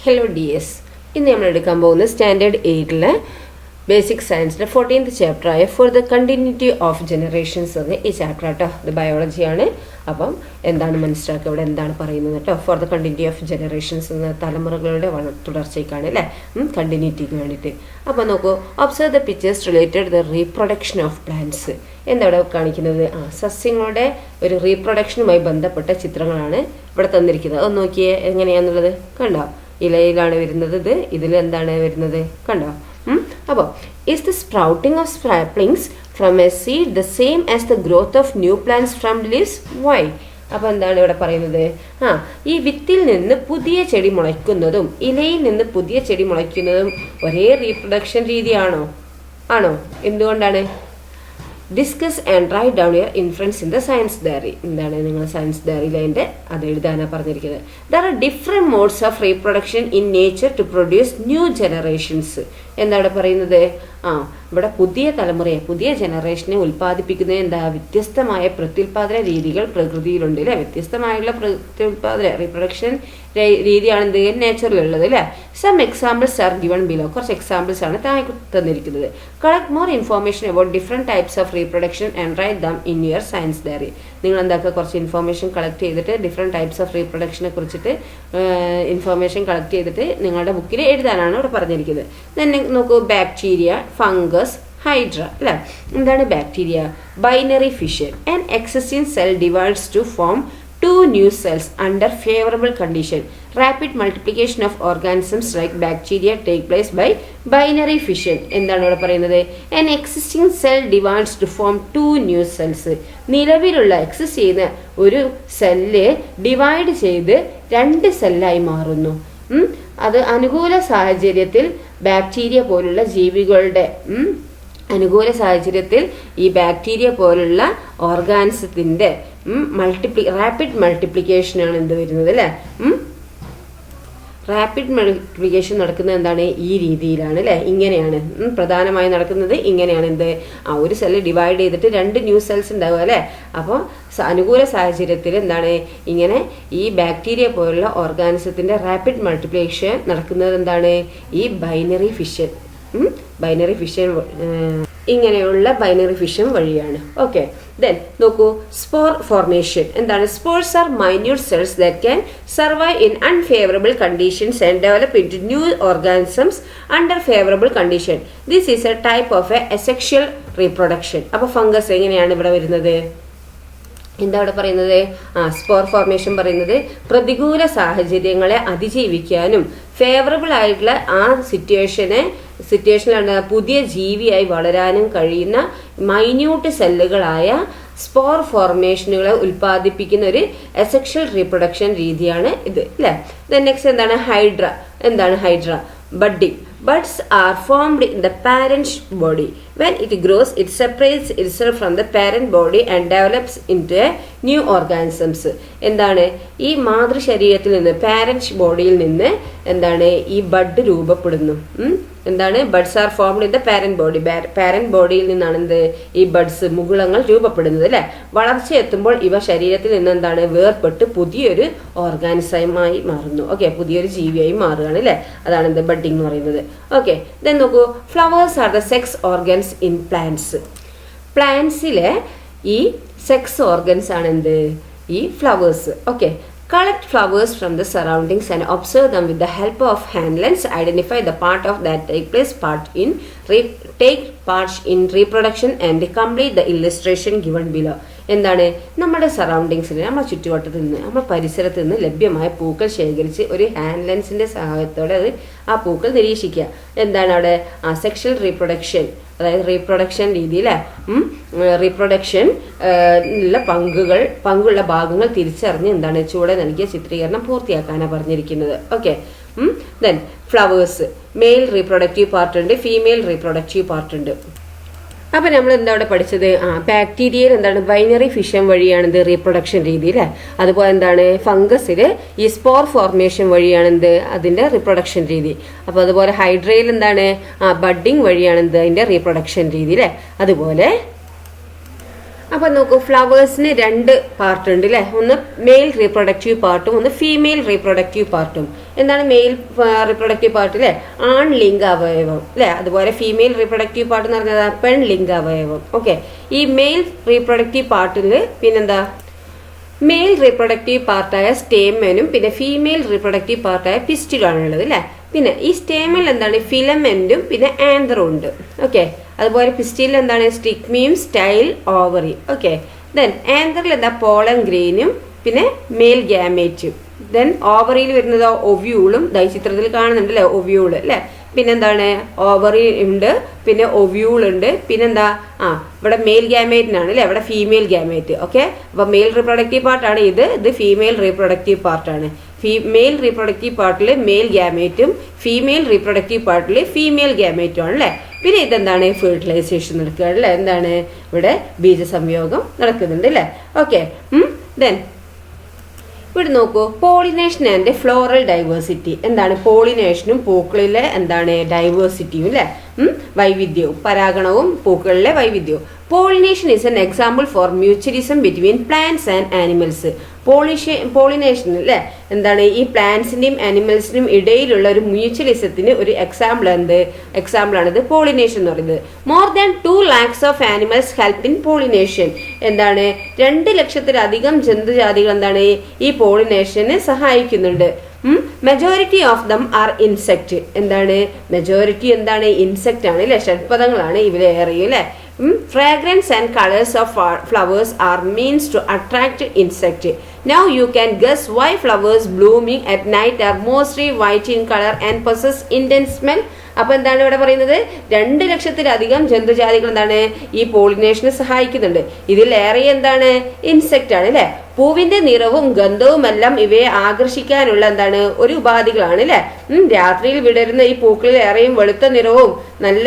Hello DS, ഇന്ന് നമ്മൾ എടുക്കാൻ പോകുന്ന സ്റ്റാൻഡേർഡ് 8-ലെ ബേസിക് സയൻസിലെ 14th ചാപ്റ്ററായ for the continuity of generations എന്ന ഈ ചാപ്റ്റർ കേട്ടോ. ഇത് ബയോളജിയാണ്. അപ്പം എന്താണ് മനസ്സിലാക്കുക, ഇവിടെ എന്താണ് പറയുന്നത് കേട്ടോ. Four the continuity of generations എന്ന തലമുറകളുടെ തുടർച്ചയ്ക്കാണ് അല്ലേ, കണ്ടിന്യൂറ്റിക്ക് വേണ്ടിയിട്ട്. അപ്പോൾ നോക്കൂ, observe the pictures related the reproduction of plants. എന്താ ഇവിടെ കാണിക്കുന്നത്? സസ്യങ്ങളുടെ ഒരു റീപ്രൊഡക്ഷനുമായി ബന്ധപ്പെട്ട ചിത്രങ്ങളാണ് ഇവിടെ തന്നിരിക്കുന്നത്. അത് നോക്കിയേ എങ്ങനെയാണെന്നുള്ളത് കണ്ടോ. ഇലയിലാണ് വരുന്നത്, ഇതിൽ എന്താണ് വരുന്നത് കണ്ടോ. അപ്പോൾ is the sprouting of saplings from a seed the same as the growth of new plants from leaves? Why? അപ്പോൾ എന്താണ് ഇവിടെ പറയുന്നത്? ഈ വിത്തിൽ നിന്ന് പുതിയ ചെടി മുളയ്ക്കുന്നതും ഇലയിൽ നിന്ന് പുതിയ ചെടി മുളയ്ക്കുന്നതും ഒരേ റീപ്രൊഡക്ഷൻ രീതിയാണോ? ആണോ? എന്തുകൊണ്ടാണ്? Discuss and write down your influence in the science diary. എന്താണ് നിങ്ങൾ സയൻസ് ഡയറിയിൽ അതിൻ്റെ അത് എഴുതാനാണ് പറഞ്ഞിരിക്കുന്നത്. There are different modes of reproduction in nature to produce new generations. എന്താണ് പറയുന്നത്? ഇവിടെ പുതിയ തലമുറയെ, പുതിയ ജനറേഷനെ ഉൽപ്പാദിപ്പിക്കുന്നത് എന്താ? വ്യത്യസ്തമായ പ്രത്യുൽപാദന രീതികൾ പ്രകൃതിയിലുണ്ട് അല്ലേ. വ്യത്യസ്തമായുള്ള പ്രത്യുൽപാദന റീപ്രൊഡക്ഷൻ രീതിയാണ് എന്ത് നേച്ചറിലുള്ളത് അല്ലേ. Some examples are given below. കുറച്ച് എക്സാമ്പിൾസ് ആണ് താഴെ തന്നിരിക്കുന്നത്. Collect more information about different types of reproduction and write them in your science diary. നിങ്ങൾ എന്താക്കുക, കുറച്ച് ഇൻഫോർമേഷൻ കളക്ട് ചെയ്തിട്ട് ഡിഫറെൻറ്റ് ടൈപ്സ് ഓഫ് റീപ്രൊഡക്ഷനെ കുറിച്ചിട്ട് ഇൻഫോർമേഷൻ കളക്ട് ചെയ്തിട്ട് നിങ്ങളുടെ ബുക്കിൽ എഴുതാനാണ് ഇവിടെ പറഞ്ഞിരിക്കുന്നത്. തന്നെ നോക്കൂ, ബാക്ടീരിയ, ഫംഗസ്, ഹൈഡ്ര അല്ലേ. എന്താണ് bacteria? Binary fission. An existing cell divides to form two new cells under favorable condition. Rapid multiplication of organisms like bacteria take place by binary fission. എന്താണ് ഇവിടെ പറയുന്നത്? An existing cell divides to form two new cells. നിലവിലുള്ള exist ചെയ്യുന്ന ഒരു cell divide ചെയ്ത് രണ്ട് സെല്ലായി മാറുന്നു. അത് അനുകൂല സാഹചര്യത്തിൽ ബാക്ടീരിയ പോലുള്ള ജീവികളുടെ അനുകൂല ഈ ബാക്ടീരിയ പോലുള്ള ഓർഗാനിസത്തിന്റെ റാപ്പിഡ് മൾട്ടിപ്ലിക്കേഷനാണ് എന്ത് വരുന്നത് അല്ലേ. റാപ്പിഡ് മൾട്ടിപ്ലിക്കേഷൻ നടക്കുന്നത് എന്താണ്? ഈ രീതിയിലാണ് അല്ലേ. ഇങ്ങനെയാണ് പ്രധാനമായി നടക്കുന്നത്. ഇങ്ങനെയാണ് എന്ത്? ഒരു സെല്ല് ഡിവൈഡ് ചെയ്തിട്ട് രണ്ട് ന്യൂ സെൽസ് ഉണ്ടാവുക അല്ലേ. അപ്പോൾ അനുകൂല സാഹചര്യത്തിൽ എന്താണ് ഇങ്ങനെ ഈ ബാക്ടീരിയ പോലുള്ള ഓർഗാനിസത്തിന്റെ റാപ്പിഡ് മൾട്ടിപ്ലിക്കേഷൻ നടക്കുന്നത് എന്താണ്? ഈ ബൈനറി ഫിഷൻ ഇങ്ങനെയുള്ള ബൈനറി ഫിഷൻ വഴിയാണ്. ഓക്കെ, ദെൻ നോക്കൂ, സ്പോർ ഫോർമേഷൻ. എന്താണ്? Spores are minute cells that can survive in unfavourable conditions and develop into new organisms under favourable condition. This is a type of a asexual reproduction. അപ്പോൾ fungus എങ്ങനെയാണ് ഇവിടെ വരുന്നത്? എന്താ ഇവിടെ പറയുന്നത്? Spore formation പറയുന്നത് പ്രതികൂല സാഹചര്യങ്ങളെ അതിജീവിക്കാനും ഫേവറബിൾ ആയിട്ടുള്ള ആ സിറ്റുവേഷനിലാണ് പുതിയ ജീവിയായി വളരാനും കഴിയുന്ന മൈന്യൂട്ട് സെല്ലുകളായ സ്പോർ ഫോർമേഷനുകളെ ഉൽപ്പാദിപ്പിക്കുന്ന ഒരു അസെക്ഷൽ റീപ്രൊഡക്ഷൻ രീതിയാണ് ഇത് അല്ലേ. നെക്സ്റ്റ് എന്താണ്? ഹൈഡ്ര. എന്താണ് hydra? Budding. Buds are formed in the parent body. When it grows, it separates itself from the parent body and develops into a new organisms. എന്താണ്? ഈ മാതൃശരീരത്തിൽ നിന്ന്, പാരന്റ് ബോഡിയിൽ നിന്ന് എന്താണ് ഈ ബഡ് രൂപപ്പെടുന്നു. എന്താണ്? Buds are formed in the parent body. Parent ബോഡിയിൽ നിന്നാണ് എന്ത് ഈ ബഡ്സ്, മുകുളങ്ങൾ രൂപപ്പെടുന്നത് അല്ലെ. വളർച്ച എത്തുമ്പോൾ ഇവ ശരീരത്തിൽ നിന്ന് എന്താണ് വേർപെട്ട് പുതിയൊരു ഓർഗാനിസമായി മാറുന്നു. ഓക്കെ, പുതിയൊരു ജീവിയായി മാറുകയാണ് അല്ലെ. അതാണ് എന്ത് ബഡ്ഡിംഗ് എന്ന് പറയുന്നത്. ഓക്കെ, ദെൻ നോക്കൂ, flowers are the sex organs in plants. പ്ലാന്റ്സിലെ ഈ സെക്സ് ഓർഗൻസ് ആണ് എന്ത്? ഈ flowers. Okay, collect flowers from the surroundings and observe them with the help of hand lens. Identify the part of that take part in reproduction and complete the illustration given below. എന്താണ്? നമ്മുടെ സറൗണ്ടിങ്സിൽ, നമ്മുടെ ചുറ്റുവട്ടത്തിൽ നിന്ന്, നമ്മുടെ പരിസരത്ത് നിന്ന് ലഭ്യമായ പൂക്കൾ ശേഖരിച്ച് ഒരു ഹാൻഡ് ലെൻസിന്റെ സഹായത്തോടെ അത് ആ പൂക്കൾ നിരീക്ഷിക്കുക. എന്താണ് അവിടെ? സെക്ഷൽ റീപ്രൊഡക്ഷൻ, അതായത് റീപ്രൊഡക്ഷൻ രീതിയിൽ റീപ്രൊഡക്ഷൻ ഉള്ള പങ്കുള്ള ഭാഗങ്ങൾ തിരിച്ചറിഞ്ഞ് എന്താണ് ചുവടെ നൽകിയ ചിത്രീകരണം പൂർത്തിയാക്കാനാണ് പറഞ്ഞിരിക്കുന്നത്. Okay, then flowers mail reproductive part ഉണ്ട്, ഫീമെയിൽ റീപ്രൊഡക്റ്റീവ് പാർട്ട് ഉണ്ട്. അപ്പം നമ്മൾ എന്താ അവിടെ പഠിച്ചത്? ബാക്ടീരിയയിൽ എന്താണ് ബൈനറി ഫിഷൻ വഴിയാണ് ഇത് റീപ്രൊഡക്ഷൻ രീതി അല്ലേ. അതുപോലെ എന്താണ് ഫംഗസിൽ ഈ സ്പോർ ഫോർമേഷൻ വഴിയാണ് എന്ത് അതിന്റെ റീപ്രൊഡക്ഷൻ രീതി. അപ്പോൾ അതുപോലെ ഹൈഡ്രയിൽ എന്താണ് ബഡ്ഡിംഗ് വഴിയാണ് എന്ത് അതിന്റെ റീപ്രൊഡക്ഷൻ രീതി അല്ലേ. അതുപോലെ അപ്പം നോക്കൂ, ഫ്ലവേഴ്സിന് 2 പാർട്ട് ഉണ്ട് അല്ലേ. ഒന്ന് മെയിൽ റീപ്രൊഡക്റ്റീവ് പാർട്ടും ഒന്ന് ഫീമെയിൽ റീപ്രൊഡക്റ്റീവ് പാർട്ടും. എന്താണ് മെയിൽ റീപ്രൊഡക്റ്റീവ് പാർട്ട് അല്ലേ? ആൺ ലിംഗ അവയവം അല്ലേ. അതുപോലെ ഫീമെയിൽ റീപ്രൊഡക്റ്റീവ് പാർട്ട് എന്ന് പറഞ്ഞാൽ പെൺ ലിംഗ അവയവം. ഓക്കെ, ഈ മെയിൽ റീപ്രൊഡക്റ്റീവ് പാർട്ടിൽ പിന്നെന്താ, മെയിൽ റീപ്രൊഡക്റ്റീവ് പാർട്ടായ സ്റ്റേമനും പിന്നെ ഫീമെയിൽ റീപ്രൊഡക്റ്റീവ് പാർട്ടായ പിസ്റ്റിലാണ് ഉള്ളത് അല്ലേ. പിന്നെ ഈ സ്റ്റേമിൽ എന്താണ്, ഫിലമെന്റും പിന്നെ ആന്തറും ഉണ്ട്. ഓക്കെ, അതുപോലെ പിസ്റ്റിൽ എന്താണ്, സ്റ്റിഗ്മയും സ്റ്റൈൽ ഓവറി. ഓക്കെ, ദെൻ ആന്തറിൽ എന്താ, പോളൻ ഗ്രെയിനും പിന്നെ മെയിൽ ഗ്യാമേറ്റും. ദെൻ ഓവറിയിൽ വരുന്നത് ഒവ്യൂളും, ചിത്രത്തിൽ കാണുന്നുണ്ട് അല്ലേ, ഒവ്യൂള് അല്ലേ. പിന്നെന്താണ്, ഓവറി ഉണ്ട്, പിന്നെ ഒവ്യൂൾ ഉണ്ട്, പിന്നെന്താ, ഇവിടെ മെയിൽ ഗ്യാമേറ്റിനാണ് അല്ലേ, ഇവിടെ ഫീമെയിൽ ഗ്യാമേറ്റ്. ഓക്കെ, അപ്പൊ മെയിൽ റീപ്രൊഡക്റ്റീവ് പാർട്ടാണ് ഇത് ഫീമെയിൽ റീപ്രൊഡക്റ്റീവ് പാർട്ടാണ്. മെയിൽ റീപ്രൊഡക്റ്റീവ് പാർട്ടിൽ മെയിൽ ഗ്യാമേറ്റും ഫീമെയിൽ റീപ്രൊഡക്റ്റീവ് പാർട്ടിൽ ഫീമെയിൽ ഗ്യാമേറ്റും ആണ് അല്ലേ. പിന്നെ ഇതെന്താണ്, ഫെർട്ടിലൈസേഷൻ നടക്കുകയാണ് അല്ലേ. എന്താണ്, ഇവിടെ ബീജസംയോഗം നടക്കുന്നുണ്ട് അല്ലേ. ഓക്കെ, ദെൻ ഇവിടെ നോക്കൂ, പോളിനേഷൻ ആൻഡ് ഫ്ലോറൽ ഡൈവേഴ്സിറ്റി. എന്താണ്, പോളിനേഷനും പൂക്കളിലെ എന്താണ് ഡൈവേഴ്സിറ്റിയും അല്ലേ, വൈവിധ്യവും, പരാഗണവും പൂക്കളിലെ വൈവിധ്യവും. Pollination is an example for mutualism between plants and animals. Pollination അല്ലേ, എന്താണ്, ഈ പ്ലാന്റ്സിന്റെയും ആനിമൽസിനും ഇടയിലുള്ള ഒരു മ്യൂച്വലിസത്തിന് ഒരു എക്സാമ്പിളാണിത് പോളിനേഷൻ എന്ന് പറയുന്നത്. More than 2 lakhs of animals help in pollination. എന്താണ്, 2 ലക്ഷത്തിലധികം ജന്തുജാതികൾ എന്താണ് ഈ പോളിനേഷന് സഹായിക്കുന്നുണ്ട്. Majority of them are insect. എന്താണ്, മെജോറിറ്റി എന്താണ്, ഇൻസെക്ട് ആണ് അല്ലെ, ഷഡ്പദങ്ങളാണ് ഇവരേറെയും അല്ലെ. Fragrance and colors of flowers are means to attract insect. Now you can guess why flowers blooming at night are mostly white in color and possess intense smell. അപ്പൊ എന്താണ് ഇവിടെ പറയുന്നത്, 2 ലക്ഷത്തിലധികം ജന്തുജാതികൾ എന്താണ് ഈ പോളിനേഷന് സഹായിക്കുന്നുണ്ട്. ഇതിലേറെ എന്താണ്, ഇൻസെക്റ്റ് ആണ് അല്ലെ. പൂവിന്റെ നിറവും ഗന്ധവും എല്ലാം ഇവയെ ആകർഷിക്കാനുള്ള എന്താണ് ഒരു ഉപാധികളാണ് അല്ലെ. രാത്രിയിൽ വിടരുന്ന ഈ പൂക്കളിൽ ഏറെയും വെളുത്ത നിറവും നല്ല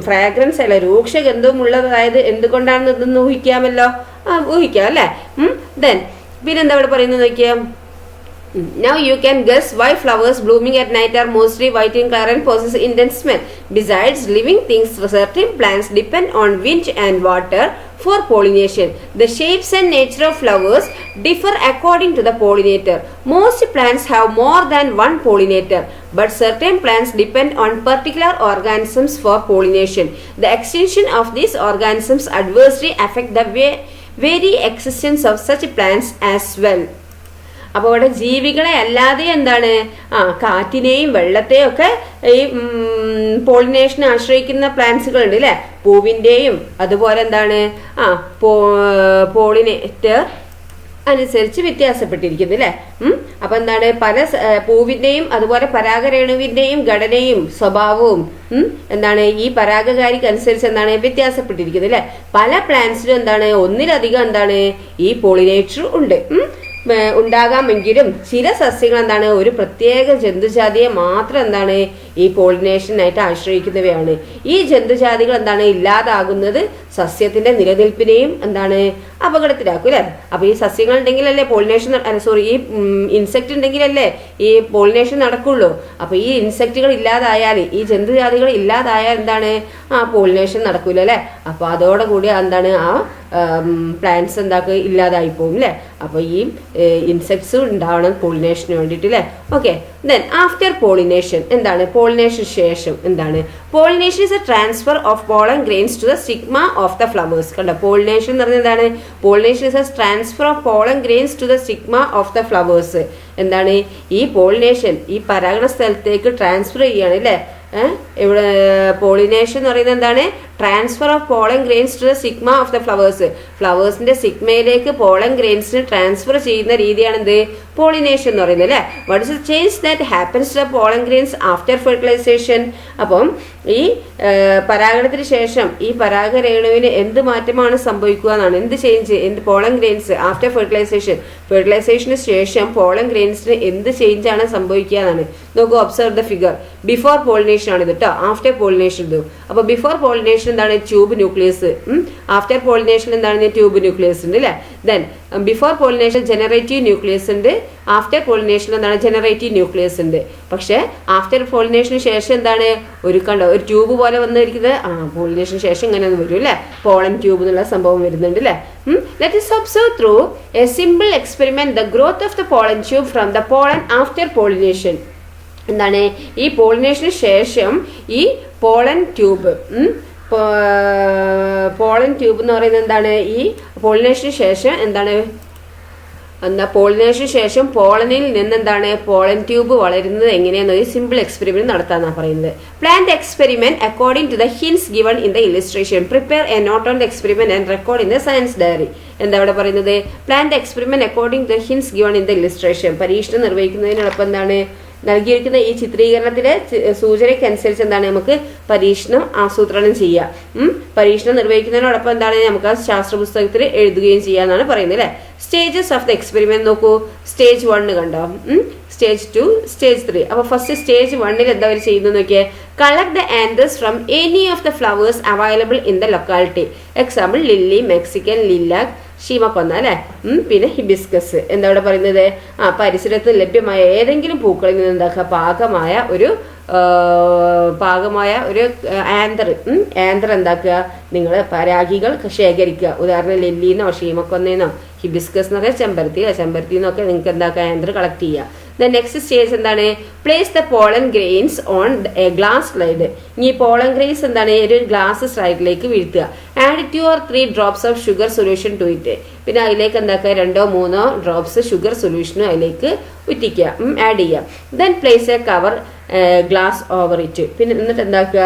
ഫ്രാഗ്രൻസ് അല്ലെ, രൂക്ഷഗന്ധവും ഉള്ളതായത് എന്തുകൊണ്ടാണെന്ന് ഇതൊന്ന് ഊഹിക്കാമല്ലോ, ഊഹിക്കാം അല്ലെ. ദെൻ പിന്നെന്താ ഇവിടെ പറയുന്നത് നോക്കിയാ, now you can guess why flowers blooming at night are mostly white in color and possess intense smell. Besides living things, certain plants depend on wind and water for pollination. The shapes and nature of flowers differ according to the pollinator. Most plants have more than one pollinator, but certain plants depend on particular organisms for pollination. The extinction of these organisms adversely affect the very existence of such plants as well. അപ്പോൾ ഇവിടെ ജീവികളെ അല്ലാതെ എന്താണ്, കാറ്റിനെയും വെള്ളത്തെയും ഒക്കെ ഈ പോളിനേഷനെ ആശ്രയിക്കുന്ന പ്ലാന്റ്സുകൾ ഉണ്ട് അല്ലെ. പൂവിന്റെയും അതുപോലെ എന്താണ് പോളിനേറ്റർ അനുസരിച്ച് വ്യത്യാസപ്പെട്ടിരിക്കുന്നു അല്ലെ. അപ്പൊ എന്താണ്, പല പൂവിന്റെയും അതുപോലെ പരാഗരേണുവിന്റെയും ഘടനയും സ്വഭാവവും എന്താണ് ഈ പരാഗകാരിക്ക് അനുസരിച്ച് എന്താണ് വ്യത്യാസപ്പെട്ടിരിക്കുന്നത് അല്ലെ. പല പ്ലാന്റ്സിലും എന്താണ് ഒന്നിലധികം എന്താണ് ഈ പോളിനേറ്റർ ഉണ്ട് ഉണ്ടാകാമെങ്കിലും ചില സസ്യങ്ങൾ എന്താണ് ഒരു പ്രത്യേക ജന്തുജാതിയെ മാത്രം എന്താണ് ഈ പോളിനേഷനായിട്ട് ആശ്രയിക്കുന്നവയാണ്. ഈ ജന്തുജാതികൾ എന്താണ് ഇല്ലാതാകുന്നത് സസ്യത്തിന്റെ നിലനിൽപ്പിനെയും എന്താണ് അപകടത്തിലാക്കും അല്ലെ. അപ്പൊ ഈ സസ്യങ്ങൾ ഉണ്ടെങ്കിലല്ലേ പോളിനേഷൻ, ഈ ഇൻസെക്ട് ഉണ്ടെങ്കിലല്ലേ ഈ പോളിനേഷൻ നടക്കുള്ളൂ. അപ്പൊ ഈ ഇൻസെക്റ്റുകൾ ഇല്ലാതായാൽ, ഈ ജന്തുജാതികൾ ഇല്ലാതായാൽ എന്താണ് പോളിനേഷൻ നടക്കൂല അല്ലെ. അപ്പൊ അതോടുകൂടി എന്താണ് പ്ലാന്റ്സ് എന്താക്കുക ഇല്ലാതായി പോകും അല്ലെ. അപ്പൊ ഈ ഇൻസെക്ട്സ് ഉണ്ടാവണം പോളിനേഷന് വേണ്ടിയിട്ട് അല്ലെ. ഓക്കെ, ദെൻ ആഫ്റ്റർ പോളിനേഷൻ എന്താണ്, പോളിനേഷൻ ശേഷം എന്താണ്, pollination is a transfer of pollen grains to the stigma of the flowers. കണ്ടോ, പോളിനേഷൻ എന്ന് പറഞ്ഞാൽ എന്താണ്, pollination is a transfer of pollen grains to the stigma of the flowers. എന്താണ് ഈ pollination ഈ പരാഗണ സ്ഥലത്തേക്ക് ട്രാൻസ്ഫർ ചെയ്യാണ് അല്ലെ. ഇവിടെ പോളിനേഷൻ എന്ന് പറയുന്നത് എന്താണ്, transfer of pollen grains to the stigma of the flowers. ഫ്ലവേഴ്സിന്റെ സിഗ്മയിലേക്ക് പോളൻ ഗ്രെയിൻസിന് ട്രാൻസ്ഫർ ചെയ്യുന്ന രീതിയാണ് എന്ത്, പോളിനേഷൻ എന്ന് പറയുന്നത് അല്ലെ. What is the change that happens to the pollen grains after fertilisation. അപ്പം ഈ പരാഗണത്തിന് ശേഷം ഈ പരാഗരേണുവിന് എന്ത് മാറ്റമാണ് സംഭവിക്കുക എന്നാണ്, എന്ത് ചേഞ്ച്, പോളൻ ഗ്രെയിൻസ് ആഫ്റ്റർ ഫെർട്ടിലൈസേഷന് ശേഷം പോളൻ ഗ്രെയിൻസിന് എന്ത് ചേഞ്ചാണ് സംഭവിക്കുക എന്നാണ്. നോക്കൂ, observe the figure. Before pollination ആണ് ഇത് കേട്ടോ, ആഫ്റ്റർ പോളിനേഷൻ ഇത്. അപ്പൊ ബിഫോർ പോളിനേഷൻ എന്താണ് ട്യൂബ് ന്യൂക്ലിയസ്. ആഫ്റ്റർ പോളിനേഷൻ എന്താണ് ട്യൂബ് ന്യൂക്ലിയസ് ഉണ്ട് അല്ലേ. Then before pollination generative nucleus ഉണ്ട്. ആഫ്റ്റർ പോളിനേഷൻ എന്താണ് ജനറേറ്റീവ് ന്യൂക്ലിയസ് ഉണ്ട്. പക്ഷെ ആഫ്റ്റർ പോളിനേഷന് ശേഷം എന്താണ് ഒരു ട്യൂബ് പോലെ വന്നിരിക്കുന്നത് പോളിനേഷന് ശേഷം ഇങ്ങനെ വരും അല്ലേ. പോളൻ ട്യൂബ് എന്നുള്ള സംഭവം വരുന്നുണ്ട് അല്ലേ. Let us observe through a simple experiment the growth of the pollen tube from the pollen after pollination. എന്താണ് ഈ പോളിനേഷന് ശേഷം ഈ പോളൻ ട്യൂബ് എന്ന് പറയുന്നത് എന്താണ് ഈ പോളിനേഷന് ശേഷം എന്താണ് പോളിനേഷന് ശേഷം പോളനിൽ നിന്ന് എന്താണ് പോളൻ ട്യൂബ് വളരുന്നത് എങ്ങനെയാണെന്ന് ഒരു സിമ്പിൾ എക്സ്പെരിമെന്റ് നടത്താന്നാണ് പറയുന്നത്. Plan the experiment according to the hints given in the illustration. Prepare a note on the experiment and record in the science diary. എന്താ ഇവിടെ പറയുന്നത്? Plan the experiment according to the hints given in the illustration. പരീക്ഷണം നിർവഹിക്കുന്നതിനോടൊപ്പം എന്താണ് നൽകിയിരിക്കുന്ന ഈ ചിത്രീകരണത്തിലെ സൂചനയ്ക്കനുസരിച്ച് എന്താണ് നമുക്ക് പരീക്ഷണം ആസൂത്രണം ചെയ്യാം. പരീക്ഷണം നിർവഹിക്കുന്നതിനോടൊപ്പം എന്താണ് നമുക്ക് ആ ശാസ്ത്ര പുസ്തകത്തിൽ എഴുതുകയും ചെയ്യാന്നാണ് പറയുന്നത് അല്ലെ. സ്റ്റേജസ് ഓഫ് ദ എക്സ്പെരിമെന്റ് നോക്കൂ. സ്റ്റേജ് 1 കണ്ടോ, സ്റ്റേജ് 2, സ്റ്റേജ് 3. അപ്പൊ ഫസ്റ്റ് സ്റ്റേജ് 1 എന്താ അവർ ചെയ്യുന്നത് നോക്കിയേ. Collect the anthers from any of the flowers available in the locality. Example lily, Mexican lilac, ഷീമക്കൊന്ന അല്ലെ. പിന്നെ ഹിബിസ്കസ്. എന്താ ഇവിടെ പറയുന്നത്? പരിസരത്ത് ലഭ്യമായ ഏതെങ്കിലും പൂക്കളിൽ നിന്ന് എന്താക്കുക പാകമായ ഒരു ആന്തർ എന്താക്കുക നിങ്ങൾ പരാഗികൾ ശേഖരിക്കുക. ഉദാഹരണം ലില്ലിന്നോ ഷീമക്കൊന്നേന്നോ ഹിബിസ്കസ് എന്നൊക്കെ ചെമ്പരത്തി എന്നൊക്കെ നിങ്ങൾക്ക് എന്താക്കുക ആന്തർ കളക്ട് ചെയ്യുക. ദ നെക്സ്റ്റ് സ്റ്റേജ് എന്താണ്? Place the pollen grains on a glass slide. ഇനി പോളൻ ഗ്രെയിൻസ് എന്താണ് ഒരു ഗ്ലാസ് സ്ലൈഡിലേക്ക് വീഴ്ത്തുക. Add 2 or 3 drops of sugar solution to it. പിന്നെ അതിലേക്ക് എന്താക്കുക 2 or 3 drops ഷുഗർ സൊല്യൂഷനും അതിലേക്ക് ഉറ്റിക്കുക, ആഡ് ചെയ്യുക. Then place A cover glass over it. പിന്നെ എന്നിട്ട് എന്താക്കുക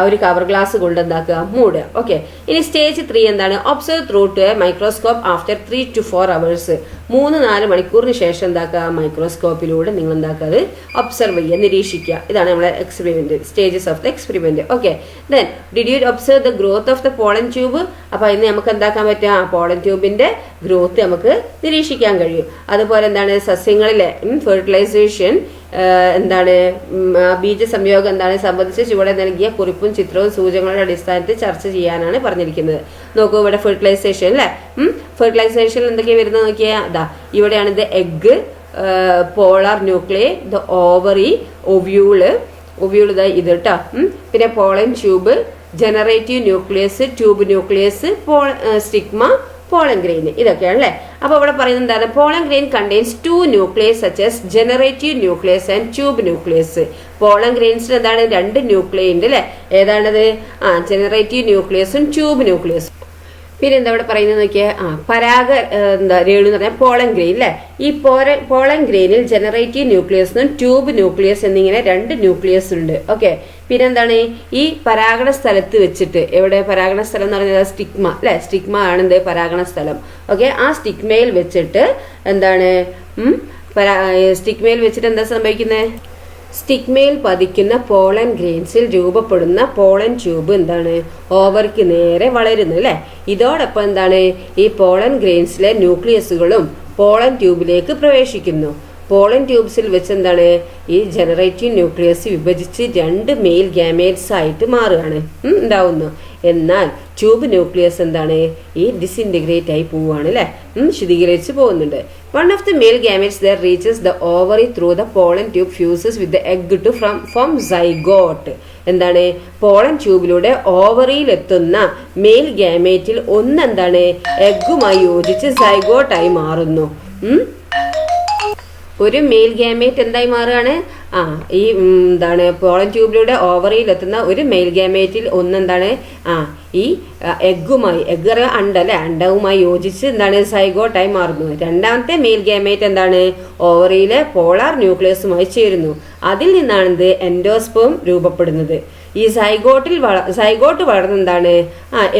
ഒരു കവർ ഗ്ലാസ് കൊണ്ട് എന്താക്കുക മൂടുക. ഓക്കെ. ഇനി സ്റ്റേജ് 3 എന്താണ്? Observe through to a microscope after 3 to 4 hours. 3-4 മണിക്കൂറിന് ശേഷം എന്താക്കുക മൈക്രോസ്കോപ്പിലൂടെ നിങ്ങൾ എന്താക്കുക അത് ഒബ്സർവ് ചെയ്യുക, നിരീക്ഷിക്കുക. ഇതാണ് നമ്മുടെ experiment, stages of the experiment. Okay. Then did you observe the growth of the pollen tube? അപ്പൊ അതിന് നമുക്ക് എന്താക്കാൻ പറ്റുക? പോളൻ ട്യൂബിന്റെ ഗ്രോത്ത് നമുക്ക് നിരീക്ഷിക്കാൻ കഴിയും. അതുപോലെ എന്താണ് സസ്യങ്ങളിലെ ഫെർട്ടിലൈസേഷൻ എന്താണ് ബീജ സംയോഗം എന്താണ് സംബന്ധിച്ച് ചുവടെ നൽകിയ കുറിപ്പും ചിത്രവും സൂചനകളുടെ അടിസ്ഥാനത്തിൽ ചർച്ച ചെയ്യാനാണ് പറഞ്ഞിരിക്കുന്നത്. നോക്കൂ ഇവിടെ ഫെർട്ടിലൈസേഷൻ അല്ലെ. ഫെർട്ടിലൈസേഷനിൽ എന്തൊക്കെയാണ് വരുന്നത് നോക്കിയാൽ അതാ ഇവിടെയാണ് ഇത് egg, polar nuclei, the ovary, ovule ഇത് കേട്ടോ. പിന്നെ pollen tube, generative nucleus, tube nucleus, stigma, pollen grain. ഇതൊക്കെയാണ് അല്ലേ. അപ്പൊ ഇവിടെ പറയുന്നത് എന്താണ്? Pollen grain contains 2 nucleus such as generative nucleus and tube nucleus. Pollen ഗ്രെയിൻസിൽ എന്താണ് 2 ന്യൂക്ലിയ ഉണ്ട് അല്ലെ. ഏതാണത്? ജനറേറ്റീവ് ന്യൂക്ലിയസും ട്യൂബ് ന്യൂക്ലിയസും. പിന്നെ എന്താ ഇവിടെ പറയുന്നത് നോക്കിയാൽ പരാഗ രേണു എന്ന് പറഞ്ഞാൽ പോളൻ ഗ്രെയിൻ അല്ലെ. ഈ പോളൻ ഗ്രെയിനിൽ ജനറേറ്റീവ് ന്യൂക്ലിയസും ട്യൂബ് ന്യൂക്ലിയസ് എന്നിങ്ങനെ 2 ന്യൂക്ലിയസ് ഉണ്ട്. ഓക്കെ. പിന്നെ എന്താണ് ഈ പരാഗണ സ്ഥലത്ത് വെച്ചിട്ട്, എവിടെ പരാഗണ സ്ഥലം എന്ന് പറഞ്ഞാൽ സ്റ്റിഗ്മ അല്ലെ. സ്റ്റിഗ്മ ആണ് എന്ത് പരാഗണ സ്ഥലം. ഓക്കെ. ആ സ്റ്റിഗ്മയിൽ വെച്ചിട്ട് എന്താണ് സ്റ്റിഗ്മയിൽ വെച്ചിട്ട് എന്താ സംഭവിക്കുന്നത്? സ്റ്റിഗ്മയിൽ പതിക്കുന്ന പോളൻ ഗ്രെയിൻസിൽ രൂപപ്പെടുന്ന പോളൻ ട്യൂബ് എന്താണ് ഓവർക്ക് നേരെ വളരുന്നു അല്ലെ. ഇതോടൊപ്പം എന്താണ് ഈ പോളൻ ഗ്രെയിൻസിലെ ന്യൂക്ലിയസുകളും പോളൻ ട്യൂബിലേക്ക് പ്രവേശിക്കുന്നു. പോളൻ ട്യൂബ്സിൽ വെച്ച് എന്താണ് ഈ ജനറേറ്റീവ് ന്യൂക്ലിയസ് വിഭജിച്ച് 2 മെയിൽ ഗാമേറ്റ്സ് ആയിട്ട് മാറുകയാണ് ഉണ്ടാവുന്നു. എന്നാൽ ട്യൂബ് ന്യൂക്ലിയസ് എന്താണ് ഈ ഡിസിൻറ്റിഗ്രേറ്റ് ആയി പോവുകയാണ് അല്ലെ, ശുദ്ധീകരിച്ച് പോകുന്നുണ്ട്. One of the male gametes there reaches the ovary through the pollen tube, fuses with the egg to form zygote. എന്താണ് പോളൻ ട്യൂബിലൂടെ ഓവറിയിൽ എത്തുന്ന മെയിൽ ഗാമേറ്റിൽ ഒന്ന് എന്താണ് എഗ്ഗുമായി യോജിച്ച് സൈഗോട്ടായി മാറുന്നു. ഒരു മെയിൽ ഗാമേറ്റ് എന്തായി മാറുകയാണ്? ഈ എന്താണ് പോളൻ ട്യൂബിലൂടെ ഓവറിയിൽ എത്തുന്ന ഒരു മെയിൽ ഗാമേറ്റിൽ ഒന്നെന്താണ് ഈ എഗ്ഗുമായി, എഗ്ഗ് അറിയാം അണ്ടല്ലേ, അണ്ടവുമായി യോജിച്ച് എന്താണ് സൈഗോട്ടായി മാറുന്നു. രണ്ടാമത്തെ മെയിൽ ഗാമേറ്റ് എന്താണ് ഓവറിയിലെ പോളാർ ന്യൂക്ലിയസുമായി ചേരുന്നു. അതിൽ നിന്നാണ് എന്ത് എൻഡോസ്പേം രൂപപ്പെടുന്നത്. ഈ സൈഗോട്ട് വളർന്ന് എന്താണ്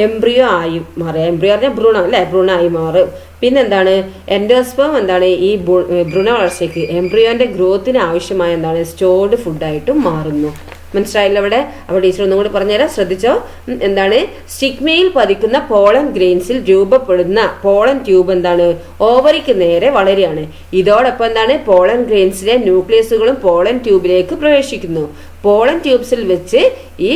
എംബ്രിയോ ആയി മാറുക. എംബ്രിയോ പറഞ്ഞാൽ ഭ്രൂണം അല്ലെ, ഭ്രൂണമായി മാറും. പിന്നെന്താണ് എൻഡോസ്പേം എന്താണ് ഈ ഭ്രൂണ വളർച്ചയ്ക്ക് എംബ്രിയോന്റെ ഗ്രോത്തിന് ആവശ്യമായ എന്താണ് സ്റ്റോർഡ് ഫുഡായിട്ടും മാറുന്നു. മനസ്സിലായില്ല അവിടെ? അപ്പോൾ ടീച്ചർ ഒന്നും കൂടി പറഞ്ഞുതരാം, ശ്രദ്ധിച്ചോ. എന്താണ് സ്റ്റിഗ്മയിൽ പതിക്കുന്ന പോളൻ ഗ്രെയിൻസിൽ രൂപപ്പെടുന്ന പോളൻ ട്യൂബ് എന്താണ് ഓവറിക്ക് നേരെ വളരുകയാണ്. ഇതോടൊപ്പം എന്താണ് പോളൻ ഗ്രെയിൻസിലെ ന്യൂക്ലിയസുകളും പോളൻ ട്യൂബിലേക്ക് പ്രവേശിക്കുന്നു. പോളൻ ട്യൂബ്സിൽ വെച്ച് ഈ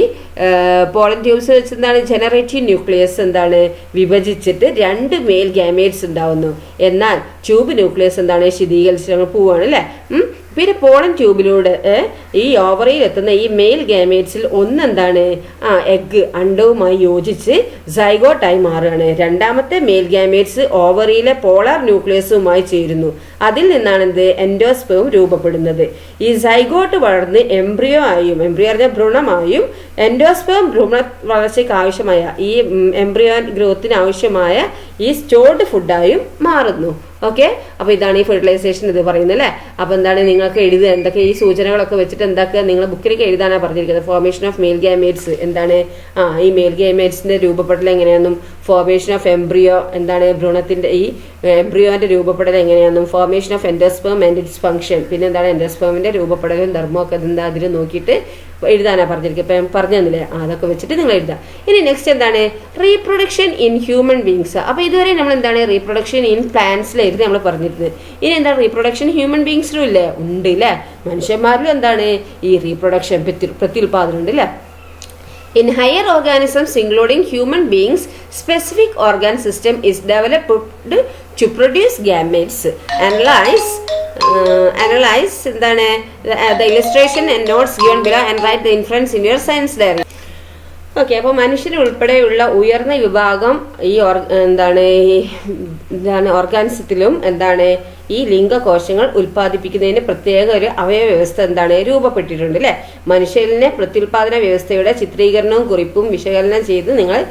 പോളൻ ട്യൂബ്സിൽ വെച്ച് എന്താണ് ജനറേറ്റീവ് ന്യൂക്ലിയസ് എന്താണ് വിഭജിച്ചിട്ട് 2 മെയിൽ ഗാമേറ്റ്സ് ഉണ്ടാവുന്നു. എന്നാൽ ട്യൂബ് ന്യൂക്ലിയസ് എന്താണ് ശീതീകരിച്ച് പോവാണ് അല്ലേ. പിന്നെ പോളൻ ട്യൂബിലൂടെ ഈ ഓവറിയിൽ എത്തുന്ന ഈ മെയിൽ ഗാമേറ്റ്സിൽ ഒന്നെന്താണ് എഗ്ഗ് അണ്ടവുമായി യോജിച്ച് സൈഗോട്ടായി മാറുകയാണ്. രണ്ടാമത്തെ മെയിൽ ഗാമേറ്റ്സ് ഓവറിയിലെ പോളാർ ന്യൂക്ലിയസുമായി ചേരുന്നു. അതിൽ നിന്നാണ് എന്ത് എൻഡോസ്പേം രൂപപ്പെടുന്നത്. ഈ സൈഗോട്ട് വളർന്ന് എംബ്രിയോ പറഞ്ഞ ഭ്രൂണമായും എൻഡോസ്പേം ഭ്രൂണ വളർച്ചയ്ക്ക് ആവശ്യമായ ഈ എംബ്രിയോ ഗ്രോത്തിന് ആവശ്യമായ ഈ സ്റ്റോർഡ് ഫുഡായും മാറുന്നു. ഓക്കെ, അപ്പോൾ ഇതാണ് ഈ ഫെർട്ടിലൈസേഷൻ ഇത് പറയുന്നത് അല്ലേ. അപ്പോൾ എന്താണ് നിങ്ങൾക്ക് എഴുതുക, എന്തൊക്കെ ഈ സൂചനകളൊക്കെ വെച്ചിട്ട് എന്താക്കുക, നിങ്ങൾ ബുക്കിലേക്ക് എഴുതാനാണ് പറഞ്ഞിരിക്കുന്നത്. ഫോർമേഷൻ ഓഫ് മെയിൽ ഗാമേറ്റ്സ് എന്താണ്, ഈ മെയിൽ ഗാമേറ്റ്സിന്റെ രൂപപ്പെടൽ എങ്ങനെയാണെന്നും, ഫോർമേഷൻ ഓഫ് എംബ്രിയോ എന്താണ് ഭ്രൂണത്തിന്റെ ഈ എംബ്രിയോന്റെ രൂപപ്പെടൽ എങ്ങനെയാണെന്നും, formation of endosperm and it's function, പിന്നെ എന്താണ് എൻഡോസ്പേമിന്റെ രൂപപ്പെടലും ധർമ്മമൊക്കെ എന്താ അതിൽ നോക്കിയിട്ട് എഴുതാനാണ് പറഞ്ഞിരിക്കുക. ഇപ്പം പറഞ്ഞു തന്നില്ലേ, അതൊക്കെ വെച്ചിട്ട് നിങ്ങൾ എഴുതാം. ഇനി നെക്സ്റ്റ് എന്താണ് റീപ്രൊഡക്ഷൻ ഇൻ ഹ്യൂമൻ ബീങ്സ്. അപ്പോൾ ഇതുവരെ നമ്മൾ എന്താണ് റീപ്രൊഡക്ഷൻ ഇൻ പ്ലാന്റ്സിലായിരുന്നു നമ്മൾ പറഞ്ഞിരുന്നത്. ഇനി എന്താണ് റീപ്രൊഡക്ഷൻ ഹ്യൂമൻ ബീങ്സിലും ഇല്ലേ, ഉണ്ട് അല്ലേ. മനുഷ്യന്മാരിലും എന്താണ് ഈ റീപ്രൊഡക്ഷൻ പ്രത്യുൽപാദനം ഉണ്ട് അല്ലേ. In higher organisms including human beings, specific organ system is developed to produce gametes. Analyze എന്താണ് the illustration and notes given below and write the inference in your science diary. Okay, അപ്പോൾ മനുഷ്യരുൾപ്പെടെയുള്ള ഉയർന്ന വിഭാഗം ഈ എന്താണ് ഓർഗാനിസത്തിലും എന്താണ് ഈ ലിംഗകോശങ്ങൾ ഉൽപ്പാദിപ്പിക്കുന്നതിന് പ്രത്യേക ഒരു അവയവ വ്യവസ്ഥ എന്താണ് രൂപപ്പെട്ടിട്ടുണ്ട് അല്ലേ. മനുഷ്യരിലെ പ്രത്യുൽപാദന വ്യവസ്ഥയുടെ ചിത്രീകരണവും കുറിപ്പും വിശകലനം ചെയ്ത് നിങ്ങൾ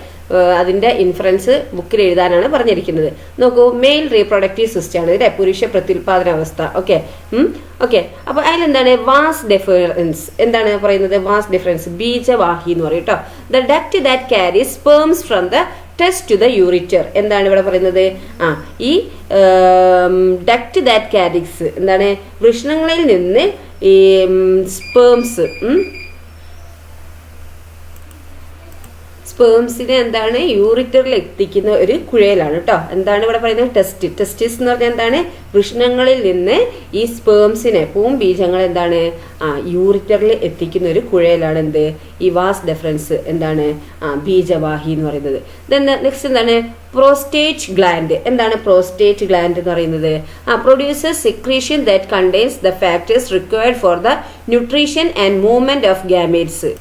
അതിന്റെ ഇൻഫറൻസ് ബുക്കിൽ എഴുതാനാണ് പറഞ്ഞിരിക്കുന്നത്. നോക്കൂ, മെയിൽ റീപ്രൊഡക്റ്റീവ് സിസ്റ്റം ആണ് അല്ലേ, പുരുഷ പ്രത്യുൽപാദന അവസ്ഥ. ഓക്കെ, അപ്പോൾ അതിലെന്താണ് വാസ് ഡിഫറൻസ് എന്താണ് പറയുന്നത്, വാസ് ഡിഫറൻസ് ബീജവാഹി എന്ന് പറയും കേട്ടോ. The duct that carries sperms from the test to the ureter. എന്താണ് ഇവിടെ പറയുന്നത്, ഈ ഡക്ട് ദാറ്റ് ക്യാരിക്സ് എന്താണ് വൃഷ്ണങ്ങളിൽ നിന്ന് ഈ സ്പേംസിനെ എന്താണ് യൂറിറ്ററിൽ എത്തിക്കുന്ന ഒരു കുഴലാണ് കേട്ടോ. എന്താണ് ഇവിടെ പറയുന്നത്, ടെസ്റ്റിസ് എന്ന് പറഞ്ഞാൽ എന്താണ് വൃഷ്ണങ്ങളിൽ നിന്ന് ഈ സ്പേംസിനെ ബീജങ്ങൾ എന്താണ് യൂറിറ്ററിൽ എത്തിക്കുന്ന ഒരു കുഴലാണ് എന്ത് ഈ വാസ് ഡിഫറൻസ് എന്താണ് ബീജവാഹി എന്ന് പറയുന്നത്. നെക്സ്റ്റ് എന്താണ് പ്രോസ്റ്റേറ്റ് ഗ്ലാൻഡ്. എന്താണ് പ്രോസ്റ്റേറ്റ് ഗ്ലാൻഡ് എന്ന് പറയുന്നത്, produces secretion that contains the factors required for the nutrition and movement of gametes.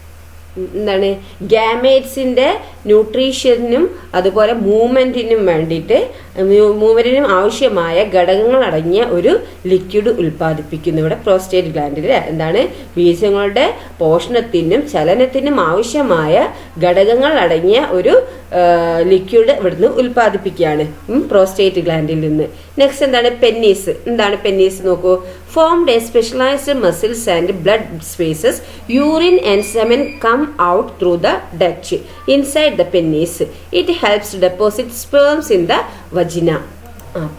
എന്താണ് ഗാമേറ്റ്സിന്റെ ന്യൂട്രീഷനും അതുപോലെ മൂവ്മെന്റിനും വേണ്ടിയിട്ട് മൂവ്മെന്റിനും ആവശ്യമായ ഘടകങ്ങൾ അടങ്ങിയ ഒരു ലിക്വിഡ് ഉൽപ്പാദിപ്പിക്കുന്നു ഇവിടെ പ്രോസ്റ്റേറ്റ് ഗ്ലാൻഡിൽ. എന്താണ് ബീജങ്ങളുടെ പോഷണത്തിനും ചലനത്തിനും ആവശ്യമായ ഘടകങ്ങൾ അടങ്ങിയ ഒരു ലിക്വിഡ് ഇവിടുന്ന് ഉൽപ്പാദിപ്പിക്കുകയാണ് പ്രോസ്റ്റേറ്റ് ഗ്ലാൻഡിൽ നിന്ന്. നെക്സ്റ്റ് എന്താണ് പെന്നീസ്. എന്താണ് പെന്നീസ് നോക്കൂ, formed a specialised muscles and blood spaces, urine and semen come out through the duct inside the penis. It helps deposit sperms in the vagina.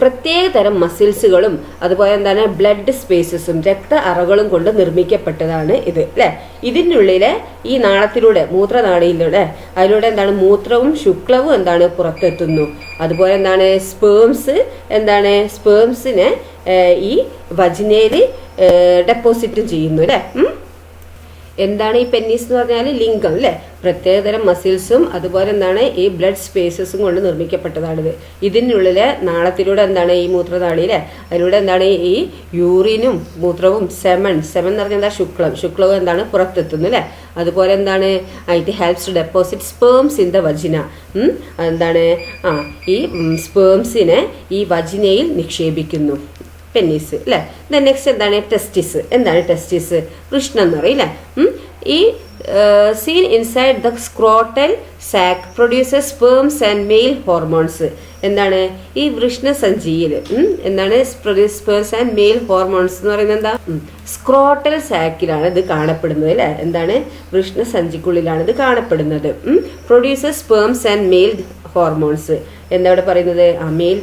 പ്രത്യേക തരം മസിൽസുകളും അതുപോലെ എന്താണ് ബ്ലഡ് സ്പേസസും രക്ത അറകളും കൊണ്ട് നിർമ്മിക്കപ്പെട്ടതാണ് ഇത് അല്ലെ. ഇതിനുള്ളിലെ ഈ നാളത്തിലൂടെ മൂത്രനാളിയിലൂടെ അതിലൂടെ എന്താണ് മൂത്രവും ശുക്ലവും എന്താണ് പുറത്തെത്തുന്നു. അതുപോലെ എന്താണ് സ്പേംസിനെ ഈ വജിനയിൽ ഡെപ്പോസിറ്റ് ചെയ്യുന്നു അല്ലെ. എന്താണ് ഈ പെന്നീസ് എന്ന് പറഞ്ഞാൽ ലിംഗം അല്ലെ. പ്രത്യേകതരം മസിൽസും അതുപോലെ എന്താണ് ഈ ബ്ലഡ് സ്പേസസും കൊണ്ട് നിർമ്മിക്കപ്പെട്ടതാണിത്. ഇതിനുള്ളിലെ നാളത്തിലൂടെ എന്താണ് ഈ മൂത്രനാളിയിലെ അതിലൂടെ എന്താണ് ഈ യൂറിനും മൂത്രവും സെമൻ എന്ന് പറഞ്ഞാൽ എന്താ ശുക്ലവും എന്താണ് പുറത്തെത്തുന്നു അല്ലെ. അതുപോലെ എന്താണ് it helps to deposit sperms in the vagina. എന്താണ് ഈ സ്പേംസിനെ ഈ വജിനയിൽ നിക്ഷേപിക്കുന്നു പെന്നീസ് അല്ലെ. നെക്സ്റ്റ് എന്താണ് ടെസ്റ്റിസ്. എന്താണ് ടെസ്റ്റിസ്, വൃഷ്ണം എന്ന് പറയും അല്ലെ. ഈ seen inside the scrotal sac produces sperms and male hormones. എന്താണ് ഈ വൃഷ്ണസഞ്ചിയിൽ എന്താണ് സ്പേംസ് ആൻഡ് മെയിൽ ഹോർമോൺസ് എന്ന് പറയുന്നത് എന്താ സ്ക്രോട്ടൽ സാക്കിലാണ് ഇത് കാണപ്പെടുന്നത് അല്ലെ. എന്താണ് വൃഷ്ണസഞ്ചിക്കുള്ളിലാണ് ഇത് കാണപ്പെടുന്നത്. Produces sperms and male hormones. എന്താ ഇവിടെ പറയുന്നത് മെയിൽ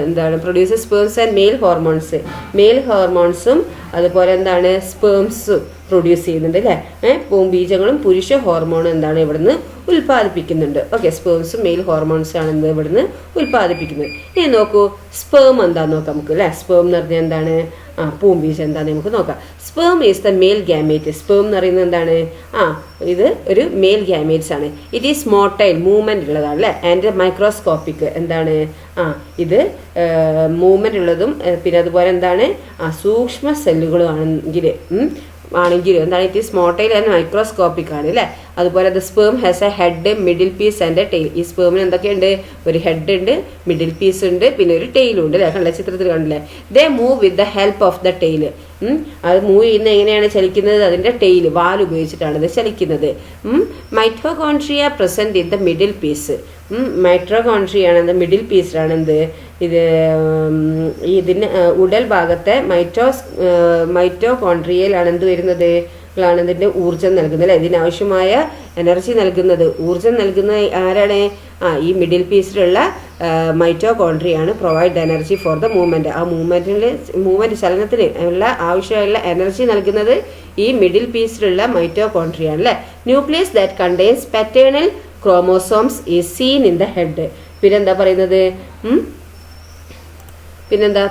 എന്താണ് produces sperms and male hormones. Male ഹോർമോൺസും അതുപോലെ എന്താണ് സ്പേംസും പ്രൊഡ്യൂസ് ചെയ്യുന്നുണ്ട് അല്ലേ. ബീജങ്ങളും പുരുഷ ഹോർമോണും എന്താണ് ഇവിടുന്ന് ഉൽപ്പാദിപ്പിക്കുന്നുണ്ട്. ഓക്കെ, സ്പേംസും മെയിൽ ഹോർമോൺസ് ആണ് ഇവിടുന്ന് ഉൽപ്പാദിപ്പിക്കുന്നത്. ഇനി നോക്കൂ സ്പേം എന്താന്ന് നോക്കാം നമുക്ക് അല്ലെ. സ്പേം എന്ന് പറഞ്ഞാൽ എന്താണ് പൂമ്പീജം എന്താണെന്ന് നമുക്ക് നോക്കാം. Sperm is the mail gamete. Sperm എന്ന് പറയുന്നത് എന്താണ്? ഇത് ഒരു മെയിൽ ഗാമേറ്റ്സ് ആണ്. ഇറ്റ് ഈസ് മോട്ടൈൽ, മൂവ്മെന്റ് ഉള്ളതാണ് അല്ലേ. ആൻഡ് മൈക്രോസ്കോപ്പിക്, എന്താണ്? ഇത് മൂവ്മെന്റ് ഉള്ളതും പിന്നെ അതുപോലെ എന്താണ് സൂക്ഷ്മ സെല്ലുകളും ആണെങ്കിലും എന്താണ്? It is motile and microscopic ആണ് അല്ലേ. അതുപോലെ the sperm has a head, middle piece and a tail. ഈ സ്പേമിന് എന്തൊക്കെയുണ്ട്? ഒരു ഹെഡ് ഉണ്ട്, മിഡിൽ പീസ് ഉണ്ട്, പിന്നെ ഒരു ടെയിലും ഉണ്ട് അല്ലേ. കണ്ട ചിത്രത്തിൽ കണ്ടില്ലേ? They move with the help of the tail. അത് മൂവ് ചെയ്യുന്ന എങ്ങനെയാണ് ചലിക്കുന്നത്? അതിൻ്റെ ടെയിൽ, വാൽ ഉപയോഗിച്ചിട്ടാണ് ഇത് ചലിക്കുന്നത്. Mitochondria present in the middle piece. Mitochondria ആണ് മിഡിൽ പീസിലാണ് എന്ത് ഇത് ഇതിന് ഉടൽ ഭാഗത്തെ മൈറ്റോകോൺട്രിയയിലാണ് എന്ത് വരുന്നത്? ാണ് ഇതിൻ്റെ ഊർജ്ജം നൽകുന്നത് അല്ലേ. ഇതിനാവശ്യമായ എനർജി നൽകുന്നത്, ഊർജ്ജം നൽകുന്ന ആരാണ്? ഈ മിഡിൽ പീസിലുള്ള മൈറ്റോകോൺട്രിയാണ് provide the energy for the movement. ആ മൂവ്മെൻറ്റ് ചലനത്തിന് ഉള്ള ആവശ്യമുള്ള എനർജി നൽകുന്നത് ഈ മിഡിൽ പീസിലുള്ള മൈറ്റോകോൺട്രിയാണ് അല്ലേ. Nucleus that contains paternal chromosomes is seen in the head. പിന്നെന്താ പറയുന്നത്?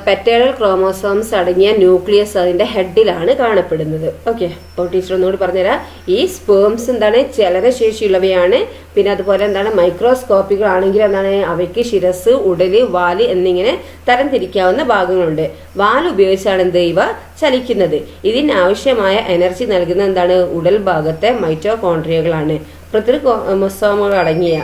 പെറ്റേണൽ ക്രോമോസോംസ് അടങ്ങിയ ന്യൂക്ലിയസ് അതിൻ്റെ ഹെഡിലാണ് കാണപ്പെടുന്നത്. ഓക്കെ, അപ്പോൾ ടീച്ചർ ഒന്നുകൂടി പറഞ്ഞുതരാം. ഈ സ്പേംസ് എന്താണ്? ചലനശേഷിയുള്ളവയാണ്. പിന്നെ അതുപോലെ എന്താണ്? മൈക്രോസ്കോപ്പികളാണെങ്കിൽ എന്താണ്? അവയ്ക്ക് ശിരസ്, ഉടല്, വാല് എന്നിങ്ങനെ തരംതിരിക്കാവുന്ന ഭാഗങ്ങളുണ്ട്. വാൽ ഉപയോഗിച്ചാണ് ഇവ ചലിക്കുന്നത്. ഇതിനാവശ്യമായ എനർജി നൽകുന്ന എന്താണ്? ഉടൽ ഭാഗത്തെ മൈറ്റോകോൺട്രിയകളാണ്. ക്രോമോസോമുകൾ അടങ്ങിയ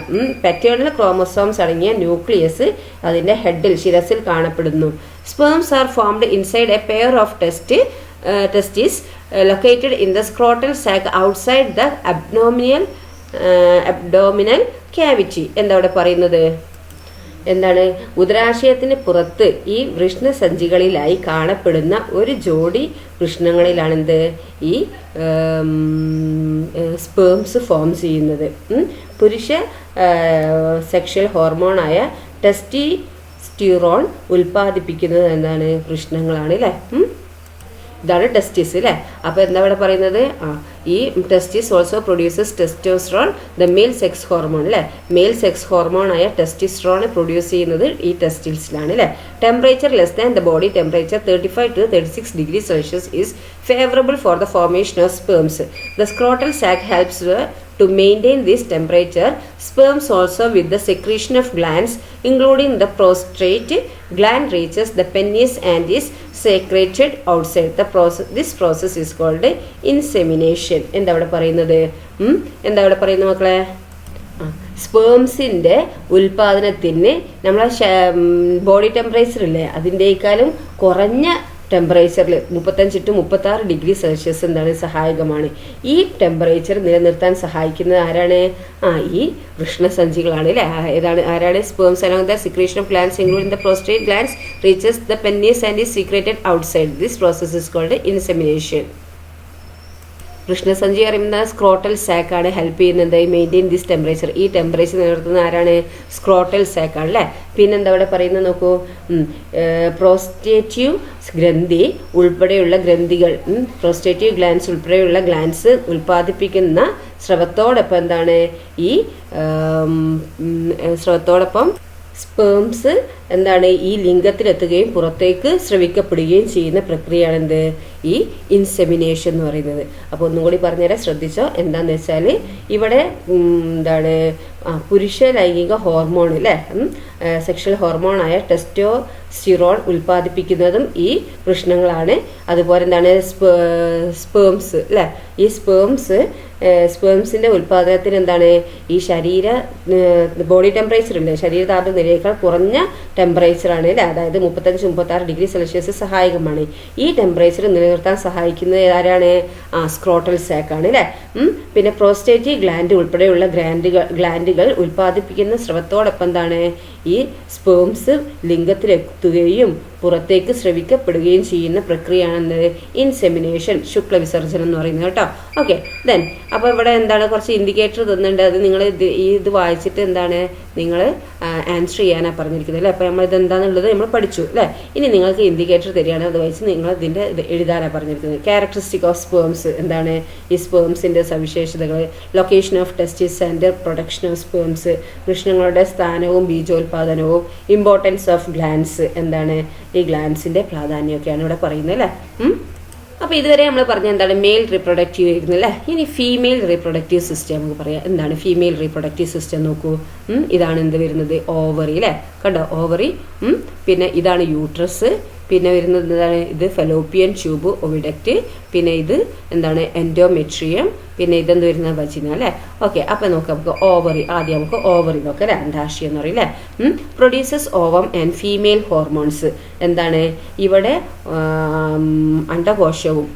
പാറ്റേണൽ ക്രോമോസോംസ് അടങ്ങിയ ന്യൂക്ലിയസ് അതിൻ്റെ ഹെഡിൽ, ശിരസിൽ കാണപ്പെടുന്നു. Sperms are formed inside a pair of testis located in the scrotal sac outside the abdominal cavity. എന്താ ഇവിടെ പറയുന്നത്? എന്താണ്? ഉദരാശയത്തിന് പുറത്ത് ഈ വൃഷ്ണസഞ്ചികളിലായി കാണപ്പെടുന്ന ഒരു ജോഡി വൃഷ്ണങ്ങളിലാണെന്ത് ഈ സ്പേംസ് ഫോം ചെയ്യുന്നത്. പുരുഷ സെക്ഷൽ ഹോർമോണായ ടെസ്റ്റോസ്റ്റിറോൺ ഉൽപ്പാദിപ്പിക്കുന്നത് എന്താണ്? വൃഷ്ണങ്ങളാണ് അല്ലേ. ഇതാണ് ടെസ്റ്റിസ് അല്ലേ. അപ്പോൾ എന്താ ഇവിടെ പറയുന്നത്? ഈ testis also produces testosterone, the male sex hormone അല്ലേ. മെയിൽ സെക്സ് ഹോർമോണായ ടെസ്റ്റോസ്റ്റിറോൺ പ്രൊഡ്യൂസ് ചെയ്യുന്നത് ഈ ടെസ്റ്റിൽസിലാണ് അല്ലേ. Temperature less than the body temperature 35 to 36 degrees Celsius is favorable for the formation of sperms. The scrotal sac helps to maintain this temperature. Sperms also with the secretion of glands including the prostate gland reaches the penis and is secreted outside. This process is called insemination. എന്താ ഇവിടെ പറയുന്നത്? മക്കളെ? സ്പേംസിൻ്റെ ഉൽപാദനത്തിന് നമ്മളെ body temperature ഇല്ലേ അതിൻ്റെക്കാളും കുറഞ്ഞ ടെമ്പറേച്ചറിൽ 35 to 36 degree Celsius എന്താണ് സഹായകമാണ്. ഈ ടെമ്പറേച്ചർ നിലനിർത്താൻ സഹായിക്കുന്നത് ആരാണ്? ഈ വൃഷ്ണസഞ്ചികളാണ് അല്ലേ. ആരാണ്? Sperms along the secretion of glands including the prostate glands reaches the penis and is secreted outside. This process is called insemination. വൃഷ്ണസഞ്ചി അറിയുന്ന സ്ക്രോട്ടൽ സാക്കാണ് ഹെൽപ്പ് ചെയ്യുന്നത് മെയിൻറ്റെയിൻ ദിസ് ടെമ്പറേച്ചർ. ഈ ടെമ്പറേച്ചർ നിലനിർത്തുന്ന ആരാണ്? സ്ക്രോട്ടൽ സാക്കാണ് അല്ലേ. പിന്നെന്താ ഇവിടെ പറയുന്നത് നോക്കൂ. പ്രോസ്റ്റേറ്റീവ് ഗ്രന്ഥി ഉൾപ്പെടെയുള്ള ഗ്രന്ഥികൾ, പ്രോസ്റ്റേറ്റീവ് ഗ്ലാൻസ് ഉൾപ്പെടെയുള്ള ഗ്ലാൻസ് ഉൽപ്പാദിപ്പിക്കുന്ന സ്രവത്തോടൊപ്പം എന്താണ്? ഈ സ്രവത്തോടൊപ്പം സ്പേംസ് എന്താണ്? ഈ ലിംഗത്തിലെത്തുകയും പുറത്തേക്ക് സ്രവിക്കപ്പെടുകയും ചെയ്യുന്ന പ്രക്രിയയാണ് എന്ത്? ഈ ഇൻസെമിനേഷൻ എന്ന് പറയുന്നത്. അപ്പോൾ ഒന്നും കൂടി പറഞ്ഞുതരാം, ശ്രദ്ധിച്ചോ. എന്താണെന്ന് വെച്ചാൽ ഇവിടെ എന്താണ്? പുരുഷ ലൈംഗിക ഹോർമോൺ അല്ലേ, സെക്ഷൽ ഹോർമോണായ ടെസ്റ്റോസ്റ്റിറോൺ ഉൽപ്പാദിപ്പിക്കുന്നതും ഈ വൃഷ്ണങ്ങളാണ്. അതുപോലെ എന്താണ്? സ്പേംസ് അല്ലേ. ഈ സ്പേംസിൻ്റെ ഉൽപ്പാദനത്തിന് എന്താണ്? ഈ ബോഡി ടെമ്പറേച്ചർ ഇല്ലേ, ശരീര താപനിലയേക്കാൾ കുറഞ്ഞ ടെമ്പറേച്ചറാണ് അല്ലേ. അതായത് 35-36 ഡിഗ്രി സെൽഷ്യസ് സഹായകമാണ്. ഈ ടെമ്പറേച്ചർ നിലനിർത്താൻ സഹായിക്കുന്നത് ആരാണ്? സ്ക്രോട്ടൽ സാക്കാണ് അല്ലേ. പിന്നെ പ്രോസ്റ്റേറ്റീവ് ഗ്ലാൻഡ് ഉൾപ്പെടെയുള്ള ഗ്ലാൻഡുകൾ ഉൽപ്പാദിപ്പിക്കുന്ന സ്രവത്തോടൊപ്പം എന്താണ്? ഈ സ്പേംസ് ലിംഗത്തിലെത്തുകയും പുറത്തേക്ക് സ്രവിക്കപ്പെടുകയും ചെയ്യുന്ന പ്രക്രിയയാണ് ഇൻസെമിനേഷൻ, ശുക്ലവിസർജനം എന്ന് പറയുന്നത് കേട്ടോ. ഓക്കെ, ദെൻ അപ്പോൾ ഇവിടെ എന്താണ്? കുറച്ച് ഇൻഡിക്കേറ്റർ തന്നിട്ടുണ്ട്. അത് നിങ്ങൾ ഇത് വായിച്ചിട്ട് എന്താണ് നിങ്ങൾ ആൻസർ ചെയ്യാനാണ് പറഞ്ഞിരിക്കുന്നത് അല്ലേ. അപ്പോൾ നമ്മളിത് എന്താണെന്നുള്ളത് നമ്മൾ പഠിച്ചു അല്ലേ. ഇനി നിങ്ങൾക്ക് ഇൻഡിക്കേറ്റർ തരികയാണ്, അത് വായിച്ച് നിങ്ങൾ ഇതിൻ്റെ എഴുതാനാണ് പറഞ്ഞിരിക്കുന്നത്. ക്യാരക്ടറിസ്റ്റിക് ഓഫ് സ്പേംസ് എന്താണ്? ഈ സ്പേംസിൻ്റെ സവിശേഷതകൾ, location of testis and production of sperms, വൃഷ്ണങ്ങളുടെ സ്ഥാനവും ബീജോത്പാദനവും ഉൽപാദനവും ഇമ്പോർട്ടൻസ് ഓഫ് ഗ്ലാൻസ്, എന്താണ് ഈ ഗ്ലാൻസിൻ്റെ പ്രാധാന്യമൊക്കെയാണ് ഇവിടെ പറയുന്നത് അല്ലേ. അപ്പോൾ ഇതുവരെ നമ്മൾ പറഞ്ഞ എന്താണ് മെയിൽ റീപ്രൊഡക്റ്റീവ് ആയിരുന്നു അല്ലേ. ഇനി ഫീമെയിൽ റീപ്രൊഡക്റ്റീവ് സിസ്റ്റം നമുക്ക് പറയാം. എന്താണ് ഫീമെയിൽ റീപ്രൊഡക്റ്റീവ് സിസ്റ്റം നോക്കൂ. ഇതാണ് എന്ത് വരുന്നത്, ഓവറി അല്ലേ, കണ്ടോ ഓവറി. പിന്നെ ഇതാണ് യൂട്രസ്, പിന്നെ വരുന്നത് എന്താണ്, ഇത് ഫെലോപ്പിയൻ ട്യൂബ് ഒവിഡക്റ്റ്, പിന്നെ ഇത് എന്താണ് എൻഡോമെട്രിയം, പിന്നെ ഇതെന്ത് വരുന്നത് വജിന അല്ലേ. ഓക്കെ, അപ്പം നോക്കാം നമുക്ക് ഓവറി, ആദ്യം നമുക്ക് ഓവറി നോക്കാം അല്ലേ, അണ്ഡാശയം എന്ന് പറയും അല്ലേ. Produces ovum and female hormones, എന്താണ് ഇവിടെ അണ്ഡകോശവും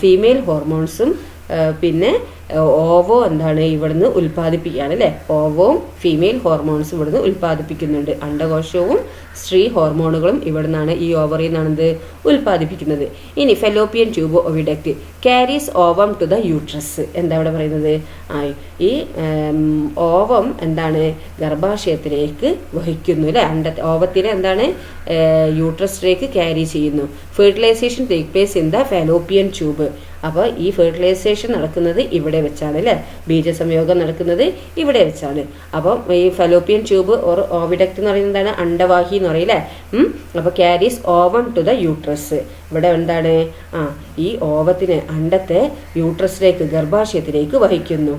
ഫീമെയിൽ ഹോർമോൺസും പിന്നെ ഓവോ എന്താണ് ഇവിടുന്ന് ഉൽപ്പാദിപ്പിക്കുകയാണ് അല്ലേ. ഓവവും ഫീമെയിൽ ഹോർമോൺസും ഇവിടുന്ന് ഉൽപ്പാദിപ്പിക്കുന്നുണ്ട്. അണ്ഡകോശവും സ്ത്രീ ഹോർമോണുകളും ഇവിടുന്നാണ് ഈ ഓവറിൽ നിന്നാണ് ഇത് ഉൽപ്പാദിപ്പിക്കുന്നത്. ഇനി fallopian tube oviduct carries ovum to the uterus. എന്താ ഇവിടെ പറയുന്നത്, ഈ ഓവം എന്താണ് ഗർഭാശയത്തിലേക്ക് വഹിക്കുന്നു അല്ലേ. ഓവത്തിനെ എന്താണ് യൂട്രസിലേക്ക് ക്യാരി ചെയ്യുന്നു. Fertilisation take place in the fallopian tube. അപ്പോൾ ഈ ഫെർട്ടിലൈസേഷൻ നടക്കുന്നത് ഇവിടെ വെച്ചാണ് അല്ലേ, ബീജസംയോഗം നടക്കുന്നത് ഇവിടെ വെച്ചാണ്. അപ്പം ഈ ഫെലോപ്പിയൻ ട്യൂബ് ഓർ ഓവിഡക്റ്റ് എന്ന് പറയുന്നതാണ് അണ്ടവാഹി എന്ന് പറയില്ലേ. അപ്പോൾ carries ovum to the uterus. ഇവിടെ എന്താണ് ഈ ഓവത്തിനെ അണ്ടത്തെ യൂട്രസിലേക്ക് ഗർഭാശയത്തിലേക്ക് വഹിക്കുന്നു.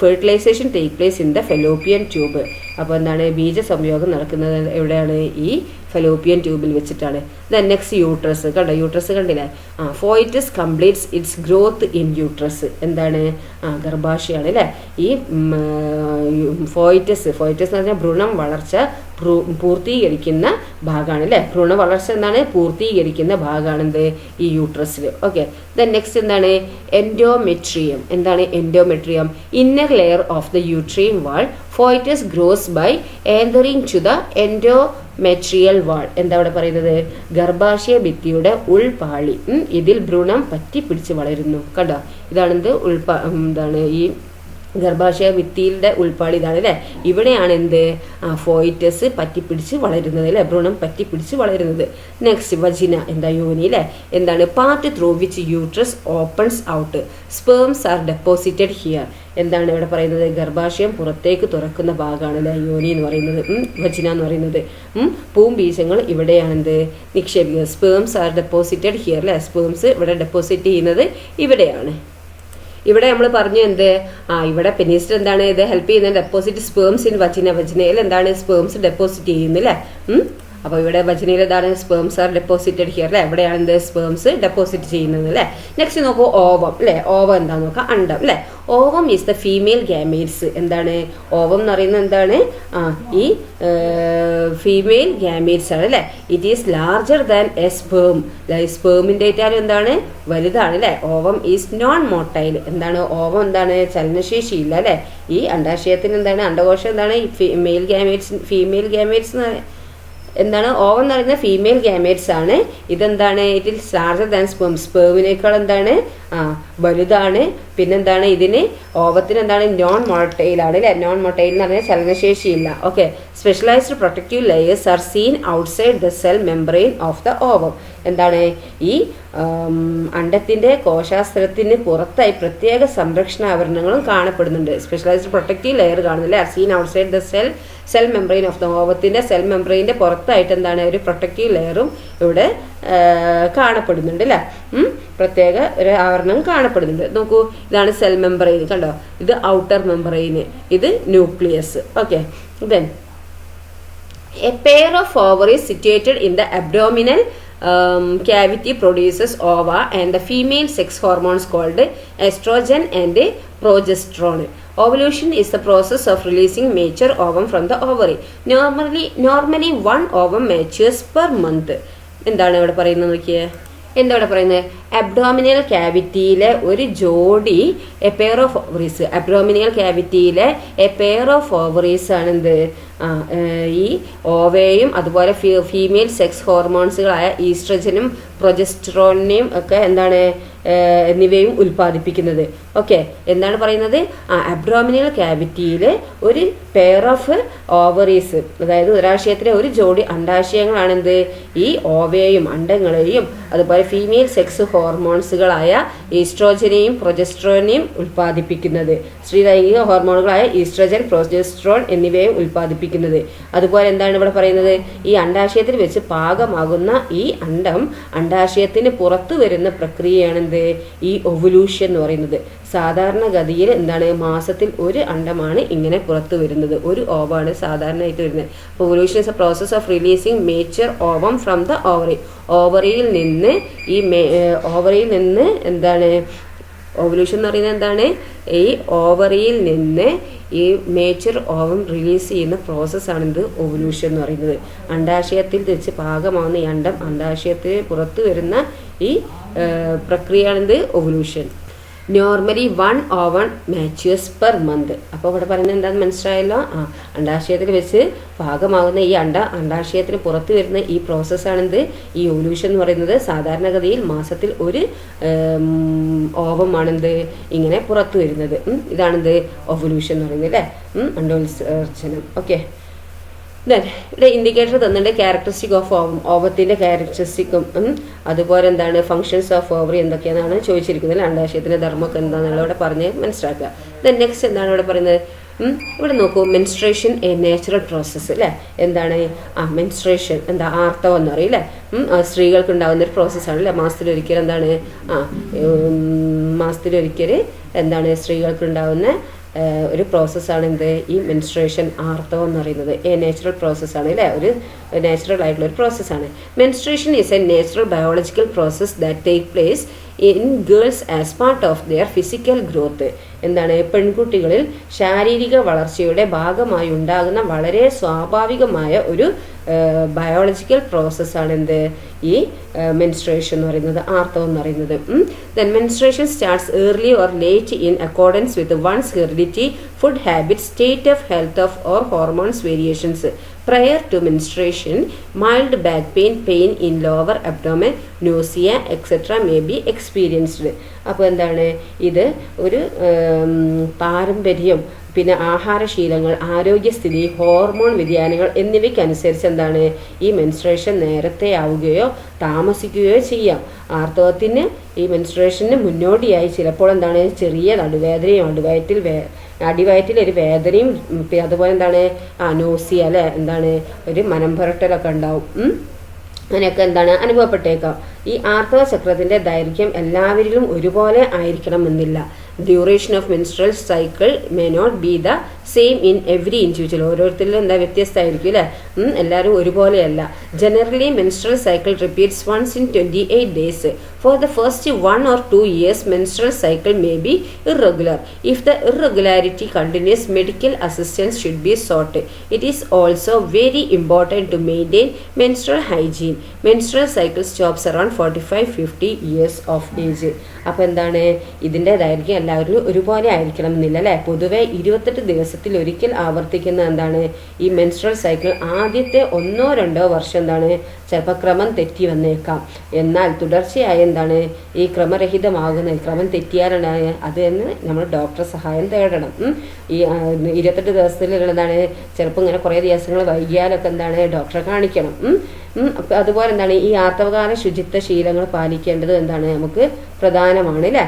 Fertilisation take place in the fallopian tube. അപ്പോൾ എന്താണ് ബീജസംയോഗം നടക്കുന്നത് എവിടെയാണ്, ഈ ഫെലോപ്പിയൻ ട്യൂബിൽ വെച്ചിട്ടാണ്. ദെൻ നെക്സ്റ്റ് യൂട്രസ്, കണ്ടോ യൂട്രസ് കണ്ടില്ലേ. Foetus completes its growth in uterus. എന്താണ് ഗർഭാശയമാണ് അല്ലേ. ഈ ഫോയിറ്റസ് എന്ന് പറഞ്ഞാൽ ഭ്രൂണം വളർച്ച പൂർത്തീകരിക്കുന്ന ഭാഗമാണ് അല്ലേ. ഭ്രൂണ വളർച്ച എന്താണ് പൂർത്തീകരിക്കുന്ന ഭാഗമാണെന്ത് ഈ യൂട്രസിൽ. ഓക്കെ, ദെൻ നെക്സ്റ്റ് എന്താണ് എൻഡോമെട്രിയം. എന്താണ് endometrium, inner layer of the uterine wall. Foetus grows by entering to the endometrial wall. എന്താ ഇവിടെ പറയുന്നത്, ഗർഭാശയ ഭിത്തിയുടെ ഉൾപാളി, ഇതിൽ ഭ്രൂണം പറ്റിപ്പിടിച്ച് വളരുന്നു. കണ്ടോ ഇതാണെന്ത് എന്താണ് ഈ ഗർഭാശയ ഭിത്തിയുടെ ഉൾപ്പാളി ഇതാണ് അല്ലേ. ഇവിടെയാണ് എന്ത് ഫോയിറ്റസ് പറ്റിപ്പിടിച്ച് വളരുന്നത് അല്ലേ, ഭ്രൂണം പറ്റിപ്പിടിച്ച് വളരുന്നത്. നെക്സ്റ്റ് വജിന, എന്താ യോനി അല്ലേ. എന്താണ് part through which uterus opens out. Sperms R deposited here. എന്താണ് ഇവിടെ പറയുന്നത്, ഗർഭാശയം പുറത്തേക്ക് തുറക്കുന്ന ഭാഗമാണ് അല്ലേ യോനി എന്ന് പറയുന്നത്, വജിന എന്ന് പറയുന്നത്. പൂംബീജങ്ങൾ ഇവിടെയാണ് എന്ത് നിക്ഷേപിക്കുന്നത്. സ്പേംസ് ആർ ഡെപ്പോസിറ്റഡ് ഹിയർ അല്ലേ. സ്പേംസ് ഇവിടെ ഡെപ്പോസിറ്റ് ചെയ്യുന്നത് ഇവിടെയാണ്. ഇവിടെ നമ്മൾ പറഞ്ഞു എന്ത് ഇവിടെ പെനിസിൽ എന്താണ് ഇത് ഹെൽപ്പ് ചെയ്യുന്നത്, ഡെപ്പോസിറ്റ് സ്പേംസ് ഇൻ വജിന. വജിനയിൽ എന്താണ് സ്പേംസ് ഡെപ്പോസിറ്റ് ചെയ്യുന്നില്ലേ. അപ്പോൾ ഇവിടെ വജിനയിൽ എന്താണ് സ്പേംസ് ആർ ഡെപ്പോസിറ്റഡ് ഹിയർ അല്ലേ. എവിടെയാണ് എന്ത് സ്പേംസ് ഡെപ്പോസിറ്റ് ചെയ്യുന്നത് അല്ലേ. നെക്സ്റ്റ് നോക്കൂ ഓവം അല്ലേ. ഓവം എന്താന്ന് നോക്കാം, അണ്ടം അല്ലേ. Ovum is the female gametes. എന്താണ് ഓവം എന്ന് പറയുന്നത്, എന്താണ് ഈ ഫീമെയിൽ ഗാമീറ്റ്സ് ആണ് അല്ലേ. It is larger than a sperm. സ്പേമിൻ്റെ ഏറ്റാലും എന്താണ് വലുതാണ് അല്ലേ. Ovum is non motile. എന്താണ് ഓവം എന്താണ് ചലനശേഷി ഇല്ല അല്ലേ. ഈ അണ്ടാശയത്തിന് എന്താണ് അണ്ടകോശം എന്താണ് ഫീമെയിൽ ഗാമീറ്റ്സ് എന്താണ് ഓവം എന്ന് പറയുന്നത് ഫീമെയിൽ ഗാമേറ്റ്സ് ആണ്. ഇതെന്താണ് it is larger than sperm. സ്പേമിനേക്കാൾ എന്താണ് വലുതാണ്. പിന്നെന്താണ് ഇതിന് ഓവത്തിന് എന്താണ് നോൺ മോട്ടൈൽ ആണ് അല്ലേ. നോൺ മോട്ടൈൽ എന്ന് പറഞ്ഞാൽ ചലനശേഷിയില്ല. Okay, specialised protective layers are seen outside the cell membrane of the ovum. എന്താണ് ഈ അണ്ടത്തിൻ്റെ കോശാസ്ത്രത്തിന് പുറത്തായി പ്രത്യേക സംരക്ഷണ ആവരണങ്ങളും കാണപ്പെടുന്നുണ്ട്. സ്പെഷ്യലൈസ്ഡ് പ്രൊട്ടക്റ്റീവ് ലെയർ കാണുന്നില്ലേ, are seen outside the cell membrane of the ഓവത്തിൻ്റെ സെൽ മെംബ്രെയിൻ്റെ പുറത്തായിട്ട് എന്താണ് ഒരു പ്രൊട്ടക്റ്റീവ് ലെയറും ഇവിടെ കാണപ്പെടുന്നുണ്ട് അല്ലേ. പ്രത്യേക ഒരു ആവരണം കാണപ്പെടുന്നുണ്ട്. നോക്കൂ ഇതാണ് സെൽ മെംബ്രെയിൻ, കണ്ടോ ഇത് ഔട്ടർ മെംബ്രെയിൻ, ഇത് nucleus. Okay, then A pair of ovaries situated in the abdominal cavity produces ova and the female sex hormones called estrogen and progesterone. Ovulation is the process of releasing mature ovum from the ovary. Normally one ovum matures per month. എന്താണ് ഇവിടെ പറയുന്നത് നോക്കിയേ. എന്താ ഇവിടെ പറയുന്നത്, abdominal ക്യാവിറ്റിയിലെ ഒരു ജോഡി a pair of ovaries. Abdominal ക്യാവിറ്റിയിലെ എ പെയർ ഓഫ് ഓവറീസ് ആണ് എന്ത് ഈ ഓവയും അതുപോലെ ഫീമെയിൽ സെക്സ് ഹോർമോൺസുകളായ ഈസ്ട്രജനും പ്രൊജസ്ട്രോണിനെയും ഒക്കെ എന്താണ് എന്നിവയും ഉൽപ്പാദിപ്പിക്കുന്നത്. ഓക്കെ, എന്താണ് പറയുന്നത്, അബ്ഡോമിനൽ ക്യാവിറ്റിയിൽ ഒരു പെയർ ഓഫ് ഓവറീസ്, അതായത് ഒരാശയത്തിലെ ഒരു ജോഡി അണ്ടാശയങ്ങളാണെന്ത് ഈ ഓവയെയും അണ്ടങ്ങളെയും അതുപോലെ ഫീമെയിൽ സെക്സ് ഹോർമോൺസുകളായ ഈസ്ട്രോജനെയും പ്രൊജസ്ട്രോണിനെയും ഉൽപ്പാദിപ്പിക്കുന്നത്. സ്ത്രീലൈംഗിക ഹോർമോണുകളായ ഈസ്ട്രജൻ, പ്രൊജസ്ട്രോൺ എന്നിവയും ഉൽപ്പാദിപ്പിക്കുന്നത് സൂചിപ്പിക്കുന്നത്. അതുപോലെ എന്താണ് ഇവിടെ പറയുന്നത്, ഈ അണ്ഡാശയത്തിൽ വെച്ച് പാകമാകുന്ന ഈ അണ്ഡം അണ്ഡാശയത്തിന് പുറത്തു വരുന്ന പ്രക്രിയയാണ് എന്ത്, ഈ ഒവുലൂഷൻ എന്ന് പറയുന്നത്. സാധാരണഗതിയിൽ എന്താണ്, മാസത്തിൽ ഒരു അണ്ഡമാണ് ഇങ്ങനെ പുറത്തു വരുന്നത്, ഒരു ഓവാണ് സാധാരണയായിട്ട് വരുന്നത്. Ovulation is a process of releasing mature ovum from the ovary. ഓവറിയിൽ നിന്ന് എന്താണ് ഓവുലൂഷൻ എന്ന് പറയുന്നത്, എന്താണ്, ഈ ഓവറിയിൽ നിന്ന് ഈ മേച്ചർ ഓവം റിലീസ് ചെയ്യുന്ന പ്രോസസ്സാണിത് ഓവുലൂഷൻ എന്ന് പറയുന്നത്. അണ്ഡാശയത്തിൽ വെച്ച് പാകമാകുന്ന ഈ അണ്ഡം അണ്ഡാശയത്തിന് പുറത്തു വരുന്ന ഈ പ്രക്രിയയാണിത് ovulation. Normally 1 ovum matures per month. അപ്പോൾ ഇവിടെ പറയുന്നത് എന്താണെന്ന് മനസ്സിലായല്ലോ. അണ്ഡാശയത്തിൽ വെച്ച് പാകമാകുന്ന ഈ അണ്ഡാശയത്തിന് പുറത്ത് വരുന്ന ഈ പ്രോസസ്സാണിത് ഈ ഓവുലൂഷൻ എന്ന് പറയുന്നത്. സാധാരണഗതിയിൽ മാസത്തിൽ ഒരു ഓവമാണെന്ത് ഇങ്ങനെ പുറത്തു വരുന്നത്. ഇതാണിത് ഓവുലൂഷൻ എന്ന് പറയുന്നത് അല്ലേ, അണ്ഡോത്സർജനം. ഓക്കെ, ഇവിടെ ഇൻഡിക്കേറ്റർ തന്നിട്ട് ക്യാരക്ടറിസ്റ്റിക് ഓഫ് ഓവം, ഓവത്തിൻ്റെ ക്യാരക്ടറിസ്റ്റിക്കും അതുപോലെ എന്താണ് ഫങ്ഷൻസ് ഓഫ് ഓവറി എന്തൊക്കെയാണെന്നാണ് ചോദിച്ചിരിക്കുന്നത്. അണ്ഡാശയത്തിൻ്റെ ധർമ്മമൊക്കെ എന്താണെന്നുള്ള ഇവിടെ പറഞ്ഞ് മനസ്സിലാക്കുക. നെക്സ്റ്റ് എന്താണ് ഇവിടെ പറയുന്നത്, ഇവിടെ നോക്കൂ, മെൻസ്ട്രേഷൻ എ നാച്ചുറൽ പ്രോസസ്സ് അല്ലേ. എന്താണ് മെൻസ്ട്രേഷൻ, എന്താ ആർത്തവം എന്ന് പറയും അല്ലേ. സ്ത്രീകൾക്ക് ഉണ്ടാകുന്ന ഒരു പ്രോസസ്സാണ് അല്ലേ. മാസത്തിലൊരിക്കൽ എന്താണ് സ്ത്രീകൾക്ക് ഉണ്ടാകുന്ന ഒരു പ്രോസസ്സാണ് എന്ത്, ഈ മെൻസ്ട്രേഷൻ, ആർത്തവം എന്ന് പറയുന്നത്. നാച്ചുറൽ പ്രോസസ്സാണ് അല്ലേ, ഒരു നാച്ചുറൽ ആയിട്ടുള്ള ഒരു പ്രോസസ്സാണ്. Menstruation is a natural biological process that take place in girls as part of their physical growth. എന്താണ്, പെൺകുട്ടികളിൽ ശാരീരിക വളർച്ചയുടെ ഭാഗമായി ഉണ്ടാകുന്ന വളരെ സ്വാഭാവികമായ ഒരു ബയോളജിക്കൽ പ്രോസസ്സാണ് എന്ത്, ഈ മെൻസ്ട്രേഷൻ എന്ന് പറയുന്നത്, ആർത്തവം എന്ന് പറയുന്നത്. Then menstruation starts early or late in accordance with once heredity, food habit, state of health of or hormones variations. Prior to menstruation, mild back pain, pain in lower abdomen, nausea, etc. may be experienced. അപ്പോൾ എന്താണ്, ഇത് ഒരു പാരമ്പര്യം, പിന്നെ ആഹാരശീലങ്ങൾ, ആരോഗ്യസ്ഥിതി, hormone വ്യതിയാനങ്ങൾ എന്നിവയ്ക്കനുസരിച്ച് എന്താണ് ഈ മെൻസ്ട്രേഷൻ നേരത്തെ ആവുകയോ താമസിക്കുകയോ ചെയ്യാം. ആർത്തവത്തിന് ഈ മെൻസ്ട്രേഷന് മുന്നോടിയായി ചിലപ്പോൾ എന്താണ് ചെറിയ നടുവേദനയും അടിവയറ്റിൽ ഒരു വേദനയും അതുപോലെ എന്താണ് നോസിയ അല്ലെ, എന്താണ് ഒരു മനം പുരട്ടലൊക്കെ ഉണ്ടാവും. അങ്ങനെയൊക്കെ എന്താണ് അനുഭവപ്പെട്ടേക്കാം. ഈ ആർത്തവ ചക്രത്തിൻ്റെ ദൈർഘ്യം എല്ലാവരിലും ഒരുപോലെ ആയിരിക്കണമെന്നില്ല. Duration of menstrual cycle may not be the same in every individual. ഓരോരുത്തരിലും എന്താ വ്യത്യസ്തമായിരിക്കും അല്ലേ, എല്ലാവരും ഒരുപോലെയല്ല. Generally menstrual cycle repeats once in 28 days. For the first 1 or 2 years, menstrual cycle may be irregular. If the irregularity continues, medical assistance should be sought. It is also very important to maintain menstrual hygiene. Menstrual cycle stops around 45-50 years of age. അപ്പോൾ എന്താണ്, ഇതിൻ്റെ ദൈർഘ്യം എല്ലാവരിലും ഒരുപോലെ ആയിരിക്കണം എന്നില്ല അല്ലേ. പൊതുവെ 28 ദിവസത്തിൽ ഒരിക്കൽ ആവർത്തിക്കുന്ന എന്താണ് ഈ മെൻസ്ട്രൽ സൈക്കിൾ ആദ്യത്തെ 1-2 വർഷം എന്താണ് ചിലപ്പോൾ ക്രമം തെറ്റി വന്നേക്കാം. എന്നാൽ തുടർച്ചയായി എന്താണ് ഈ ക്രമം തെറ്റിയാലാണ് അത് തന്നെ നമ്മൾ ഡോക്ടറെ സഹായം തേടണം. ഈ 28 ദിവസത്തിലുള്ള എന്താണ് ചിലപ്പോൾ ഇങ്ങനെ കുറേ ദിവസങ്ങൾ വൈകിയാലൊക്കെ എന്താണ് ഡോക്ടറെ കാണിക്കണം. അതുപോലെ എന്താണ് ഈ ആർത്തവകാല ശുചിത്വ ശീലങ്ങൾ പാലിക്കേണ്ടത് എന്താണ് നമുക്ക് പ്രധാനമാണ് അല്ലേ.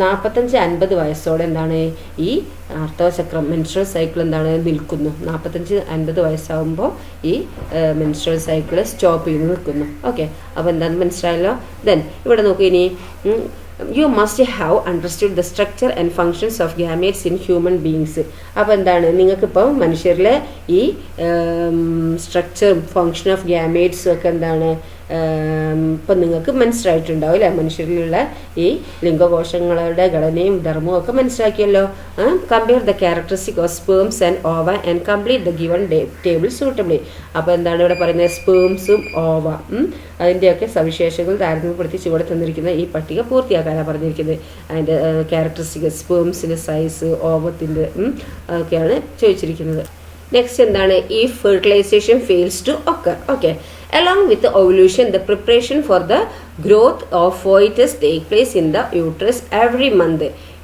45-50 വയസ്സോടെ എന്താണ് ഈ ആർത്തവചക്രം മെൻസ്ട്രൽ സൈക്കിൾ എന്താണ് നിൽക്കുന്നു. 45-50 വയസ്സാകുമ്പോൾ ഈ മെൻസ്ട്രൽ സൈക്കിൾ സ്റ്റോപ്പ് ചെയ്ത് നിൽക്കുന്നു. ഓക്കെ, അപ്പോൾ എന്താണെന്ന് മനസ്സിലായല്ലോ. ദെൻ ഇവിടെ നോക്കൂ, ഇനി you must have understood the structure and functions of gametes in human beings. അപ്പോൾ എന്താണ് നിങ്ങൾക്കിപ്പോൾ മനുഷ്യരിലെ ഈ സ്ട്രക്ചറും ഫങ്ഷൻ ഓഫ് ഗാമേറ്റ്സും ഒക്കെ എന്താണ് ഇപ്പം നിങ്ങൾക്ക് മനസ്സിലായിട്ടുണ്ടാവും അല്ലേ. മനുഷ്യരിലുള്ള ഈ ലിംഗകോശങ്ങളുടെ ഘടനയും ധർമ്മവും ഒക്കെ മനസ്സിലാക്കിയല്ലോ. Compare the characteristic of sperms and ova and complete the given table suitably. അപ്പോൾ എന്താണ് ഇവിടെ പറയുന്നത്, സ്പേംസും ഓവ അതിൻ്റെയൊക്കെ സവിശേഷതകൾ താരതമ്യപ്പെടുത്തി ചുവടെ തന്നിരിക്കുന്ന ഈ പട്ടിക പൂർത്തിയാക്കാനാണ് പറഞ്ഞിരിക്കുന്നത്. അതിൻ്റെ ക്യാരക്ടറിസ്റ്റിക് സ്പേംസിൻ്റെ സൈസ്, ഓവത്തിൻ്റെ അതൊക്കെയാണ് ചോദിച്ചിരിക്കുന്നത്. നെക്സ്റ്റ് എന്താണ്, ഈ fertilisation fails to occur. Okay, along with the ovulation, the preparation for the growth of fetus take place in the uterus every month.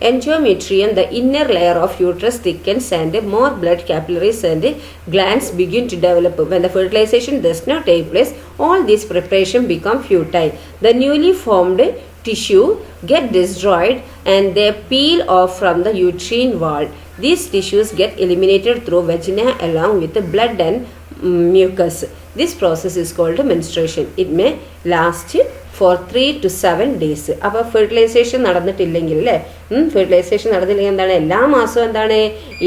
Endometrium, the inner layer of uterus, thickens and more blood capillaries and glands begin to develop. When the fertilization does not take place, all these preparation become futile. The newly formed tissue get destroyed and they peel off from the uterine wall. These tissues get eliminated through vagina along with the blood and mucus. This process is called menstruation. It may last for 3 to 7 days. അപ്പോൾ fertilisation നടന്നിട്ടില്ലെങ്കിൽ അല്ലേ, fertilisation നടന്നില്ലെങ്കിൽ എന്താണ്, എല്ലാ മാസവും എന്താണ്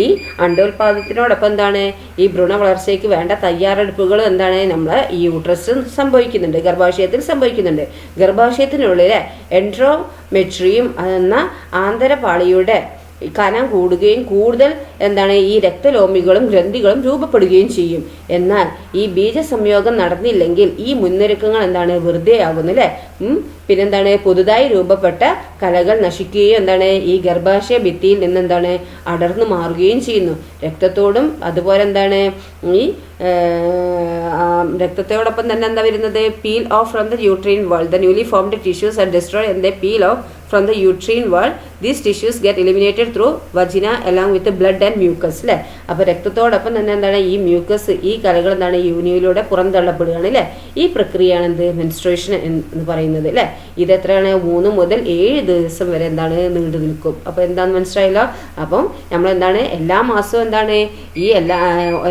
ഈ അണ്ടോൽപാദനത്തിനോടൊപ്പം എന്താണ് ഈ ഭ്രൂണ വളർച്ചയ്ക്ക് വേണ്ട തയ്യാറെടുപ്പുകൾ എന്താണ് നമ്മൾ ഈ യൂട്രസ് സംഭവിക്കുന്നുണ്ട്, ഗർഭാശയത്തിൽ സംഭവിക്കുന്നുണ്ട്. ഗർഭാശയത്തിനുള്ളിലെ എൻഡോമെട്രിയം എന്ന ആന്തരപാളിയുടെ കനം കൂടുകയും കൂടുതൽ എന്താണ് ഈ രക്തലോമികളും ഗ്രന്ഥികളും രൂപപ്പെടുകയും ചെയ്യും. എന്നാൽ ഈ ബീജസംയോഗം നടന്നില്ലെങ്കിൽ ഈ മുന്നൊരുക്കങ്ങൾ എന്താണ് വെറുതെ ആകുന്നു അല്ലേ. പിന്നെന്താണ്, പുതുതായി രൂപപ്പെട്ട കലകൾ നശിക്കുകയും എന്താണ് ഈ ഗർഭാശയ ഭിത്തിയിൽ നിന്ന് എന്താണ് അടർന്നു മാറുകയും ചെയ്യുന്നു. രക്തത്തോടും അതുപോലെ എന്താണ് ഈ രക്തത്തോടൊപ്പം തന്നെ എന്താ വരുന്നത്, peel off from the uterine wall. The newly formed tissues R destroyed and the peel off from the uterine wall. These tissues get eliminated through vagina along with the blood and mucus അല്ലേ. അപ്പോൾ രക്തത്തോടൊപ്പം തന്നെ എന്താണ് ഈ mucus, ഈ കലകൾ എന്താണ് യൂനിയിലൂടെ പുറന്തള്ളപ്പെടുകയാണ് അല്ലേ. ഈ പ്രക്രിയയാണ് എന്ത് മെൻസ്ട്രുവേഷൻ എന്ന് പറയുന്നത് അല്ലേ. ഇത് എത്രയാണ്, 3 മുതൽ 7 ദിവസം വരെ എന്താണ് നീണ്ടു നിൽക്കും. അപ്പോൾ എന്താണെന്ന് മനസ്സിലായല്ലോ. അപ്പം നമ്മൾ എന്താണ് എല്ലാ മാസവും എന്താണ് ഈ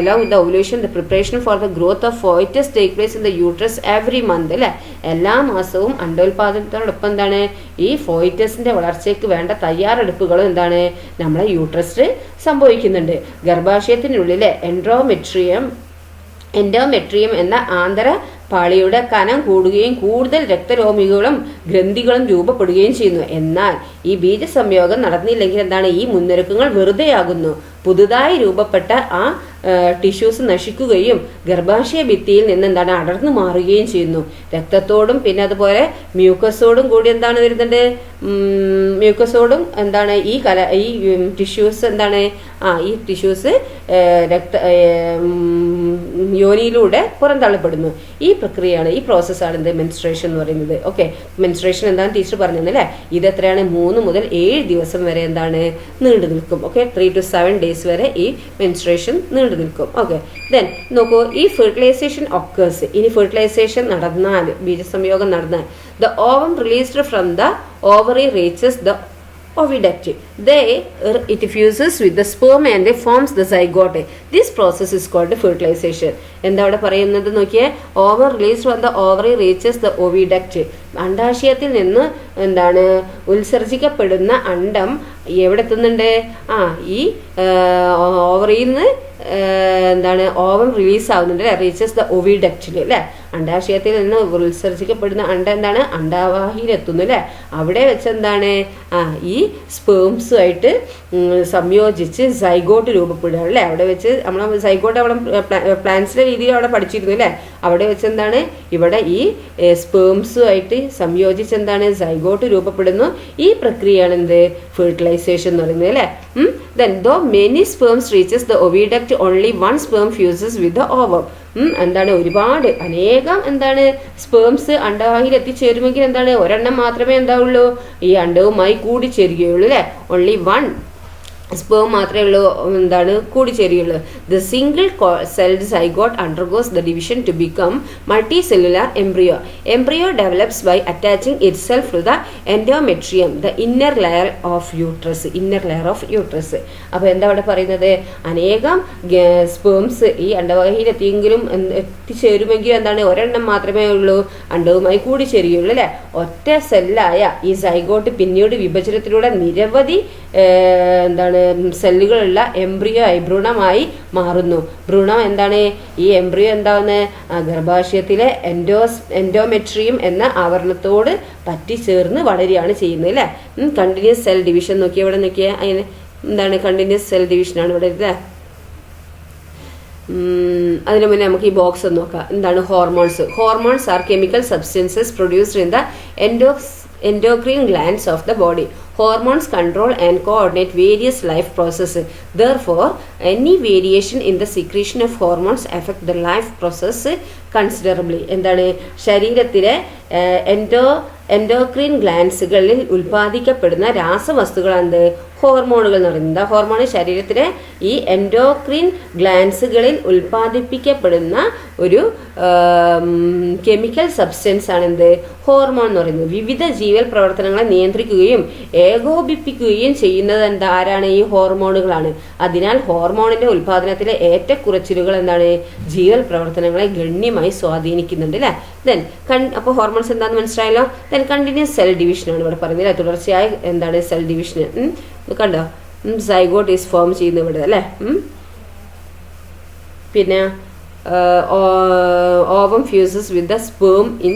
along with the ovulation the preparation for the growth of fetus take place in the uterus every month അല്ലേ. എല്ലാ മാസവും അണ്ടോൽപാദനത്തോടൊപ്പം എന്താണ് ഈ ഫോയിറ്റസിന്റെ വളർച്ചയ്ക്ക് വേണ്ട തയ്യാറെടുപ്പുകളും എന്താണ് നമ്മളെ യൂട്രസിൽ സംഭവിക്കുന്നുണ്ട്. ഗർഭാശയത്തിനുള്ളിലെ എൻഡോമെട്രിയം എന്ന ആന്തര പാളിയുടെ കനം കൂടുകയും കൂടുതൽ രക്തരോമികളും ഗ്രന്ഥികളും രൂപപ്പെടുകയും ചെയ്യുന്നു. എന്നാൽ ഈ ബീജസംയോഗം നടന്നില്ലെങ്കിൽ എന്താണ് ഈ മുന്നൊരുക്കങ്ങൾ വെറുതെയാകുന്നു. പുതുതായി രൂപപ്പെട്ട ആ ടിഷ്യൂസ് നശിക്കുകയും ഗർഭാശയ ഭിത്തിയിൽ നിന്ന് എന്താണ് അടർന്നു മാറുകയും ചെയ്യുന്നു. രക്തത്തോടും പിന്നെ അതുപോലെ മ്യൂക്കസോടും കൂടി എന്താണ് വരുന്നുണ്ട്, മ്യൂക്കസോടും എന്താണ് ഈ ടിഷ്യൂസ് എന്താണ് ഈ ടിഷ്യൂസ് യോനിയിലൂടെ പുറന്തള്ളപ്പെടുന്നു. ഈ പ്രക്രിയയാണ്, ഈ പ്രോസസ്സാണ് എന്ത് മെൻസ്ട്രേഷൻ എന്ന് പറയുന്നത്. ഓക്കെ, മെൻസ്ട്രേഷൻ എന്താണെന്ന് ടീച്ചർ പറഞ്ഞല്ലേ. ഇത് എത്രയാണ്, 3 മുതൽ 7 ദിവസം വരെ എന്താണ് നീണ്ടു നിൽക്കും. ഓക്കെ, 3 to 7 days വരെ ഈ മെൻസ്ട്രേഷൻ നീണ്ടു നിൽക്കും. ഓക്കെ, ദെൻ നോക്കൂ, ഈ ഫെർട്ടിലൈസേഷൻ ഒക്കേഴ്സ്. ഇനി ഫെർട്ടിലൈസേഷൻ നടന്നാൽ, ബീജസംയോഗം നടന്നാൽ, the ovum released from the ovary reaches the oviduct. It fuses with the sperm and forms the zygote. This process is called fertilization. എന്താ അവിടെ പറയുന്നത് നോക്കിയേ, over release from the ovary reaches the oviduct. അണ്ഡാശയത്തിൽ നിന്ന് എന്താണ് ഉത്സർജിക്കപ്പെടുന്ന അണ്ഡം എവിടെ എത്തുന്നുണ്ട്, ഈ ഓവറിയിൽ നിന്ന് എന്താണ് ഓവം റിലീസ് ആവുന്നുണ്ട് അല്ലേ, റീച്ചസ് ദ oviduct അല്ലേ. അണ്ഡാശയത്തിൽ നിന്ന് ഉത്സർജിക്കപ്പെടുന്ന അണ്ട എന്താണ് അണ്ഡവാഹിയിലെത്തുന്നു അല്ലേ. അവിടെ വെച്ച് എന്താണ് ഈ സ്പേംസുമായിട്ട് സംയോജിച്ച് സൈഗോട്ട് രൂപപ്പെടുകയാണ് അല്ലേ. അവിടെ വെച്ച് നമ്മൾ സൈഗോട്ട് അവിടെ പ്ലാന്റ്സിന്റെ രീതിയിൽ അവിടെ പഠിച്ചിരുന്നു അല്ലേ. അവിടെ വെച്ച് എന്താണ് ഇവിടെ ഈ സ്പേംസുമായിട്ട് സംയോജിച്ച് എന്താണ് സൈഗോട്ട് രൂപപ്പെടുന്നു. ഈ പ്രക്രിയയാണ് എന്ത് ഫെർട്ടിലൈസേഷൻ എന്ന് പറയുന്നത് അല്ലേ. Then though many sperms reaches the oviduct, only one sperm fuses with the ovum. എന്താണ് ഒരുപാട് അനേകം എന്താണ് സ്പേംസ് അണ്ടവാഹിയിൽ എത്തിച്ചേരുമെങ്കിൽ എന്താണ് ഒരെണ്ണം മാത്രമേ എന്താവുള്ളൂ ഈ അണ്ടവുമായി കൂടിച്ചേരുകയുള്ളൂ അല്ലേ. ഓൺലി 1 sperm മാത്രമേ ഉള്ളൂ എന്താണ് കൂടിച്ചേരുകയുള്ളൂ. The single celled zygote undergoes the division to become multicellular embryo. Embryo develops by attaching itself to the endometrium, the inner layer of uterus. അപ്പോൾ എന്താ അവിടെ പറയുന്നത്, അനേകം സ്പേംസ് ഈ അണ്ടവാഹിയിൽ എത്തിച്ചേരുമെങ്കിലും എന്താണ് ഒരെണ്ണം മാത്രമേ ഉള്ളൂ അണ്ടവുമായി കൂടിച്ചേരുകയുള്ളൂ അല്ലേ. ഒറ്റ സെല്ലായ ഈ സൈഗോട്ട് പിന്നീട് വിഭജനത്തിലൂടെ നിരവധി എന്താണ് സെല്ലുകളുള്ള എംബ്രിയോ ആയി ഭ്രൂണമായി മാറുന്നു. ഭ്രൂണം എന്താണ് ഈ എംബ്രിയോ എന്താവുന്നത് ഗർഭാശയത്തിലെ എൻഡോമെട്രിയം എന്ന ആവരണത്തോട് പറ്റിച്ചേർന്ന് വളരുകയാണ് ചെയ്യുന്നത് അല്ലേ. കണ്ടിന്യൂസ് സെൽ ഡിവിഷൻ നോക്കിയാൽ ഇവിടെ നോക്കിയാൽ അതിന് എന്താണ് കണ്ടിന്യൂസ് സെൽ ഡിവിഷനാണ് ഇവിടെ അല്ലേ. അതിനു മുന്നേ നമുക്ക് ഈ ബോക്സ് ഒന്ന് നോക്കാം. എന്താണ് hormones are chemical substances produced in the endocrine glands of the body. Hormones control and coordinate various life processes. Therefore, any variation in the secretion of hormones affect the life process considerably. എന്താണ് ശരീരത്തിലെ എൻഡോക്രീൻ ഗ്ലാൻസുകളിൽ ഉൽപ്പാദിക്കപ്പെടുന്ന രാസവസ്തുക്കളാണ് ഹോർമോണുകൾ എന്ന് പറയുന്നത്. എന്താ hormone? ശരീരത്തിലെ ഈ എൻഡോക്രിൻ ഗ്ലാൻസുകളിൽ ഉൽപ്പാദിപ്പിക്കപ്പെടുന്ന ഒരു chemical substance ആണ് എന്ത്? ഹോർമോൺ എന്ന് പറയുന്നത്. വിവിധ ജീവൽ പ്രവർത്തനങ്ങളെ നിയന്ത്രിക്കുകയും ഏകോപിപ്പിക്കുകയും ചെയ്യുന്നത് എന്താ? ആരാണ്? ഈ ഹോർമോണുകളാണ്. അതിനാൽ ഹോർമോണിന്റെ ഉൽപാദനത്തിലെ ഏറ്റക്കുറച്ചിലുകൾ എന്താണ്? ജീവൽ പ്രവർത്തനങ്ങളെ ഗണ്യമായി സ്വാധീനിക്കുന്നുണ്ട് അല്ലെ. ദെൻ അപ്പോൾ ഹോർമോൺസ് എന്താണെന്ന് മനസ്സിലായല്ലോ. ദെൻ കണ്ടിന്യൂസ് സെൽ ഡിവിഷൻ ആണ് ഇവിടെ പറയുന്നത് അല്ലെ. തുടർച്ചയായ എന്താണ്? Cell division. കണ്ടോ? സൈഗോട്ട് ഈസ് ഫോം ചെയ്യുന്നത് ഇവിടെ അല്ലെ. പിന്നെ ovum fuses with the sperm in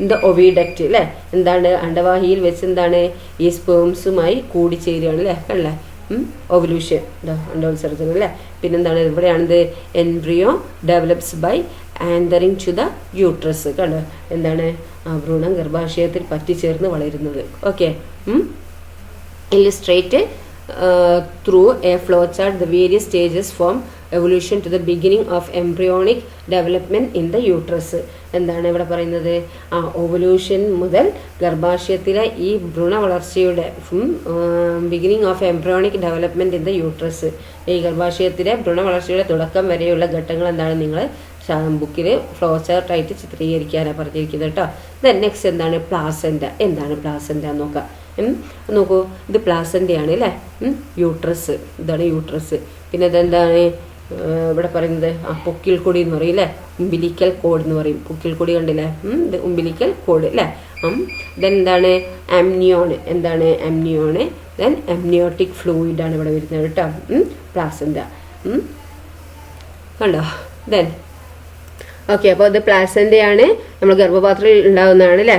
the oviduct അല്ലേ. എന്താണ്? അണ്ടവാഹിയിൽ വെച്ച് എന്താണ്? ഈ സ്പേംസുമായി കൂടിച്ചേരുകയാണ് അല്ലേ. അല്ലേ ഓവല്യൂഷൻ അണ്ടോത്സർജനം അല്ലേ. പിന്നെന്താണ്? ഇവിടെയാണിത് embryo develops by adhering to the uterus. കണ്ടോ? എന്താണ്? ഭ്രൂണം ഗർഭാശയത്തിൽ പറ്റിച്ചേർന്ന് വളരുന്നത്. Okay. Illustrate through a flowchart the various stages from evolution to the beginning of embryonic development in the uterus. എന്താണ് ഇവിടെ പറയുന്നത്? ഓവല്യൂഷൻ മുതൽ ഗർഭാശയത്തിലെ ഈ ഭ്രൂണ വളർച്ചയുടെ beginning of embryonic development in the uterus. ഈ ഗർഭാശയത്തിലെ ഭ്രൂണ വളർച്ചയുടെ തുടക്കം വരെയുള്ള ഘട്ടങ്ങൾ എന്താണ് നിങ്ങൾ ബുക്കിൽ ഫ്ലോ ചാർട്ടായിട്ട് ചിത്രീകരിക്കാനാണ് പറഞ്ഞിരിക്കുന്നത് കേട്ടോ. ദെൻ നെക്സ്റ്റ് എന്താണ്? പ്ലാസെന്റ. എന്താണ് പ്ലാസെന്റ നോക്കാം. നോക്കൂ, ഇത് പ്ലാസെന്റയാണ് അല്ലേ. യൂട്രസ്, ഇതാണ് യൂട്രസ്. പിന്നെ ഇതെന്താണ് ഇവിടെ പറയുന്നത്? പൊക്കിൾ കൊടി എന്ന് പറയും അല്ലേ. ഉംബിലിക്കൽ കോഡ് എന്ന് പറയും. പൊക്കിൾ കൊടി കണ്ടില്ലേ? ഇത് ഉംബിലിക്കൽ കോഡ് അല്ലേ. ദെൻ എന്താണ്? ആംനിയോൺ. എന്താണ്? ആംനിയോണ്. ദെൻ ആംനിയോട്ടിക് ഫ്ലൂയിഡ് ആണ് ഇവിടെ വരുന്നത് കേട്ടോ. പ്ലാസെന്റ കണ്ടോ. Then okay. അപ്പോൾ ഇത് പ്ലാസെന്റയാണ്, നമ്മൾ ഗർഭപാത്രത്തിൽ ഉണ്ടാകുന്നതാണ് അല്ലേ.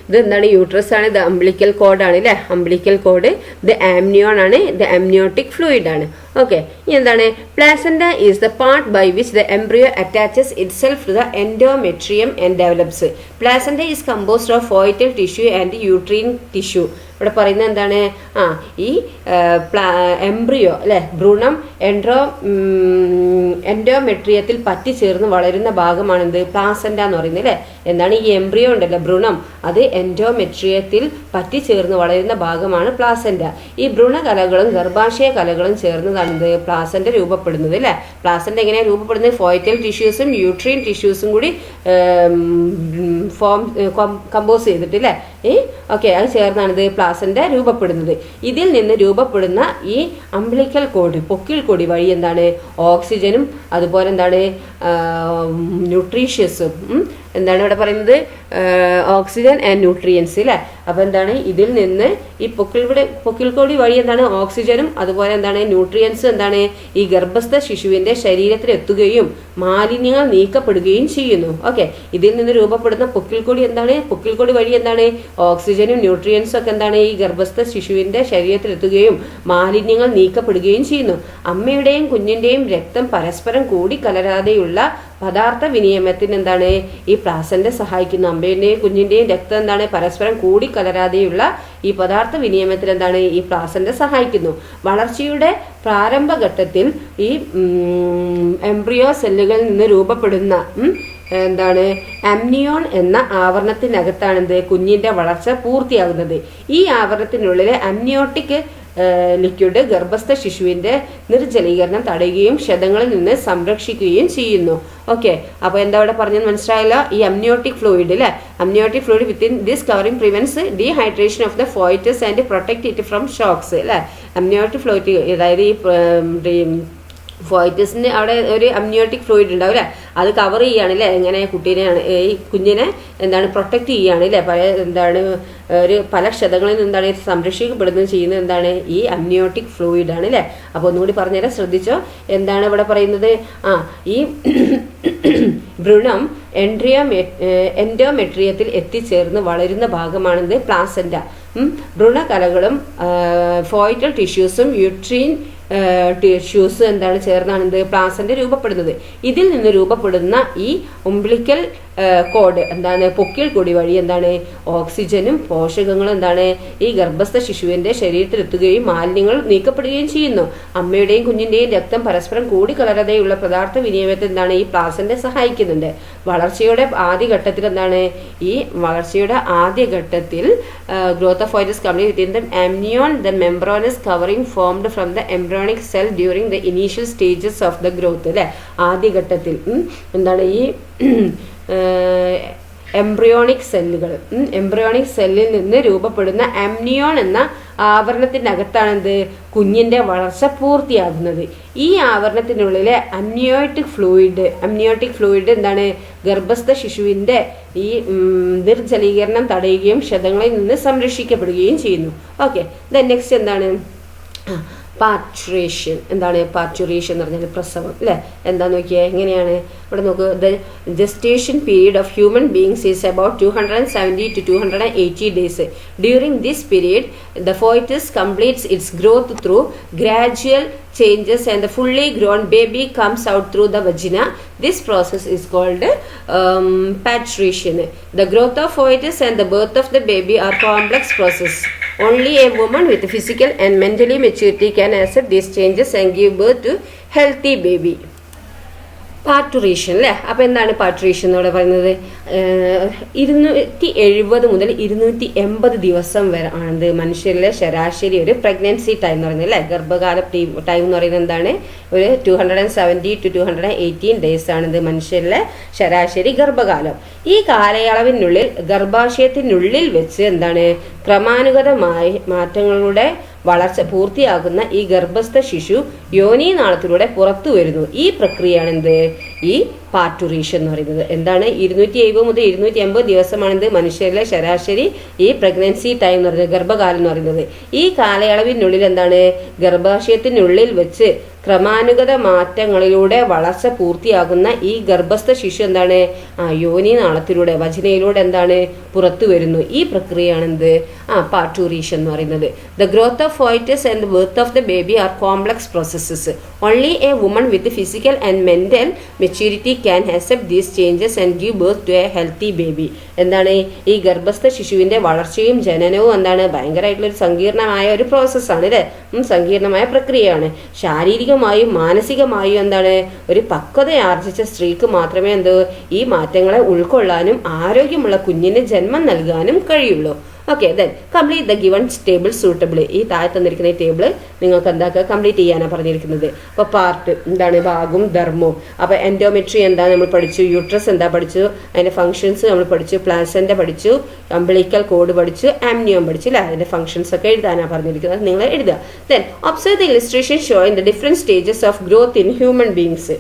ഇത് എന്താണ്? യൂട്രസ് ആണ്. ഇത് അംബ്ലിക്കൽ കോഡാണ് അല്ലേ. Umbilical code. ഇത് ആംനിയോൺ ആണ്. ഇത് ആംനിയോട്ടിക് ഫ്ലൂയിഡ് ആണ്. ഓക്കെ. ഇനി എന്താണ്? Placenta is the part by which the embryo attaches itself to the endometrium and develops. Placenta is composed of foetal tissue and uterine tissue. ഇവിടെ പറയുന്നത് എന്താണ്? ഈ എംബ്രിയോ അല്ലെ, ഭ്രൂണം എൻഡോമെട്രിയത്തിൽ പറ്റിച്ചേർന്ന് വളരുന്ന ഭാഗമാണെന്ത്? പ്ലാസെന്റ എന്ന് പറയുന്നത് അല്ലേ. എന്താണ്? ഈ എംബ്രിയോ ഉണ്ടല്ലോ, ഭ്രൂണം, അത് എൻഡോമെട്രിയത്തിൽ പറ്റിച്ചേർന്ന് വളരുന്ന ഭാഗമാണ് പ്ലാസെന്റ. ഈ ഭ്രൂണകലകളും ഗർഭാശയ കലകളും ചേർന്നതാണിത് പ്ലാസെന്റ രൂപപ്പെടുന്നത് അല്ലേ. പ്ലാസെന്റ എങ്ങനെയാണ് രൂപപ്പെടുന്നത്? ഫോയിറ്റൽ ടിഷ്യൂസും യൂട്രീൻ ടിഷ്യൂസും കൂടി കമ്പോസ് ചെയ്തിട്ട് അല്ലേ. ഓക്കെ, അത് ചേർന്നാണിത് പ്ലാസെന്റ രൂപപ്പെടുന്നത്. ഇതിൽ നിന്ന് രൂപപ്പെടുന്ന ഈ അംബ്ലിക്കൽ കോഡ്, പൊക്കിൾ കൊടി വഴി എന്താണ്? ഓക്സിജനും അതുപോലെ എന്താണ്? ന്യൂട്രീഷ്യസും എന്താണ് ഇവിടെ പറയുന്നത്? ഓക്സിജൻ ആൻഡ് ന്യൂട്രിയൻസ് അല്ലേ. അപ്പോൾ എന്താണ്? ഇതിൽ നിന്ന് ഈ പൊക്കിൾ കൊടി വഴി എന്താണ്? ഓക്സിജനും അതുപോലെ എന്താണ്? ന്യൂട്രിയൻസും എന്താണ്? ഈ ഗർഭസ്ഥ ശിശുവിന്റെ ശരീരത്തിൽ എത്തുകയും മാലിന്യങ്ങൾ നീക്കപ്പെടുകയും ചെയ്യുന്നു. ഓക്കെ. ഇതിൽ നിന്ന് രൂപപ്പെടുന്ന പൊക്കിൾ കൊടി എന്താണ്? പൊക്കിൾ കൊടി വഴി എന്താണ്? ഓക്സിജനും ന്യൂട്രിയൻസും ഒക്കെ എന്താണ്? ഈ ഗർഭസ്ഥ ശിശുവിന്റെ ശരീരത്തിൽ എത്തുകയും മാലിന്യങ്ങൾ നീക്കപ്പെടുകയും ചെയ്യുന്നു. അമ്മയുടെയും കുഞ്ഞിന്റെയും രക്തം പരസ്പരം കൂടി കലരാതെയുള്ള പദാർത്ഥ വിനിമയത്തിന് എന്താണ്? ഈ പ്ലാസെന്റ സഹായിക്കുന്നു. അമ്മയുടെയും കുഞ്ഞിന്റെയും രക്തം എന്താണ്? പരസ്പരം കൂടി കലരാതെയുള്ള ഈ പദാർത്ഥ വിനിമയത്തിൽ എന്താണ്? ഈ പ്ലാസെന്റ സഹായിക്കുന്നു. വളർച്ചയുടെ പ്രാരംഭഘട്ടത്തിൽ ഈ എംബ്രിയോ സെല്ലുകളിൽ നിന്ന് രൂപപ്പെടുന്ന എന്താണ്? ആംനിയോൺ എന്ന ആവരണത്തിനകത്താണെന്ത്? കുഞ്ഞിന്റെ വളർച്ച പൂർത്തിയാകുന്നത്. ഈ ആവരണത്തിനുള്ളിലെ ആംനിയോട്ടിക് ലിക്വിഡ് ഗർഭസ്ഥ ശിശുവിന്റെ നിർജ്ജലീകരണം തടയുകയും ക്ഷതങ്ങളിൽ നിന്ന് സംരക്ഷിക്കുകയും ചെയ്യുന്നു. ഓക്കെ. അപ്പോൾ എന്താ ഇവിടെ പറഞ്ഞത് മനസ്സിലായല്ലോ? ഈ അമ്നിയോട്ടിക് ഫ്ലൂയിഡ് അല്ലേ. Amniotic fluid within this covering prevents dehydration of the foetus and protect it from shocks അല്ലേ. അമ്നിയോട്ടിക് ഫ്ലൂയിഡ്, അതായത് ഈ ഫോയിറ്റസിന് അവിടെ ഒരു അമ്നിയോട്ടിക് ഫ്ലൂയിഡ് ഉണ്ടാവും അല്ലേ. അത് കവർ ചെയ്യുകയാണ് അല്ലേ. എങ്ങനെ? കുട്ടീനെയാണ്, ഈ കുഞ്ഞിനെ എന്താണ്? പ്രൊട്ടക്ട് ചെയ്യുകയാണ് അല്ലേ. എന്താണ്? പല ക്ഷതങ്ങളിൽ എന്താണ് സംരക്ഷിക്കപ്പെടുന്നത് ചെയ്യുന്നത് എന്താണ്? ഈ അമ്നിയോട്ടിക് ഫ്ലൂയിഡ് ആണ് അല്ലേ. അപ്പോൾ ഒന്നുകൂടി പറഞ്ഞുതരാം, ശ്രദ്ധിച്ചോ. എന്താണ് ഇവിടെ പറയുന്നത്? ഈ ഭ്രൂണം എൻഡോമെട്രിയത്തിൽ എത്തിച്ചേർന്ന് വളരുന്ന ഭാഗമാണെന്ന് പ്ലാസെന്റ. ഭ്രൂണകലകളും ഫോയിറ്റൽ ടിഷ്യൂസും യൂട്രീൻ ടിഷ്യൂസ് എന്താണ് ചേർന്നാണ് പ്ലാസെന്റ രൂപപ്പെടുന്നത്. ഇതിൽ നിന്ന് രൂപപ്പെടുന്ന ഈ ഉംബ്ലിക്കൽ കോഡ് എന്താണ് പൊക്കിൾ കൊടി വഴി എന്താണ് ഓക്സിജനും പോഷകങ്ങളും എന്താണ് ഈ ഗർഭസ്ഥ ശിശുവിന്റെ ശരീരത്തിലെത്തുകയും മാലിന്യങ്ങൾ നീക്കപ്പെടുകയും ചെയ്യുന്നു. അമ്മയുടെയും കുഞ്ഞിന്റെയും രക്തം പരസ്പരം കൂടിക്കലരാതെയുള്ള പദാർത്ഥ വിനിമയത്തിൽ എന്താണ് ഈ പ്ലാസന്റ സഹായിക്കുന്നുണ്ട്. വളർച്ചയുടെ ആദ്യഘട്ടത്തിൽ എന്താണ് ഈ വളർച്ചയുടെ ആദ്യഘട്ടത്തിൽ growth of fetus complete within the amnion, the membranous covering formed from the embryonic cell during the initial stages of the growth. അല്ലെ ആദ്യഘട്ടത്തിൽ എന്താണ് ഈ എംബ്രിയോണിക് സെല്ലിൽ നിന്ന് രൂപപ്പെടുന്ന ആംനിയോൺ എന്ന ആവരണത്തിനകത്താണ് എന്ത് കുഞ്ഞിന്റെ വളർച്ച പൂർത്തിയാകുന്നത്. ഈ ആവരണത്തിനുള്ളിലെ അമ്നിയോട്ടിക് ഫ്ലൂയിഡ് എന്താണ് ഗർഭസ്ഥ ശിശുവിന്റെ ഈ നിർജ്ജലീകരണം തടയുകയും ക്ഷതങ്ങളിൽ നിന്ന് സംരക്ഷിക്കപ്പെടുകയും ചെയ്യുന്നു. ഓക്കെ, നെക്സ്റ്റ് എന്താണ് പാർച്ചുറേഷൻ. എന്താണ് പാർച്ചുറേഷൻ എന്ന് പറഞ്ഞാൽ പ്രസവം അല്ലേ. എന്താന്ന് നോക്കിയേ എങ്ങനെയാണ് ഇവിടെ നോക്ക്. The gestation period of human beings is about 270 to 280 days. During this period, the fetus completes its growth through gradual changes and the fully grown baby comes out through the vagina. This process is called parturition. The growth of fetus and the birth of the baby are complex process. Only a woman with physical and mentally maturity can accept these changes and give birth to healthy baby. പാർട്ടുറേഷൻ അല്ലേ. അപ്പം എന്താണ് പാർട്ടുറേഷൻ എന്നോട് പറയുന്നത്? 270 മുതൽ 280 ദിവസം വരെ ആണത് മനുഷ്യരിലെ ശരാശരി ഒരു പ്രഗ്നൻസി ടൈം എന്ന് പറയുന്നത് അല്ലേ. ഗർഭകാല ടൈം എന്ന് പറയുന്നത് എന്താണ്? ഒരു 270 to 218 days ആണിത് മനുഷ്യരിലെ ശരാശരി ഗർഭകാലം. ഈ കാലയളവിനുള്ളിൽ ഗർഭാശയത്തിനുള്ളിൽ വെച്ച് എന്താണ് ക്രമാനുഗതമായി മാറ്റങ്ങളുടെ വളർച്ച പൂർത്തിയാകുന്ന ഈ ഗർഭസ്ഥ ശിശു യോനീനാളത്തിലൂടെ പുറത്തു വരുന്നു. ഈ പ്രക്രിയയാണ് എന്ത് ഈ പാർട്ടുറേഷൻ എന്ന് പറയുന്നത്. എന്താണ് 270 മുതൽ 280 ദിവസമാണിത് മനുഷ്യരിലെ ശരാശരി ഈ പ്രഗ്നൻസി ടൈം എന്ന് പറയുന്നത് ഗർഭകാലം എന്ന് പറയുന്നത്. ഈ കാലയളവിനുള്ളിൽ എന്താണ് ഗർഭാശയത്തിനുള്ളിൽ വെച്ച് ക്രമാനുഗത മാറ്റങ്ങളിലൂടെ വളർച്ച പൂർത്തിയാകുന്ന ഈ ഗർഭസ്ഥ ശിശു എന്താണ് യോനി നാളത്തിലൂടെ വജനയിലൂടെ എന്താണ് പുറത്തു വരുന്നു. ഈ പ്രക്രിയയാണ് എന്ത് പാർട്ടുറേഷൻ എന്ന് പറയുന്നത്. The growth of foetus and birth of the baby are complex processes. Only a woman with physical and mental maturity can accept these changes and give birth to a healthy baby. എന്താണ് ഈ ഗർഭസ്ഥ ശിശുവിന്റെ വളർച്ചയും ജനനവും എന്താണ് ഭയങ്കരമായിട്ടുള്ള ഒരു സങ്കീർണമായ ഒരു പ്രോസസ്സാണ് അല്ലേ. സങ്കീർണമായ പ്രക്രിയയാണ്. ശാരീരികമായും മാനസികമായും എന്താണ് ഒരു പക്വത ആർജിച്ച സ്ത്രീക്ക് മാത്രമേ ഈ മാറ്റങ്ങളെ ഉൾക്കൊള്ളാനും ആരോഗ്യമുള്ള കുഞ്ഞിന് ജന്മം നൽകാനും കഴിയുള്ളൂ. Okay, then complete the given table suitable. ഈ താഴെ തന്നിരിക്കുന്ന ഈ ടേബിൾ നിങ്ങൾക്ക് എന്താക്കുക കംപ്ലീറ്റ് ചെയ്യാനാണ് പറഞ്ഞിരിക്കുന്നത്. അപ്പോൾ പാർട്ട് എന്താണ് ഭാഗവും ധർമ്മവും. അപ്പോൾ എൻഡോമെട്രി എന്താ നമ്മൾ പഠിച്ചു, യൂട്രസ് എന്താ പഠിച്ചു, അതിൻ്റെ ഫംഗ്ഷൻസ് നമ്മൾ പഠിച്ചു, പ്ലാസെൻ്റ പഠിച്ചു, അംബിളിക്കൽ കോഡ് പഠിച്ചു, ആംനിയോം പഠിച്ചു അല്ലേ. അതിൻ്റെ ഫംഗ്ഷൻസ് ഒക്കെ എഴുതാനാണ് പറഞ്ഞിരിക്കുന്നത്. നിങ്ങൾ എഴുതുക. Then observe the illustration showing the different stages of growth in human beings.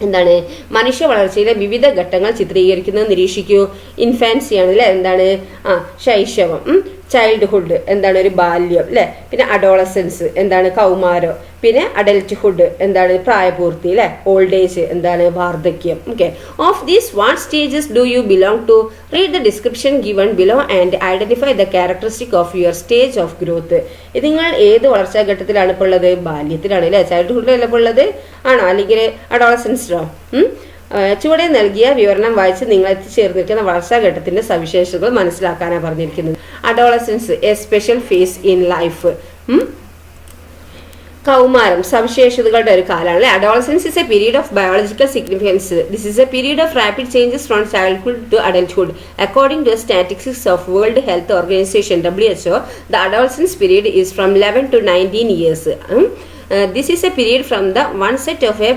എന്താണ് മനുഷ്യ വളർച്ചയിലെ വിവിധ ഘട്ടങ്ങൾ ചിത്രീകരിക്കുന്നത് നിരീക്ഷിക്കൂ. ഇൻഫാൻസിയാണ് അല്ലേ. എന്താണ് ശൈശവം, ചൈൽഡ്ഹുഡ് എന്താണ് ഒരു ബാല്യം അല്ലേ. പിന്നെ അഡോളസൻസ് എന്താണ് കൗമാരം. പിന്നെ അഡൽട്ട്ഹുഡ് എന്താണ് പ്രായപൂർത്തി അല്ലേ. ഓൾഡ് ഏജ് എന്താണ് വാർദ്ധക്യം. Okay, of these what stages do you belong to? Read the description given below and identify the characteristic of your stage of growth. ഇത് നിങ്ങൾ ഏത് വളർച്ചാ ഘട്ടത്തിലാണ് ഇപ്പോൾ ഉള്ളത്? ബാല്യത്തിലാണ് അല്ലേ. ചൈൽഡ്ഹുഡിലല്ല ഇപ്പോൾ ഉള്ളത് ആണോ, അല്ലെങ്കിൽ അഡോളസൻസിലോ? ചുവടെ നൽകിയ വിവരണം വായിച്ച് നിങ്ങൾ എത്തിച്ചേർന്നിരിക്കുന്ന വളർച്ചാഘട്ടത്തിന്റെ സവിശേഷതകൾ മനസ്സിലാക്കാനാണ് പറഞ്ഞിരിക്കുന്നത്. Adolescence a special phase in life. കൗമാരം സവിശേഷതകളുടെ ഒരു കാലമാണ്. Adolescence is a period of biological significance. This is a period of rapid changes from childhood to adulthood. According to statistics of world health organisation WHO, the adolescence period is from 11 to 19 years. This is a period from the onset of a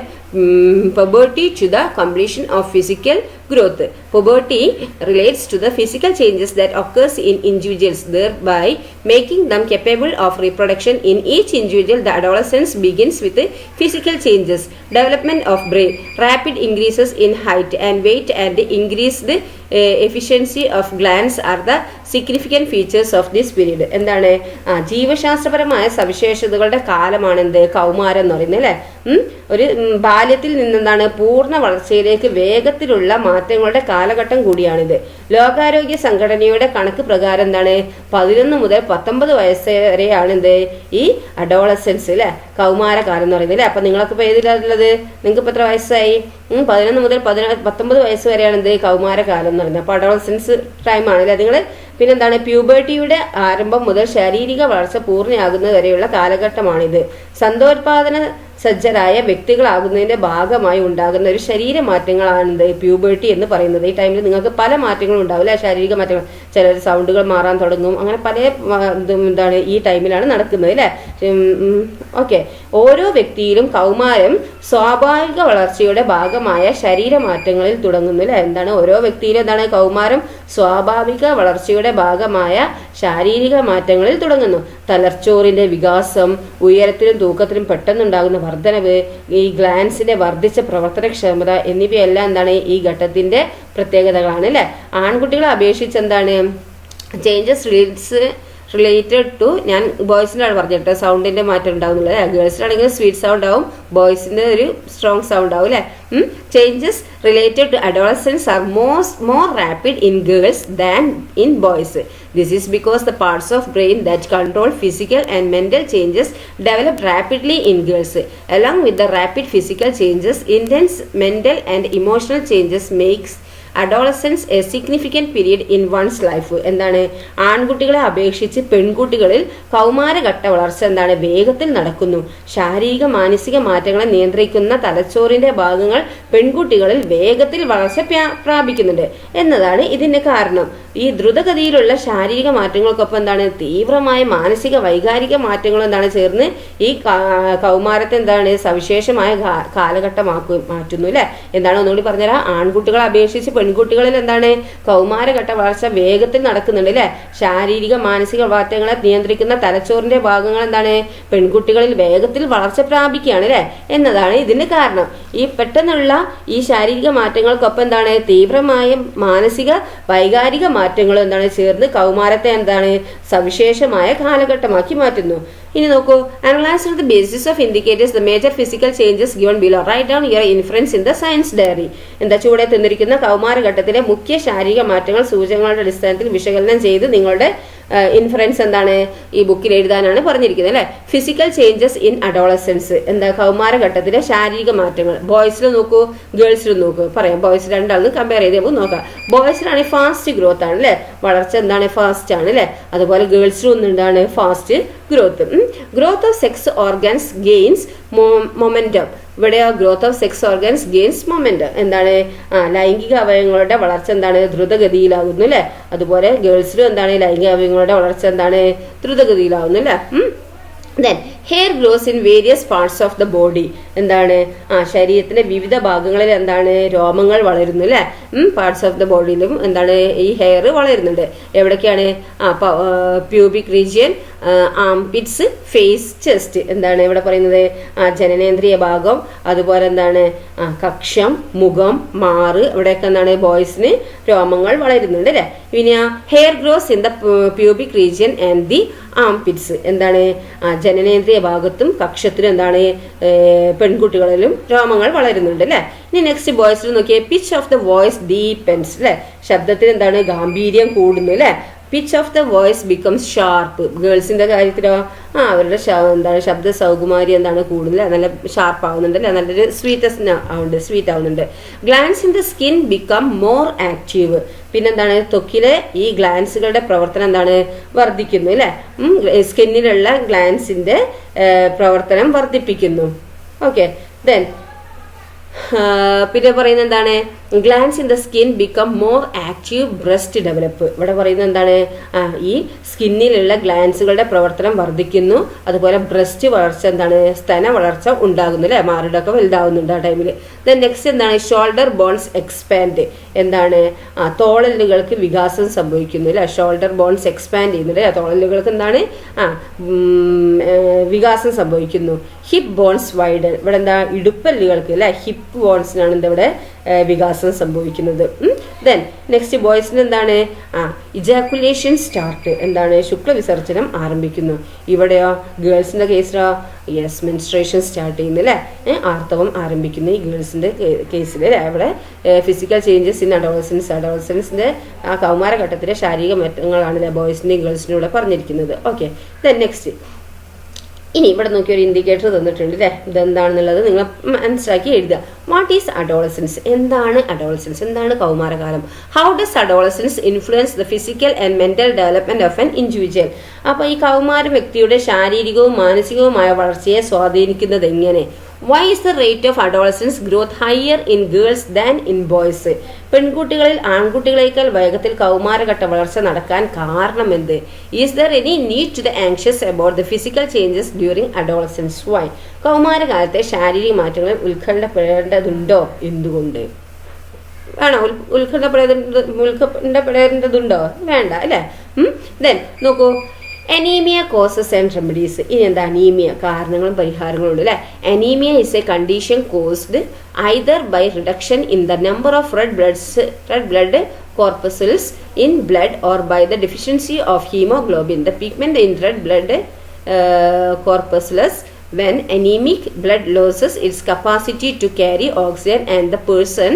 puberty to the completion of physical growth. Puberty relates to the physical changes that occurs in individuals, thereby making them capable of reproduction. In each individual, the adolescence begins with physical changes, development of brain, rapid increases in height and weight, and increased efficiency of glands are the significant features of this period. എന്താണ് ജീവശാസ്ത്രപരമായ സവിശേഷതകളുടെ കാലമാണ് എന്ത് കൗമാരം എന്ന് പറയുന്നത് അല്ലേ. ഒരു ബാല്യത്തിൽ നിന്നെന്താണ് പൂർണ്ണ വളർച്ചയിലേക്ക് വേഗത്തിലുള്ള മാറ്റങ്ങളുടെ കാലഘട്ടം കൂടിയാണിത്. ലോകാരോഗ്യ സംഘടനയുടെ കണക്ക് പ്രകാരം എന്താണ് 11 മുതൽ 19 വയസ്സ് വരെയാണ് എന്ത് ഈ അഡോളസൻസ് അല്ലെ, കൗമാരകാലം എന്ന് പറയുന്നത് അല്ലെ. അപ്പൊ നിങ്ങളൊക്കെ ഇപ്പൊ ഏതിലുള്ളത്? നിങ്ങൾക്ക് ഇപ്പൊ എത്ര വയസ്സായി? 11 മുതൽ 19 വയസ്സ് വരെയാണ് എന്ത് കൗമാരകാലം എന്ന് പറയുന്നത്. അപ്പൊ അഡോളസൻസ് ടൈം ആണല്ലേ നിങ്ങൾ. പിന്നെന്താണ് പ്യൂബർട്ടിയുടെ ആരംഭം മുതൽ ശാരീരിക വളർച്ച പൂർണ്ണയാകുന്നത് വരെയുള്ള കാലഘട്ടമാണിത്. സന്തോത്പാദന സജ്ജരായ വ്യക്തികളാകുന്നതിന്റെ ഭാഗമായി ഉണ്ടാകുന്ന ഒരു ശരീരമാറ്റങ്ങളാണ് പ്യൂബർട്ടി എന്ന് പറയുന്നത്. ഈ ടൈമിൽ നിങ്ങൾക്ക് പല മാറ്റങ്ങളും ഉണ്ടാവില്ല, ശാരീരിക മാറ്റങ്ങൾ. ചിലർ സൗണ്ടുകൾ മാറാൻ തുടങ്ങും, അങ്ങനെ പല എന്താണ് ഈ ടൈമിലാണ് നടക്കുന്നത് അല്ലേ. ഓക്കെ, ഓരോ വ്യക്തിയിലും കൗമാരം സ്വാഭാവിക വളർച്ചയുടെ ഭാഗമായ ശരീരമാറ്റങ്ങളിൽ തുടങ്ങുന്നു അല്ലെ. എന്താണ് ഓരോ വ്യക്തിയിലും എന്താണ് കൗമാരം സ്വാഭാവിക വളർച്ചയുടെ ഭാഗമായ ശാരീരിക മാറ്റങ്ങളിൽ തുടങ്ങുന്നു. തലച്ചോറിന്റെ വികാസം, ഉയരത്തിലും തൂക്കത്തിലും പെട്ടെന്നുണ്ടാകുന്ന വർധനവ്, ഈ ഗ്ലാൻസിന്റെ വർദ്ധിച്ച പ്രവർത്തനക്ഷമത എന്നിവയെല്ലാം എന്താണ് ഈ ഘട്ടത്തിന്റെ പ്രത്യേകതകളാണ് അല്ലെ. ആൺകുട്ടികളെ അപേക്ഷിച്ച് എന്താണ് ചേഞ്ചസ് റിലേറ്റഡ് ടു, ഞാൻ ബോയ്സിനാണ് പറഞ്ഞിട്ട് സൗണ്ടിന്റെ മാറ്റം ഉണ്ടാവുന്നുള്ളത്. ഗേൾസിനാണെങ്കിൽ സ്വീറ്റ് സൗണ്ട് ആവും, ബോയ്സിന്റെ ഒരു സ്ട്രോങ് സൗണ്ട് ആവും അല്ലെ. Changes related to adolescence are more rapid in girls than in boys. This is because the parts of brain that control physical and mental changes develop rapidly in girls. Along with the rapid physical changes, intense mental and emotional changes makes adolescence A significant period in once life. എന്താണ് ആൺകുട്ടികളെ അപേക്ഷിച്ച് പെൺകുട്ടികളിൽ കൗമാരഘട്ട വളർച്ച എന്താണ് വേഗത്തിൽ നടക്കുന്നു. ശാരീരിക മാനസിക മാറ്റങ്ങളെ നിയന്ത്രിക്കുന്ന തലച്ചോറിന്റെ ഭാഗങ്ങൾ പെൺകുട്ടികളിൽ വേഗത്തിൽ വളർച്ച പ്രാപിക്കുന്നുണ്ട് എന്നതാണ് ഇതിന്റെ കാരണം. ഈ ദ്രുതഗതിയിലുള്ള ശാരീരിക മാറ്റങ്ങൾക്കൊപ്പം എന്താണ് തീവ്രമായ മാനസിക വൈകാരിക മാറ്റങ്ങൾ എന്താണ് ചേർന്ന് ഈ കൗമാരത്തെ എന്താണ് സവിശേഷമായ മാറ്റുന്നു അല്ലെ. എന്താണ് ഒന്നുകൂടി പറഞ്ഞുതരാം. ആൺകുട്ടികളെ അപേക്ഷിച്ച് പെൺകുട്ടികളിൽ എന്താണ് കൗമാരഘട്ട വളർച്ച വേഗത്തിൽ നടക്കുന്നുണ്ട് അല്ലെ. ശാരീരിക മാനസിക മാറ്റങ്ങളെ നിയന്ത്രിക്കുന്ന തലച്ചോറിന്റെ ഭാഗങ്ങൾ എന്താണ് പെൺകുട്ടികളിൽ വേഗത്തിൽ വളർച്ച പ്രാപിക്കുകയാണ് അല്ലെ എന്നതാണ് ഇതിന് കാരണം. ഈ പെട്ടെന്നുള്ള ഈ ശാരീരിക മാറ്റങ്ങൾക്കൊപ്പം എന്താണ് തീവ്രമായ മാനസിക വൈകാരിക മാറ്റങ്ങൾ എന്താണ് ചേർന്ന് കൗമാരത്തെ എന്താണ് സവിശേഷമായ കാലഘട്ടമാക്കി മാറ്റുന്നു. ഇനി നോക്കൂ, analyse the basis of indicators the major physical changes given below. Write down your inference in the science diary. എന്താ ചുവടെ തന്നിരിക്കുന്ന കൗമാരഘട്ടത്തിലെ മുഖ്യ ശാരീരിക മാറ്റങ്ങൾ സൂചകങ്ങളുടെ അടിസ്ഥാനത്തിൽ വിശകലനം ചെയ്ത് നിങ്ങളുടെ ഇൻഫറൻസ് എന്താണ് ഈ ബുക്കിൽ എഴുതാനാണ് പറഞ്ഞിരിക്കുന്നത് അല്ലെ. ഫിസിക്കൽ ചേഞ്ചസ് ഇൻ അഡോളസൻസ്, എന്താ കൗമാരഘട്ടത്തിലെ ശാരീരിക മാറ്റങ്ങൾ. ബോയ്സിലും നോക്കൂ, ഗേൾസിലും നോക്കൂ. പറയാം, ബോയ്സ് രണ്ടാളും കമ്പയർ ചെയ്ത് നമുക്ക് നോക്കാം. ബോയ്സിലാണെങ്കിൽ ഫാസ്റ്റ് ഗ്രോത്ത് ആണ് അല്ലെ, വളർച്ച എന്താണ് ഫാസ്റ്റ് ആണ് അല്ലെ. അതുപോലെ ഗേൾസിലും ഒന്നും എന്താണ് fast growth. Growth of sex organs gains momentum. ഇവിടെ growth of sex organs gains momentum. എന്താണ് ലൈംഗിക അവയവങ്ങളുടെ വളർച്ച എന്താണ് ദ്രുതഗതിയിലാകുന്നു അല്ലെ. അതുപോലെ ഗേൾസിലും എന്താണ് ലൈംഗിക അവയവങ്ങളുടെ വളർച്ച എന്താണ് ദ്രുതഗതിയിലാകുന്നു അല്ലെ. Then hair grows in various parts of the body. എന്താണ് ശരീരത്തിന്റെ വിവിധ ഭാഗങ്ങളിൽ എന്താണ് രോമങ്ങൾ വളരുന്നു അല്ലെ. പാർട്സ് ഓഫ് ദ ബോഡിയിലും എന്താണ് ഈ ഹെയർ വളരുന്നുണ്ട്. എവിടേക്കാണ് പ്യൂബിക് റീജിയൻ, ആംപിറ്റ്സ്, ഫേസ്, ചെസ്റ്റ്. എന്താണ് ഇവിടെ പറയുന്നത് ജനനേന്ദ്രിയ ഭാഗം, അതുപോലെ എന്താണ് കക്ഷം, മുഖം, മാറ്, ഇവിടെയൊക്കെ എന്താണ് ബോയ്സിന് രോമങ്ങൾ വളരുന്നുണ്ട് അല്ലെ. പിന്നെ hair grows in the pubic region and the armpits. എന്താണ് ജനനേന്ദ്രിയ ഭാഗത്തും കക്ഷത്തിലും എന്താണ് പെൺകുട്ടികളിലും രോമങ്ങൾ വളരുന്നുണ്ട് അല്ലെ. ഇനി നെക്സ്റ്റ് ബോയ്സിൽ നോക്കിയാൽ pitch of the voice deepens അല്ലെ. ശബ്ദത്തിന് എന്താണ് ഗാംഭീര്യം കൂടുന്നു അല്ലെ. Pitch of the voice becomes sharp. ഗേൾസിന്റെ കാര്യത്തിലോ അവരുടെ എന്താണ് ശബ്ദ സൗകുമാരി എന്താണ് കൂടുതൽ നല്ല ഷാർപ്പ് ആവുന്നുണ്ട് അല്ലെ, നല്ലൊരു സ്വീറ്റ് ആവുന്നുണ്ട്. Glands in the skin become more active. പിന്നെന്താണ് ത്വക്കിലെ ഈ ഗ്ലാൻസുകളുടെ പ്രവർത്തനം എന്താണ് വർദ്ധിക്കുന്നു അല്ലെ. സ്കിന്നിലുള്ള ഗ്ലാൻസിന്റെ പ്രവർത്തനം വർദ്ധിപ്പിക്കുന്നു. ഓക്കെ, ദെൻ പിന്നെ പറയുന്നത് എന്താണ് glands in the skin become more active, breast develop. ഇവിടെ പറയുന്നത് എന്താണ് ഈ സ്കിന്നിലുള്ള ഗ്ലാൻസുകളുടെ പ്രവർത്തനം വർദ്ധിക്കുന്നു, അതുപോലെ ബ്രസ്റ്റ് വളർച്ച എന്താണ് സ്തന വളർച്ച ഉണ്ടാകുന്നു അല്ലെ. മാറിടൊക്കെ വലുതാവുന്നുണ്ട് ആ ടൈമിൽ. ദെൻ നെക്സ്റ്റ് എന്താണ് ഷോൾഡർ ബോൺസ് എക്സ്പാൻഡ്. എന്താണ് തോളലുകൾക്ക് വികാസം സംഭവിക്കുന്നു അല്ലെ. ഷോൾഡർ ബോൺസ് എക്സ്പാൻഡ് ചെയ്യുന്നുണ്ട്. തോളലുകൾക്ക് എന്താണ് വികാസം സംഭവിക്കുന്നു. Hip bones widen. ഇവിടെ എന്താ ഇടുപ്പല്ലുകൾക്ക് അല്ലെ ഹിപ്പ് ഹിപ്പ് ബോൺസിനാണ് ഇവിടെ വികാസം സംഭവിക്കുന്നത്. ദെൻ നെക്സ്റ്റ് ബോയ്സിന് എന്താണ്? ഇജാക്കുലേഷൻ സ്റ്റാർട്ട്, എന്താണ്? ശുക്ലവിസർജനം ആരംഭിക്കുന്നു. ഇവിടെയോ ഗേൾസിന്റെ കേസിലോ യെസ് മെൻസ്ട്രേഷൻ സ്റ്റാർട്ട് ചെയ്യുന്നു അല്ലേ, ആർത്തവം ആരംഭിക്കുന്നു ഈ ഗേൾസിന്റെ കേസിൽ. ഇവിടെ ഫിസിക്കൽ ചേഞ്ചസ് ഇൻ അഡോളസൻസിന്റെ ആ കൗമാരഘട്ടത്തിലെ ശാരീരിക മാറ്റങ്ങളാണ് ബോയ്സിന്റെയും ഗേൾസിനും ഇവിടെ പറഞ്ഞിരിക്കുന്നത്. ഓക്കെ, ദെൻ നെക്സ്റ്റ് ഇനി ഇവിടെ നോക്കി ഒരു ഇൻഡിക്കേറ്റർ തന്നിട്ടുണ്ട് അല്ലേ, ഇതെന്താണെന്നുള്ളത് നിങ്ങൾ മനസ്സിലാക്കി എഴുതുക. What is adolescence? എന്താണ് അഡോളസൻസ്? എന്താണ് കൗമാരകാലം? How does adolescence influence the physical and mental development of an individual? അപ്പോൾ ഈ കൗമാര വ്യക്തിയുടെ ശാരീരികവും മാനസികവുമായ വളർച്ചയെ സ്വാധീനിക്കുന്നത് എങ്ങനെ? Why is the rate of adolescence growth higher in girls than in boys? പെൺകുട്ടികളിൽ ആൺകുട്ടികളേക്കാൾ വേഗത്തിൽ കൗമാരഘട്ട വളർച്ച നടക്കാൻ കാരണമെന്ത്? Is there any need to be anxious about the physical changes during adolescence? Why? കൗമാരകാലത്തെ ശാരീരിക മാറ്റങ്ങളിൽ ഉത്കണ്ഠപ്പെടേണ്ടതുണ്ടോ? എന്തുകൊണ്ട്? വേണോ? ഉത്കണ്ഠപ്പെടേണ്ടതുണ്ടോ? വേണ്ട അല്ലേ? ദെൻ നോക്കൂ, അനീമിയ കോസസ് ആൻഡ് റെമഡീസ്. ഇനി എന്താ അനീമിയ? കാരണങ്ങളും പരിഹാരങ്ങളും ഉണ്ട് അല്ലേ. Anaemia is a condition caused either by reduction in the number of red blood corpuscles in blood or by the deficiency of hemoglobin, the pigment in red blood corpuscles. When anemic blood loses its capacity to carry oxygen and the person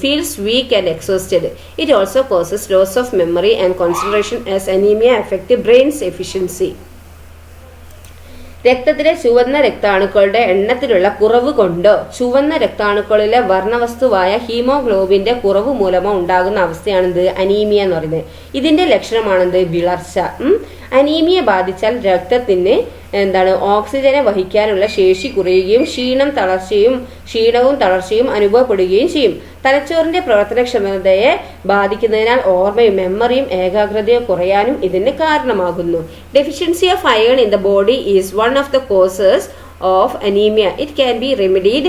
feels weak and exhausted. It also causes loss of memory and concentration as anemia affects brain's efficiency. രക്തത്തിലെ ചുവന്ന രക്താണുക്കളുടെ എണ്ണത്തിലുള്ള കുറവ് കൊണ്ടോ ചുവന്ന രക്താണുക്കളിലെ വർണ്ണവസ്തുവായ ഹീമോഗ്ലോബിന്റെ കുറവ് മൂലമോ ഉണ്ടാകുന്ന അവസ്ഥയാണിത് anaemia എന്ന് പറയുന്നത്. ഇതിന്റെ ലക്ഷണമാണിത് വിളർച്ച. അനീമിയ ബാധിച്ചാൽ രക്തത്തിന് ഓക്സിജനെ വഹിക്കാനുള്ള ശേഷി കുറയുകയും ക്ഷീണവും തളർച്ചയും അനുഭവപ്പെടുകയും ചെയ്യും. തലച്ചോറിന്റെ പ്രവർത്തനക്ഷമതയെ ബാധിക്കുന്നതിനാൽ ഓർമ്മയും മെമ്മറിയും ഏകാഗ്രതയും കുറയാനും ഇതിന് കാരണമാകുന്നു. Deficiency of iron in the body is one of the causes of anemia. It can be remedied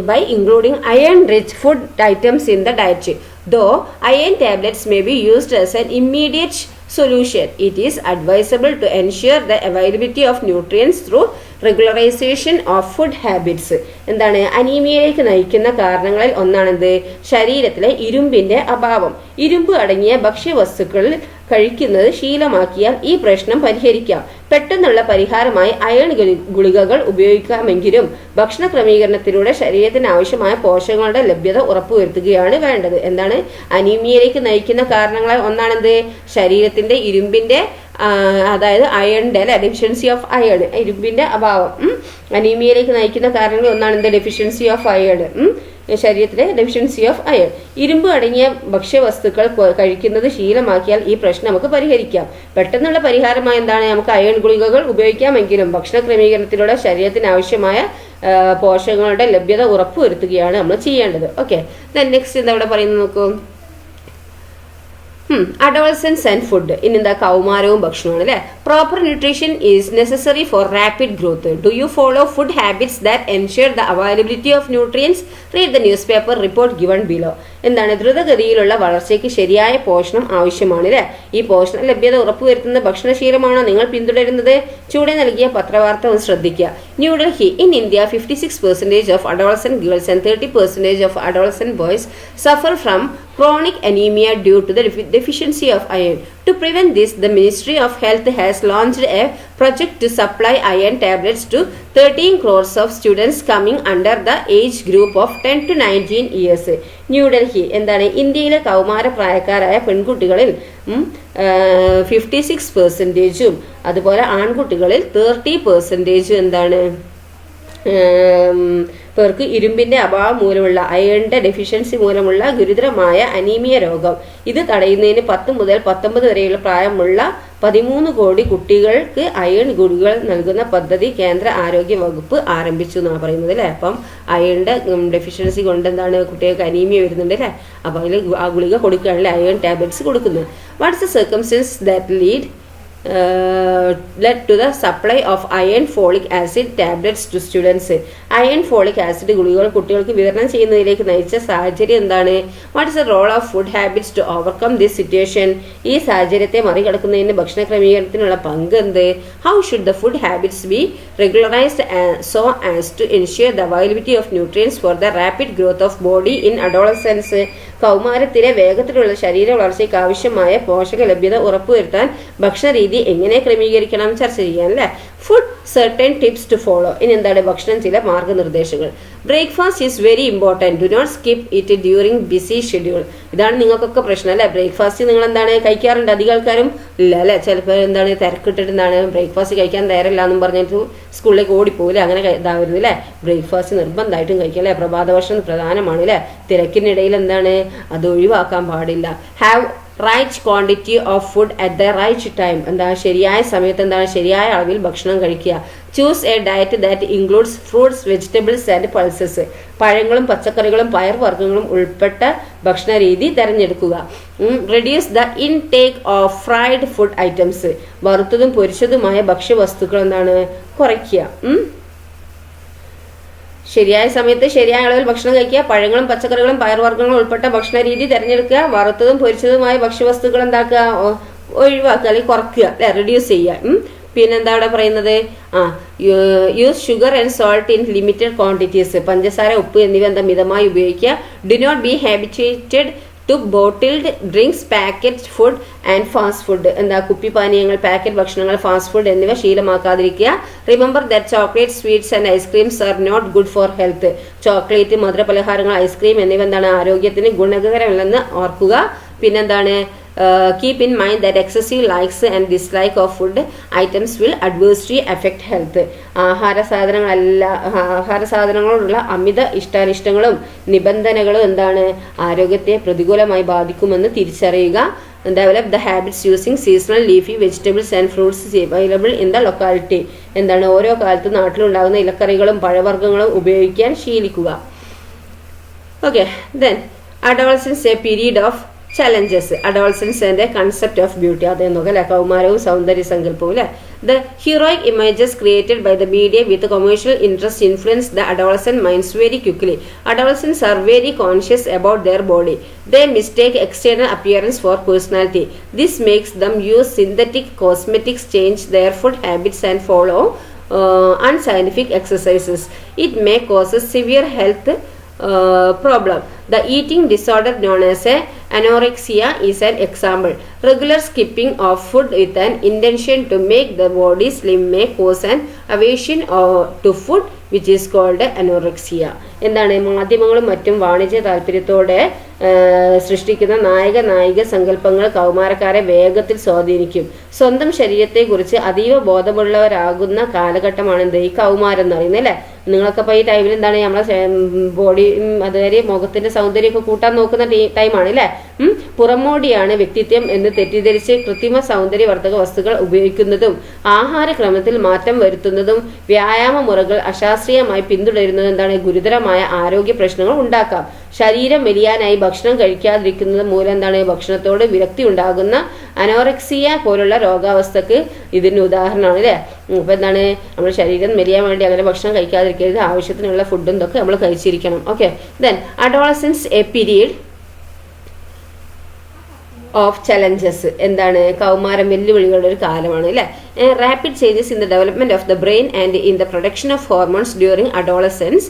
by including iron-rich food items in the diet. Though iron tablets may be used as an immediate solution, it is advisable to ensure the availability of nutrients through regularization of food habits. എന്താണ് അനീമിയയിലേക്ക് നയിക്കുന്ന കാരണങ്ങളിൽ ഒന്നാണിത് ശരീരത്തിലെ ഇരുമ്പിന്റെ അഭാവം. ഇരുമ്പ് അടങ്ങിയ ഭക്ഷ്യവസ്തുക്കൾ കഴിക്കുന്നത് ശീലമാക്കിയാൽ ഈ പ്രശ്നം പരിഹരിക്കാം. പെട്ടെന്നുള്ള പരിഹാരമായി അയൺ ഗുളികകൾ ഉപയോഗിക്കാമെങ്കിലും ഭക്ഷണ ക്രമീകരണത്തിലൂടെ ശരീരത്തിന് ആവശ്യമായ പോഷകങ്ങളുടെ ലഭ്യത ഉറപ്പുവരുത്തുകയാണ് വേണ്ടത്. എന്താണ് അനീമിയയിലേക്ക് നയിക്കുന്ന കാരണങ്ങളിൽ ഒന്നാണെന്ത് ശരീരത്തിന്റെ ഇരുമ്പിന്റെ അതായത് അയണിന്റെ അല്ലെ ഡെഫിഷ്യൻസി ഓഫ് അയൺ, ഇരുമ്പിന്റെ അഭാവം. അനീമിയയിലേക്ക് നയിക്കുന്ന കാരണങ്ങളിൽ ഒന്നാണ് എന്ത് ഡെഫിഷ്യൻസി ഓഫ് അയൺ, ശരീരത്തിലെ ഡെഫിഷ്യൻസി ഓഫ് അയൺ. ഇരുമ്പ് അടങ്ങിയ ഭക്ഷ്യവസ്തുക്കൾ കഴിക്കുന്നത് ശീലമാക്കിയാൽ ഈ പ്രശ്നം നമുക്ക് പരിഹരിക്കാം. പെട്ടെന്നുള്ള പരിഹാരമായി എന്താണ് നമുക്ക് അയൺ ഗുളികകൾ ഉപയോഗിക്കാമെങ്കിലും ഭക്ഷണ ക്രമീകരണത്തിലൂടെ ശരീരത്തിന് ആവശ്യമായ പോഷകങ്ങളുടെ ലഭ്യത ഉറപ്പുവരുത്തുകയാണ് നമ്മൾ ചെയ്യേണ്ടത്. ഓക്കെ, നെക്സ്റ്റ് എന്താ ഇവിടെ പറയുന്നത് നോക്കൂ. Adolescence and food. ഇനി എന്താ കൗമാരവും ഭക്ഷണമാണ് അല്ലെ. Proper nutrition is necessary four rapid growth. Do you follow food habits that ensure the availability of nutrients? Read the news paper report given below. എന്താണ് ദ്രുതഗതിയിലുള്ള വളർച്ചയ്ക്ക് ശരിയായ പോഷണം ആവശ്യമാണ് അല്ലെ. ഈ പോഷണ ലഭ്യത ഉറപ്പുവരുത്തുന്ന ഭക്ഷണശീലമാണോ നിങ്ങൾ പിന്തുടരുന്നത്? ചൂടെ നൽകിയ പത്രവാർത്ത ഒന്ന് ശ്രദ്ധിക്കുക. New Delhi. In India 56% of adolescent girls and 30% of adolescent boys suffer from chronic anemia due to the deficiency of iron. To prevent this, the Ministry of Health has launched a project to supply iron tablets to 13 crores of students coming under the age group of 10 to 19 years. New Delhi. എന്താണ് ഇന്ത്യയിലെ കൗമാര പ്രായക്കാരായ പെൺകുട്ടികളിൽ 56%, അതുപോലെ ആൺകുട്ടികളിൽ 30% എന്താണ് പേർക്ക് ഇരുമ്പിന്റെ അഭാവം മൂലമുള്ള അയണിന്റെ deficiency മൂലമുള്ള ഗുരുതരമായ അനീമിയ രോഗം. ഇത് തടയുന്നതിന് 10 മുതൽ 19 വരെയുള്ള പ്രായമുള്ള 13 കോടി കുട്ടികൾക്ക് അയൺ ഗുളികകൾ നൽകുന്ന പദ്ധതി കേന്ദ്ര ആരോഗ്യ വകുപ്പ് ആരംഭിച്ചു എന്നാണ് പറയുന്നത് അല്ലെ. അപ്പം അയണിന്റെ ഡെഫിഷ്യൻസി കൊണ്ട് എന്താണ് കുട്ടികൾക്ക് അനീമിയ വരുന്നുണ്ട് അല്ലെ. അപ്പൊ അതിൽ ആ ഗുളിക കൊടുക്കുകയാണല്ലേ അയൺ ടാബ്ലറ്റ്സ് കൊടുക്കുന്നത്. What's the circumstances that lead led to the supply of iron folic acid tablets to students. Iron folic acid ഗുളികകൾ കുട്ടികൾക്ക് വിതരണം ചെയ്യുന്നതിലേക്ക് നയിച്ച സാഹചര്യം എന്താണ്? What is the role of food habits to overcome this situation? ഈ സാഹചര്യത്തെ മറികടക്കുന്നതിന് ഭക്ഷണ ക്രമീകരണത്തിനുള്ള പങ്ക് എന്ത്? How should the food habits be regularised so as to ensure the availability of nutrients for the rapid growth of body in adolescence? കൗമാരത്തിലെ വേഗത്തിലുള്ള ശരീര വളർച്ചയ്ക്ക് ആവശ്യമായ പോഷക ലഭ്യത ഉറപ്പുവരുത്താൻ ഭക്ഷണ രീതി എങ്ങനെ ക്രമീകരിക്കണം ചർച്ച ചെയ്യാൻ അല്ലേ. Food certain tips to follow. ഇനി എന്താണ്? ഭക്ഷണം ചില മാർഗനിർദ്ദേശങ്ങൾ. Breakfast is very important. Do not skip it during busy schedule. ഇതാണ് നിങ്ങൾക്കൊക്കെ പ്രശ്നം അല്ലേ. ബ്രേക്ക്ഫാസ്റ്റ് നിങ്ങൾ എന്താണ് കഴിക്കാറുണ്ട്? അധികം ആൾക്കാരും ഇല്ല അല്ലേ. ചിലപ്പോൾ എന്താണ് തിരക്കിട്ടിട്ട് എന്താണ് ബ്രേക്ക്ഫാസ്റ്റ് കഴിക്കാൻ തയ്യാറില്ല എന്നും പറഞ്ഞിട്ട് സ്കൂളിലേക്ക് ഓടിപ്പോകില്ല. അങ്ങനെ ഇതാവരുത് അല്ലേ. ബ്രേക്ക്ഫാസ്റ്റ് നിർബന്ധമായിട്ടും കഴിക്കാം അല്ലേ. പ്രഭാത ഭക്ഷണം പ്രധാനമാണ് അല്ലേ. തിരക്കിനിടയിൽ എന്താണ് അത് ഒഴിവാക്കാൻ പാടില്ല. Have right quantity of food at the right time. എന്താ ശരിയായ സമയത്ത് എന്താണ് ശരിയായ അളവിൽ ഭക്ഷണം കഴിക്കുക. Choose a diet that includes fruits vegetables and pulses. പഴങ്ങളും പച്ചക്കറികളും പയർവർഗ്ഗങ്ങളും ഉൾപ്പെട്ട ഭക്ഷണ രീതി തിരഞ്ഞെടുക്കുക. Reduce the intake of fried food items. വറുത്തതും പൊരിച്ചതുമായ ഭക്ഷ്യവസ്തുക്കൾ എന്താണ് കുറയ്ക്കുക. ശരിയായ സമയത്ത് ശരിയായ അളവിൽ ഭക്ഷണം കഴിക്കുക. പഴങ്ങളും പച്ചക്കറികളും പയർവർഗ്ഗങ്ങളും ഉൾപ്പെട്ട ഭക്ഷണ രീതി തിരഞ്ഞെടുക്കുക. വറുത്തതും പൊരിച്ചതുമായ ഭക്ഷ്യവസ്തുക്കൾ എന്താക്കുക? ഒഴിവാക്കുക അല്ലെങ്കിൽ കുറയ്ക്കുക അല്ലെ. റെഡ്യൂസ് ചെയ്യുക. പിന്നെന്താ അവിടെ പറയുന്നത്? Use sugar and salt in limited quantities. പഞ്ചസാര, ഉപ്പ് എന്നിവ എന്താ മിതമായി ഉപയോഗിക്കുക. Do not be habituated to bottled drinks, packet food and fast food. എന്താ കുപ്പിപ്പാനീയങ്ങൾ, പാക്കറ്റ് ഭക്ഷണങ്ങൾ, ഫാസ്റ്റ് ഫുഡ് എന്നിവ ശീലമാക്കാതിരിക്കുക. Remember that chocolate, sweets and ice creams are not good for health. Chocolate, മധുരപലഹാരങ്ങൾ, ഐസ്ക്രീം എന്നിവ എന്താണ് ആരോഗ്യത്തിന് ഗുണകരമല്ലെന്ന് ഓർക്കുക. പിന്നെന്താണ്? Keep in mind that excessive likes and dislike of food items will adversely affect health. ആഹാര സാധനങ്ങളോടുള്ള അമിത ഇഷ്ടാനിഷ്ടങ്ങളും നിബന്ധനകളും എന്താണ് ആരോഗ്യത്തെ പ്രതികൂലമായി ബാധിക്കുമെന്ന് തിരിച്ചറിയുക. Develop the habits using seasonal leafy vegetables and fruits available in the locality. എന്താണ് ഓരോ കാലത്ത് നാട്ടിലുണ്ടാകുന്ന ഇലക്കറികളും പഴവർഗ്ഗങ്ങളും ഉപയോഗിക്കാൻ ശീലിക്കുക. Okay, then adolescence a period of challenges. Adolescence and the concept of beauty. അതേ നോക്കാം അല്ലെ. കൗമാരവും സൗന്ദര്യ സങ്കല്പവും അല്ലെ. The heroic images created by the media with commercial interest influence the adolescent minds very quickly. Adolescents are very conscious about their body. They mistake external appearance for personality. This makes them use synthetic cosmetics, change their food habits and follow unscientific exercises. It may cause severe health problem. The eating disorder known as anorexia is an example. Regular skipping of food with an intention to make the body slim may cause an aversion to food which is called anorexia. എന്താണ് മാധ്യമങ്ങളും മറ്റും വാണിജ്യ താല്പര്യത്തോടെ സൃഷ്ടിക്കുന്ന നായിക സങ്കല്പങ്ങൾ കൗമാരക്കാരെ വേഗത്തിൽ സ്വാധീനിക്കും. സ്വന്തം ശരീരത്തെക്കുറിച്ച് അതീവ ബോധമുള്ളവരാകുന്ന കാലഘട്ടമാണ് എന്ത് ഈ കൗമാരം എന്ന് പറയുന്നത് അല്ലേ. നിങ്ങളൊക്കെ ഇപ്പോൾ ഈ ടൈമിൽ എന്താണ് നമ്മളെ ബോഡി അതുവരെ മുഖത്തിന്റെ സൗന്ദര്യമൊക്കെ കൂട്ടാൻ നോക്കുന്ന ടൈമാണ് അല്ലേ. പുറമോടിയാണ് വ്യക്തിത്വം എന്ന് തെറ്റിദ്ധരിച്ച് കൃത്രിമ സൗന്ദര്യവർദ്ധക വസ്തുക്കൾ ഉപയോഗിക്കുന്നതും ആഹാരക്രമത്തിൽ മാറ്റം വരുത്തുന്നതും വ്യായാമ മുറകൾ അശാസ്ത്രീയമായി പിന്തുടരുന്നതും എന്താണ് ഗുരുതരമായ ആരോഗ്യ പ്രശ്നങ്ങൾ ഉണ്ടാക്കാം. ശരീരം മെലിയാനായി ഭക്ഷണം കഴിക്കാതിരിക്കുന്നത് മൂലം എന്താണ് ഭക്ഷണത്തോട് വിരക്തി ഉണ്ടാകുന്ന അനോറക്സിയ പോലുള്ള രോഗാവസ്ഥക്ക് ഇതിന് ഉദാഹരണമാണ് അല്ലേ. ഇപ്പം എന്താണ് നമ്മുടെ ശരീരം മെലിയാൻ വേണ്ടി അങ്ങനെ ഭക്ഷണം കഴിക്കാതിരിക്കരുത്. ആവശ്യത്തിനുള്ള ഫുഡും ഇതൊക്കെ നമ്മൾ കഴിച്ചിരിക്കണം. Okay, then adolescence a period of challenges. എന്താണ് കൗമാരം വെല്ലുവിളികളുടെ ഒരു കാലമാണ് അല്ലേ. Rapid changes in the development of the brain and in the production of hormones during adolescence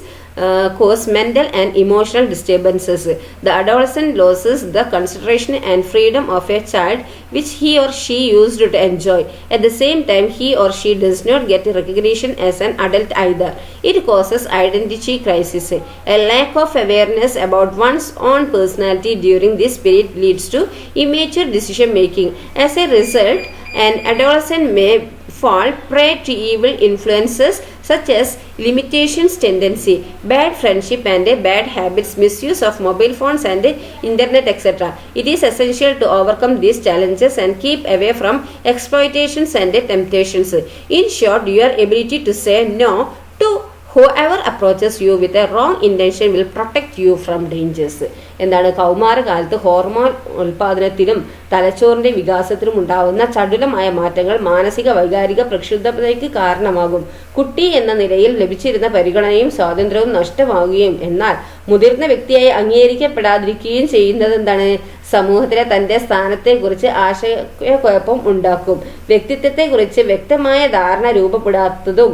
cause mental and emotional disturbances. The adolescent loses the concentration and freedom of a child which he or she used to enjoy. At the same time, he or she does not get recognition as an adult either. It causes identity crisis. A lack of awareness about one's own personality during this period leads to immature decision making. As a result, an adolescent may fall prey to evil influences such as limitations tendency, bad friendship and bad habits, misuse of mobile phones and internet, etc. It is essential to overcome these challenges and keep away from exploitations and temptations. In short, your ability to say no to whoever approaches you with a wrong intention will protect you from dangers. എന്താണ് കൗമാരകാലത്ത് hormone ഉൽപാദനത്തിലും തലച്ചോറിന്റെ വികാസത്തിലും ഉണ്ടാവുന്ന ചടുലമായ മാറ്റങ്ങൾ മാനസിക വൈകാരിക പ്രക്ഷുബ്ധതയ്ക്ക് കാരണമാകും. കുട്ടി എന്ന നിലയിൽ ലഭിച്ചിരുന്ന പരിഗണനയും സ്വാതന്ത്ര്യവും നഷ്ടമാവുകയും എന്നാൽ മുതിർന്ന വ്യക്തിയായി അംഗീകരിക്കപ്പെടാതിരിക്കുകയും ചെയ്യുന്നത് എന്താണ് സമൂഹത്തിലെ തന്റെ സ്ഥാനത്തെക്കുറിച്ച് ആശയക്കുഴപ്പം ഉണ്ടാക്കും. വ്യക്തിത്വത്തെക്കുറിച്ച് വ്യക്തമായ ധാരണ രൂപപ്പെടാത്തതും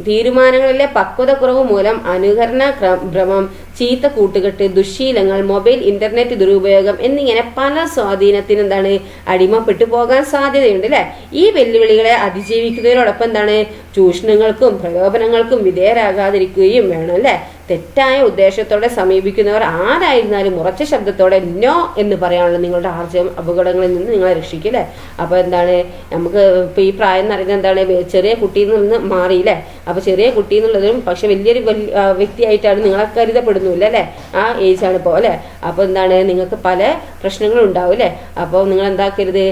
തീരുമാനങ്ങളിലെ പക്വതക്കുറവ് മൂലം അനുകരണ ഭ്രമം, ചീത്ത കൂട്ടുകെട്ട്, ദുശ്ശീലങ്ങൾ, മൊബൈൽ ഇന്റർനെറ്റ് ദുരുപയോഗം എന്നിങ്ങനെ പല സ്വാധീനത്തിന് എന്താണ് അടിമപ്പെട്ടു പോകാൻ സാധ്യതയുണ്ട് അല്ലെ. ഈ വെല്ലുവിളികളെ അതിജീവിക്കുന്നതിനോടൊപ്പം എന്താണ് ചൂഷണങ്ങൾക്കും പ്രലോഭനങ്ങൾക്കും വിധേയരാകാതിരിക്കുകയും വേണം അല്ലെ. തെറ്റായ ഉദ്ദേശത്തോടെ സമീപിക്കുന്നവർ ആരായിരുന്നാലും ഉറച്ച ശബ്ദത്തോടെ നോ എന്ന് പറയാനുള്ള നിങ്ങളുടെ ആർജവം അപകടങ്ങളിൽ നിന്ന് നിങ്ങളെ രക്ഷിക്കും അല്ലേ. അപ്പോൾ എന്താണ് നമുക്ക് ഇപ്പോൾ ഈ പ്രായം എന്ന് പറയുന്നത് എന്താണ് ചെറിയ കുട്ടിയിൽ നിന്ന് മാറിയില്ലേ. അപ്പോൾ ചെറിയ കുട്ടി എന്നുള്ളതും പക്ഷെ വലിയൊരു വ്യക്തിയായിട്ടാണ് നിങ്ങളെ കരുതപ്പെടുന്നില്ല അല്ലേ. ആ ഏജാണ് ഇപ്പോൾ അല്ലേ. അപ്പോൾ എന്താണ് നിങ്ങൾക്ക് പല പ്രശ്നങ്ങളും ഉണ്ടാവും അല്ലേ. അപ്പോൾ നിങ്ങൾ എന്താക്കരുത്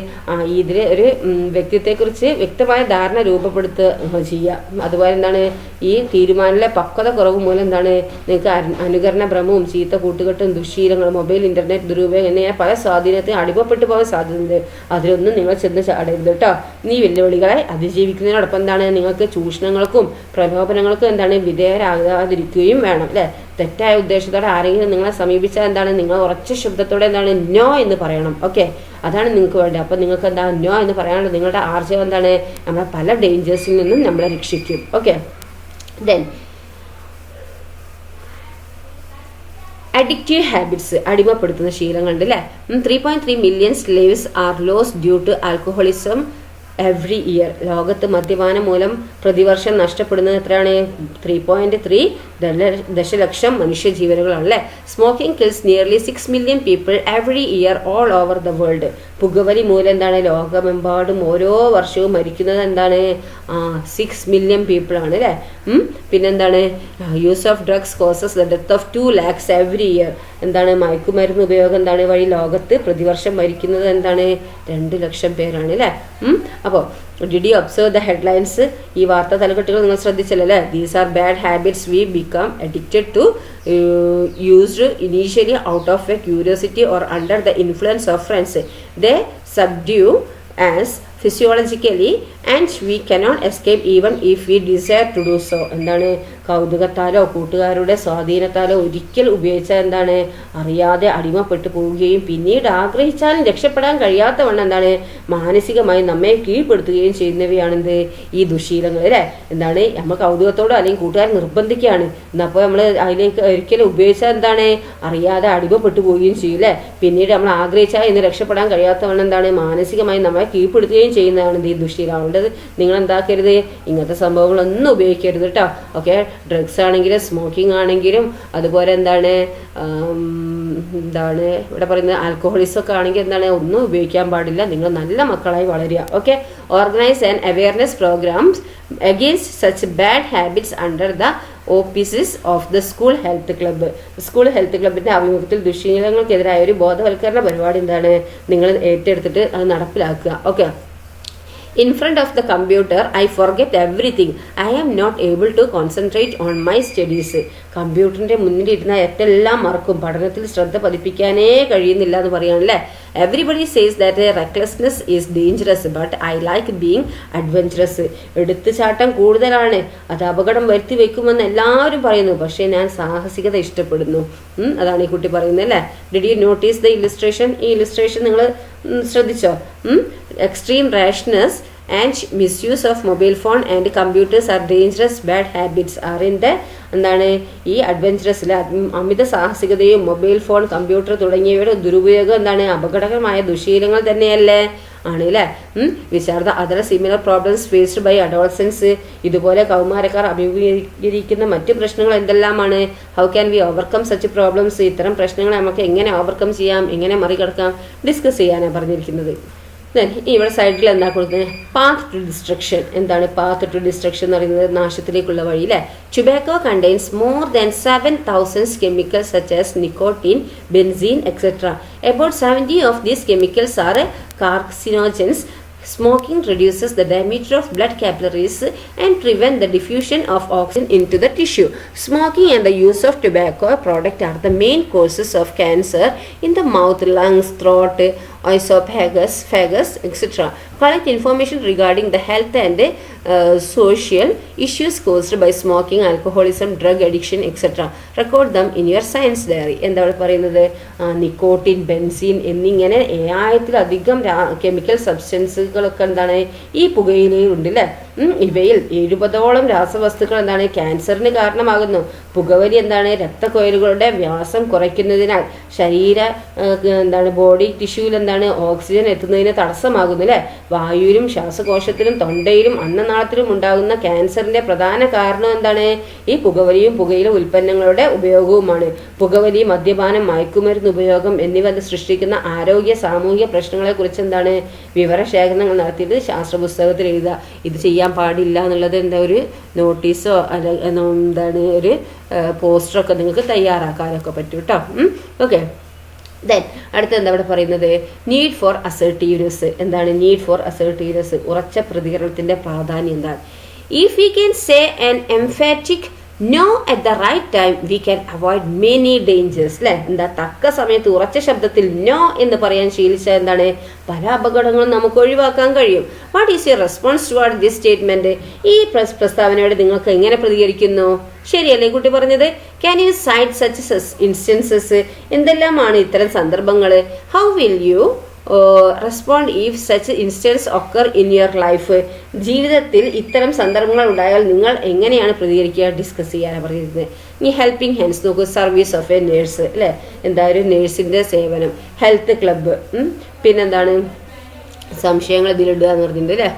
ഇതിൽ ഒരു വ്യക്തിത്വത്തെക്കുറിച്ച് വ്യക്തമായ ധാരണ രൂപപ്പെടുത്തുക ചെയ്യുക. അതുപോലെ എന്താണ് ഈ തീരുമാനത്തിലെ പക്വത കുറവ് മൂലം എന്താണ് നിങ്ങൾക്ക് അനുകരണ ഭ്രമവും ചീത്ത കൂട്ടുകെട്ടും ദുശ്ശീലങ്ങളും മൊബൈൽ ഇന്റർനെറ്റ് ദുരുപയോഗം എന്നിങ്ങനെ പല സ്വാധീനത്തിന് അടിമപ്പെട്ടു പോകാൻ സാധ്യതയുണ്ട്. അതിലൊന്നും നിങ്ങൾ ചെന്ന് ചാടരുത് കേട്ടോ. ഈ വെല്ലുവിളികളെ അതിജീവിക്കുന്നതിനോടൊപ്പം എന്താണ് നിങ്ങൾക്ക് ചൂഷണങ്ങൾക്കും പ്രലോഭനങ്ങൾക്കും എന്താണ് വിധേയരാകാതിരിക്കുകയും വേണം അല്ലെ. തെറ്റായ ഉദ്ദേശത്തോടെ ആരെങ്കിലും നിങ്ങളെ സമീപിച്ചാൽ എന്താണ് നിങ്ങൾ ഉറച്ച ശബ്ദത്തോടെ എന്താണ് നോ എന്ന് പറയണം. ഓക്കെ, അതാണ് നിങ്ങൾക്ക് വേണ്ടത്. അപ്പം നിങ്ങൾക്ക് എന്താ നോ എന്ന് പറയാനുള്ള നിങ്ങളുടെ ആർജവം എന്താണ് നമ്മളെ പല ഡേഞ്ചേഴ്സിൽ നിന്നും നമ്മളെ രക്ഷിക്കും. ഓക്കെ, ദെൻ അഡിക്റ്റീവ് ഹാബിറ്റ്സ്, അടിമപ്പെടുത്തുന്ന ശീലങ്ങളുണ്ട് അല്ലേ. 3.3 million lives are lost due to alcoholism every year. ലോകത്ത് മദ്യപാനം മൂലം പ്രതിവർഷം നഷ്ടപ്പെടുന്നത് എത്രയാണ്? 3.3 ദശലക്ഷം മനുഷ്യജീവനുകളാണല്ലേ. Smoking kills nearly 6 million people every year all over the world. പുകവലി മൂലം എന്താണ് ലോകമെമ്പാടും ഓരോ വർഷവും മരിക്കുന്നത് എന്താണ് 6 മില്യൺ പീപ്പിൾ ആണ് അല്ലേ. പിന്നെന്താണ് use of drugs causes the death of 2 lakhs every year. എന്താണ് മയക്കുമരുന്ന് ഉപയോഗം എന്താണ് വഴി ലോകത്ത് പ്രതിവർഷം മരിക്കുന്നത് എന്താണ് 2 ലക്ഷം പേരാണ് അല്ലേ. അപ്പോൾ did you observe the headlines? ഈ വാർത്താ തലക്കെട്ടുകൾ നിങ്ങൾ ശ്രദ്ധിച്ചല്ലേ. These are bad habits we become addicted to, used initially out of a curiosity or under the influence of friends. They subdue us physiologically and we cannot escape even if we desire to do so. എന്താണ് കൗതുകത്താലോ കൂട്ടുകാരുടെ സ്വാധീനത്താലോ ഒരിക്കൽ ഉപയോഗിച്ചാൽ എന്താണ് അറിയാതെ അടിമപ്പെട്ടു പോവുകയും പിന്നീട് ആഗ്രഹിച്ചാലും രക്ഷപ്പെടാൻ കഴിയാത്തവണ്ണം എന്താണ് മാനസികമായി നമ്മെ കീഴ്പ്പെടുത്തുകയും ചെയ്യുന്നവയാണെന്ത് ഈ ദുശ്ശീലങ്ങൾ അല്ലേ. എന്താണ് നമ്മൾ കൗതുകത്തോടോ അല്ലെങ്കിൽ കൂട്ടുകാർ നിർബന്ധിക്കുകയാണ് എന്നപ്പോൾ നമ്മൾ അതിലേക്ക് ഒരിക്കലും ഉപയോഗിച്ചാൽ എന്താണ് അറിയാതെ അടിമപ്പെട്ടു പോവുകയും ചെയ്യും അല്ലേ. പിന്നീട് നമ്മൾ ആഗ്രഹിച്ചാൽ ഇന്ന് രക്ഷപ്പെടാൻ കഴിയാത്തവണ്ണം എന്താണ് മാനസികമായി നമ്മളെ കീഴ്പ്പെടുത്തുകയും ചെയ്യുന്നതാണ് ഈ ദുശ്ശീലം. അതുകൊണ്ട് നിങ്ങൾ എന്താക്കരുത് ഇങ്ങനത്തെ സംഭവങ്ങളൊന്നും ഉപയോഗിക്കരുത് കേട്ടോ. ഓക്കെ, ഡ്രഗ്സ് ആണെങ്കിലും സ്മോക്കിംഗ് ആണെങ്കിലും അതുപോലെ എന്താണ് ഇവിടെ പറയുന്നത് ആൽക്കഹോളിസം ഒക്കെ ആണെങ്കിൽ എന്താണ് ഒന്നും ഉപയോഗിക്കാൻ പാടില്ല. നിങ്ങൾ നല്ല മക്കളായി വളരുക. Okay, organise and awareness programmes against such bad habits under the offices of the school health club. School health ക്ലബിന്റെ ആഭിമുഖ്യത്തിൽ ദുശ്ശീലങ്ങൾക്കെതിരായ ഒരു ബോധവൽക്കരണ പരിപാടി എന്താണ് നിങ്ങൾ ഏറ്റെടുത്തിട്ട് അത് നടപ്പിലാക്കുക. Okay, in front of the computer I forget everything. I am not able to concentrate on my studies. കമ്പ്യൂട്ടറിന്റെ മുന്നിലിരുന്ന എല്ലാം മറക്കും, പഠനത്തിൽ ശ്രദ്ധ പതിപ്പിക്കാനേ കഴിയുന്നില്ല എന്ന് പറയാനല്ലേ. Everybody says that recklessness is dangerous but I like being adventurous. എടുത്തുചാട്ടം കൂടുതലാണ്, അത് അപകടം വരുത്തി വെക്കുമെന്ന് എല്ലാവരും പറയുന്നു, പക്ഷേ ഞാൻ സാഹസികത ഇഷ്ടപ്പെടുന്നു. അതാണ് ഈ കുട്ടി പറയുന്നത് അല്ലേ. Did you notice the illustration? ഈ ഇല്ലുസ്ട്രേഷൻ നിങ്ങൾ ശ്രദ്ധിച്ചോ? Extreme rashness and misuse of mobile phone and computers are dangerous bad habits are in the എന്താണ് ഈ അഡ്വഞ്ചറസിൽ അമിത സാഹസികതയും മൊബൈൽ ഫോൺ കമ്പ്യൂട്ടർ തുടങ്ങിയവയുടെ ദുരുപയോഗം എന്താണ് അപകടകരമായ ദുശീലങ്ങൾ തന്നെയല്ലേ ആണ് അല്ലേ. Which are the other similar problems faced by adolescents. ഇതുപോലെ കൗമാരക്കാർ അഭിമുഖീകരിക്കുന്ന മറ്റു പ്രശ്നങ്ങൾ എന്തെല്ലാമാണ്? How can we overcome such problems? ഇത്തരം പ്രശ്നങ്ങളെ നമുക്ക് എങ്ങനെ ഓവർകം ചെയ്യാം, എങ്ങനെ മറികടക്കാം ഡിസ്കസ് ചെയ്യാനാണ് പറഞ്ഞിരിക്കുന്നത്. ഇവിടെ സൈഡിൽ എന്താ കൊടുക്കുന്നത്? Path to destruction. എന്താണ് പാത്ത് ടു ഡിസ്ട്രക്ഷൻ എന്ന് പറയുന്നത്? നാശത്തിലേക്കുള്ള വഴി അല്ലേ. Tobacco contains more than 7,000 chemicals such as nicotine, benzene, etc. About 70 of these chemicals are carcinogens. Smoking reduces the diameter of blood capillaries and prevent the diffusion of oxygen into the tissue. Smoking and the use of tobacco product are the main causes of cancer in the mouth, lungs, throat, esophagus, phagus, etc. Collect information regarding the health and social issues caused by smoking, alcoholism, drug addiction, etc. Record them in your science diary. എന്താണ് പറയുന്നത്? Nicotine, benzene എന്നിങ്ങനെ 7000-ലധികം chemical സബ്സ്റ്റൻസുകളൊക്കെ എന്താണ് ഈ പുകയിലയിൽ ഉണ്ട് അല്ലേ? ഇവയിൽ 70ഓളം രാസവസ്തുക്കൾ എന്താണ് ക്യാൻസറിന് കാരണമാകുന്നു. പുകവലി എന്താണ് രക്തക്കൊഴലുകളുടെ വ്യാസം കുറയ്ക്കുന്നതിനാൽ ശരീര ബോഡി ടിഷ്യൂവിൽ എന്താണ് ഓക്സിജൻ എത്തുന്നതിന് തടസ്സമാകുന്നു അല്ലേ? വായുവിലും ശ്വാസകോശത്തിലും തൊണ്ടയിലും അന്നനാളത്തിലും ഉണ്ടാകുന്ന ക്യാൻസറിന്റെ പ്രധാന കാരണം എന്താണ്? ഈ പുകവലിയും പുകയില ഉൽപ്പന്നങ്ങളുടെ ഉപയോഗവുമാണ്. പുകവലി, മദ്യപാനം, മയക്കുമരുന്ന് ഉപയോഗം എന്നിവ സൃഷ്ടിക്കുന്ന ആരോഗ്യ സാമൂഹിക പ്രശ്നങ്ങളെ കുറിച്ച് എന്താണ് വിവരശേഖരണങ്ങൾ നടത്തിയിട്ട് ശാസ്ത്ര പുസ്തകത്തിൽ എഴുതുക. ഇത് ചെയ്യാൻ പാടില്ല എന്നുള്ളത് എന്താ ഒരു നോട്ടീസോ എന്താണ് ഒരു പോസ്റ്ററൊക്കെ നിങ്ങൾക്ക് തയ്യാറാക്കാനൊക്കെ പറ്റും കേട്ടോ. ഓക്കെ, ദെൻ അടുത്ത എന്താ ഇവിടെ പറയുന്നത്? Need for assertiveness. എന്താണ് നീഡ് ഫോർ അസർട്ടീവ്നെസ്? ഉറച്ച പ്രതികരണത്തിന്റെ പ്രാധാന്യം എന്താണ്? If we can say an emphatic no at the right time we can avoid many dangers അല്ലേ? എന്താ തക്ക സമയത്ത് ഉറച്ച ശബ്ദത്തിൽ നോ എന്ന് പറയാൻ ശീലിച്ചാൽ എന്താണ് പല അപകടങ്ങളും നമുക്ക് ഒഴിവാക്കാൻ കഴിയും. What is your response toward this statement? ഈ പ്രസ്താവനയോട് നിങ്ങൾക്ക് എങ്ങനെ പ്രതികരിക്കുന്നു? ശരിയല്ലേ കുട്ടി പറഞ്ഞത്? Can you cite such instances? എന്തെല്ലാമാണ് ഇത്തരം സന്ദർഭങ്ങൾ? How will you respond if such instance occur in your life? ജീവിതത്തിൽ ഇത്തരം സന്ദർഭങ്ങൾ ഉണ്ടായാൽ നിങ്ങൾ എങ്ങനെയാണ് പ്രതികരിക്കുക? ഡിസ്കസ് ചെയ്യാനാണ് പറയുന്നത്. ഇനി ഹെൽപ്പിംഗ് ഹാൻഡ്സ് നോക്കൂ. സർവീസ് ഓഫ് എ നേഴ്സ് അല്ലേ? എന്താ ഒരു നേഴ്സിന്റെ സേവനം. ഹെൽത്ത് ക്ലബ്ബ്, പിന്നെന്താണ് സംശയങ്ങൾ ഇതിലിടുക എന്ന് പറഞ്ഞിട്ടുണ്ട് അല്ലേ?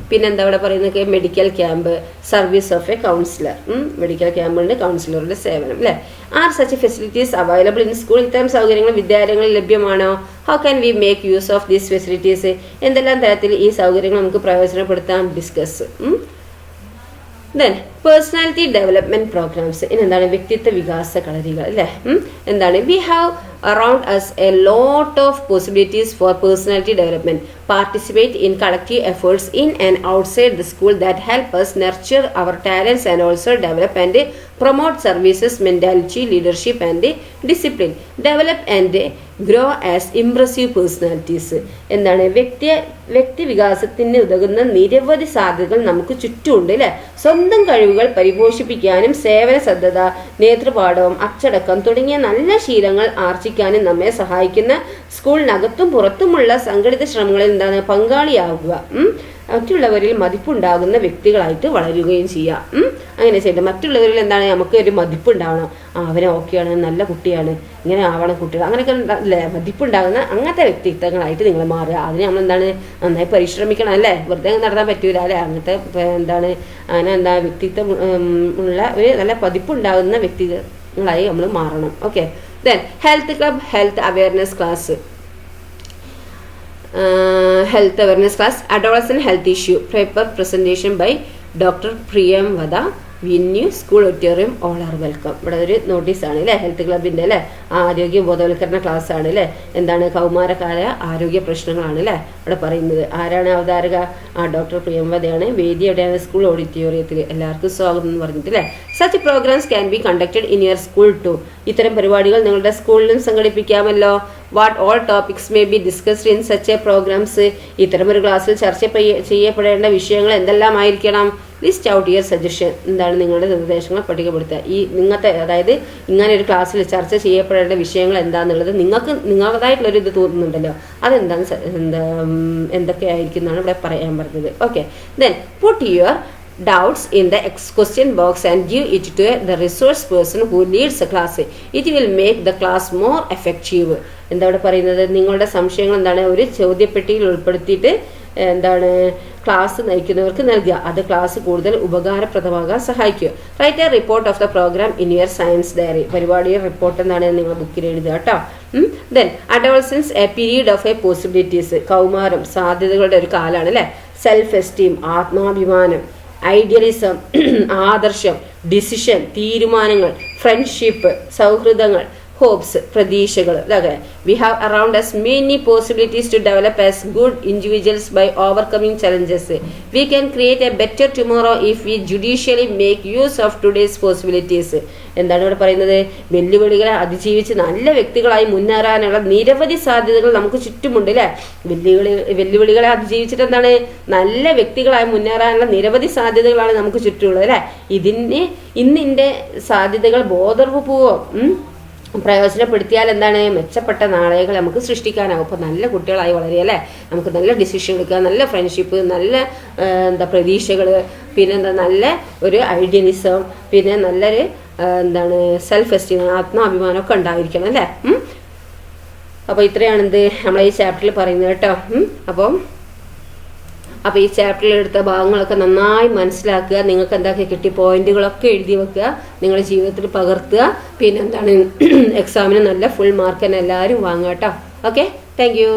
പിന്നെന്താ ഇവിടെ പറയുന്നത്? Medical camp, service of a counsellor. Medical ക്യാമ്പുണ്ട്, കൗൺസിലറുടെ സേവനം അല്ലേ? Are such facilities available in school? ഇത്തരം സൗകര്യങ്ങൾ വിദ്യാലയങ്ങളിൽ ലഭ്യമാണോ? How can we make use of these facilities? എന്തെല്ലാം തരത്തിൽ ഈ സൗകര്യങ്ങൾ നമുക്ക് പ്രയോജനപ്പെടുത്താം? Discuss. Then personality development programmes. ഇനി എന്താണ്? വ്യക്തിത്വ വികാസ കളരികൾ അല്ലേ? എന്താണ്? We have around us a lot of possibilities for personality development. Participate in collective efforts in and outside the school that help us nurture our talents and also develop and promote services, mentality, leadership and discipline. Develop and grow as impressive personalities. എന്താണ്? വ്യക്തി വികാസത്തിന് ഉതകുന്ന നിരവധി സാധ്യതകൾ നമുക്ക് ചുറ്റുമുണ്ട് അല്ലേ? സ്വന്തം കഴിവുകൾ പരിപോഷിപ്പിക്കാനും സേവന ശ്രദ്ധത, നേതൃപാഠവും, അച്ചടക്കം തുടങ്ങിയ നല്ല ശീലങ്ങൾ ആർജിക്കാനും നമ്മെ സഹായിക്കുന്ന സ്കൂളിനകത്തും പുറത്തുമുള്ള സംഘടിത ശ്രമങ്ങളിൽ എന്താണ് പങ്കാളിയാവുക. മറ്റുള്ളവരിൽ മതിപ്പുണ്ടാകുന്ന വ്യക്തികളായിട്ട് വളരുകയും ചെയ്യാം. അങ്ങനെ ചെയ്യണം. മറ്റുള്ളവരിൽ എന്താണ് നമുക്ക് ഒരു മതിപ്പുണ്ടാവണം. അവനെ ഓക്കെയാണ്, നല്ല കുട്ടിയാണ്, ഇങ്ങനെ ആവണം കുട്ടികൾ, അങ്ങനെയൊക്കെ അല്ലേ മതിപ്പുണ്ടാകുന്ന അങ്ങനത്തെ വ്യക്തിത്വങ്ങളായിട്ട് നിങ്ങൾ മാറുക. അതിന് നമ്മൾ എന്താണ് നന്നായി പരിശ്രമിക്കണം അല്ലേ? വെറുതെ നടത്താൻ പറ്റൂല അല്ലേ? അങ്ങനത്തെ എന്താണ് അങ്ങനെ വ്യക്തിത്വം ഉള്ള ഒരു നല്ല പതിപ്പുണ്ടാകുന്ന വ്യക്തികളായി നമ്മൾ മാറണം. Okay, then health club, health awareness class. Health awareness class, adolescent health issue, paper presentation by Dr. Priyam Vada, Venue, School Auditorium, all are welcome. ഇവിടെ ഒരു നോട്ടീസാണ് അല്ലേ? ഹെൽത്ത് ക്ലബിൻ്റെ അല്ലേ ആരോഗ്യ ബോധവൽക്കരണ ക്ലാസ് ആണ് അല്ലേ? എന്താണ് കൗമാരക്കാല ആരോഗ്യ പ്രശ്നങ്ങളാണ് അല്ലേ ഇവിടെ പറയുന്നത്. ആരാണ് അവതാരക? ഡോക്ടർ പ്രിയംവദയാണ്. വേദി എവിടെയാണ്? സ്കൂൾ ഓഡിറ്റോറിയത്തിൽ. എല്ലാവർക്കും സ്വാഗതം എന്ന് പറഞ്ഞിട്ട് അല്ലേ? Such programmes can be conducted in your school too. ഇത്തരം പരിപാടികൾ നിങ്ങളുടെ സ്കൂളിലും സംഘടിപ്പിക്കാമല്ലോ. What all topics may be discussed in such a programmes? ഇത്തരം ഒരു ക്ലാസ്സിൽ ചർച്ച ചെയ്യപ്പെടേണ്ട വിഷയങ്ങൾ എന്തെല്ലാമായിരിക്കണം? List out your suggestion. എന്താണ് നിങ്ങളുടെ നിർദ്ദേശങ്ങൾ പട്ടികപ്പെടുത്തുക. ഈ നിങ്ങത്തെ അതായത് ഇങ്ങനെ ഒരു ക്ലാസ്സിൽ ചർച്ച ചെയ്യപ്പെടേണ്ട വിഷയങ്ങൾ എന്താണെന്നുള്ളത് നിങ്ങളുടേതായിട്ടുള്ളൊരു ഇത് തോന്നുന്നുണ്ടല്ലോ, അതെന്താണ് എന്തൊക്കെയായിരിക്കും എന്നാണ് ഇവിടെ പറയാൻ പറഞ്ഞത്. Okay, then put your doubts in the question box and give it to the resource person who leads the class. It will make the class more effective. എന്താ ഇവിടെ പറയുന്നത്? നിങ്ങളുടെ സംശയങ്ങൾ എന്താണ് ഒരു ചോദ്യപ്പെട്ടിയിൽ ഉൾപ്പെടുത്തിയിട്ട് എന്താണ് ക്ലാസ് നയിക്കുന്നവർക്ക് നൽകുക. അത് ക്ലാസ് കൂടുതൽ ഉപകാരപ്രദമാകാൻ സഹായിക്കുക. Write a report of the programme in your science diary. പരിപാടിയുടെ റിപ്പോർട്ട് എന്താണ് നിങ്ങൾ ബുക്കിൽ എഴുതുക കേട്ടോ. Then adolescence a period of a possibilities. കൗമാരം സാധ്യതകളുടെ ഒരു കാലാണ് അല്ലേ? സെൽഫ് എസ്റ്റീം ആത്മാഭിമാനം, ഐഡിയലിസം ആദർശം, ഡിസിഷൻ തീരുമാനങ്ങൾ, ഫ്രണ്ട്ഷിപ്പ് സൗഹൃദങ്ങൾ, ഹോപ്സ്, പ്രതീക്ഷകൾ. ഇതൊക്കെ we have around us many possibilities to develop as good individuals by overcoming challenges. We can create a better tomorrow if we judiciously make use of today's possibilities. എന്താണ് ഇവിടെ പറയുന്നത്? വെല്ലുവിളികളെ അതിജീവിച്ച് നല്ല വ്യക്തികളായി മുന്നേറാനുള്ള നിരവധി സാധ്യതകൾ നമുക്ക് ചുറ്റുമുണ്ട് അല്ലേ? വെല്ലുവിളികളെ അതിജീവിച്ചിട്ട് എന്താണ് നല്ല വ്യക്തികളായി മുന്നേറാനുള്ള നിരവധി സാധ്യതകളാണ് നമുക്ക് ചുറ്റുമുള്ളത് അല്ലേ? ഇന്നിന്റെ സാധ്യതകൾ ബോധപൂർവ്വം പ്രയോജനപ്പെടുത്തിയാൽ എന്താണ് മെച്ചപ്പെട്ട നാളെകൾ നമുക്ക് സൃഷ്ടിക്കാനാവും. അപ്പോൾ നല്ല കുട്ടികളായി വളരെ അല്ലേ, നമുക്ക് നല്ല ഡിസിഷൻ എടുക്കുക, നല്ല ഫ്രണ്ട്ഷിപ്പ്, നല്ല പ്രതീക്ഷകൾ, പിന്നെന്താ നല്ല ഒരു ഐഡിയലിസം, പിന്നെ നല്ലൊരു സെൽഫ് എസ്റ്റീം, ആത്മാഭിമാനമൊക്കെ ഉണ്ടായിരിക്കണം അല്ലേ. അപ്പോൾ ഇത്രയാണ് നമ്മളെ ഈ ചാപ്റ്ററിൽ പറയുന്നത് കേട്ടോ. അപ്പോൾ ഈ ചാപ്റ്ററിൽ എടുത്ത ഭാഗങ്ങളൊക്കെ നന്നായി മനസ്സിലാക്കുക. നിങ്ങൾക്ക് എന്തൊക്കെ കിട്ടി പോയിന്റുകളൊക്കെ എഴുതി വെക്കുക, നിങ്ങളുടെ ജീവിതത്തിൽ പകർത്തുക. പിന്നെ എക്സാമിന് നല്ല ഫുൾ മാർക്ക് തന്നെ എല്ലാവരും വാങ്ങുക കേട്ടോ. Okay, thank you.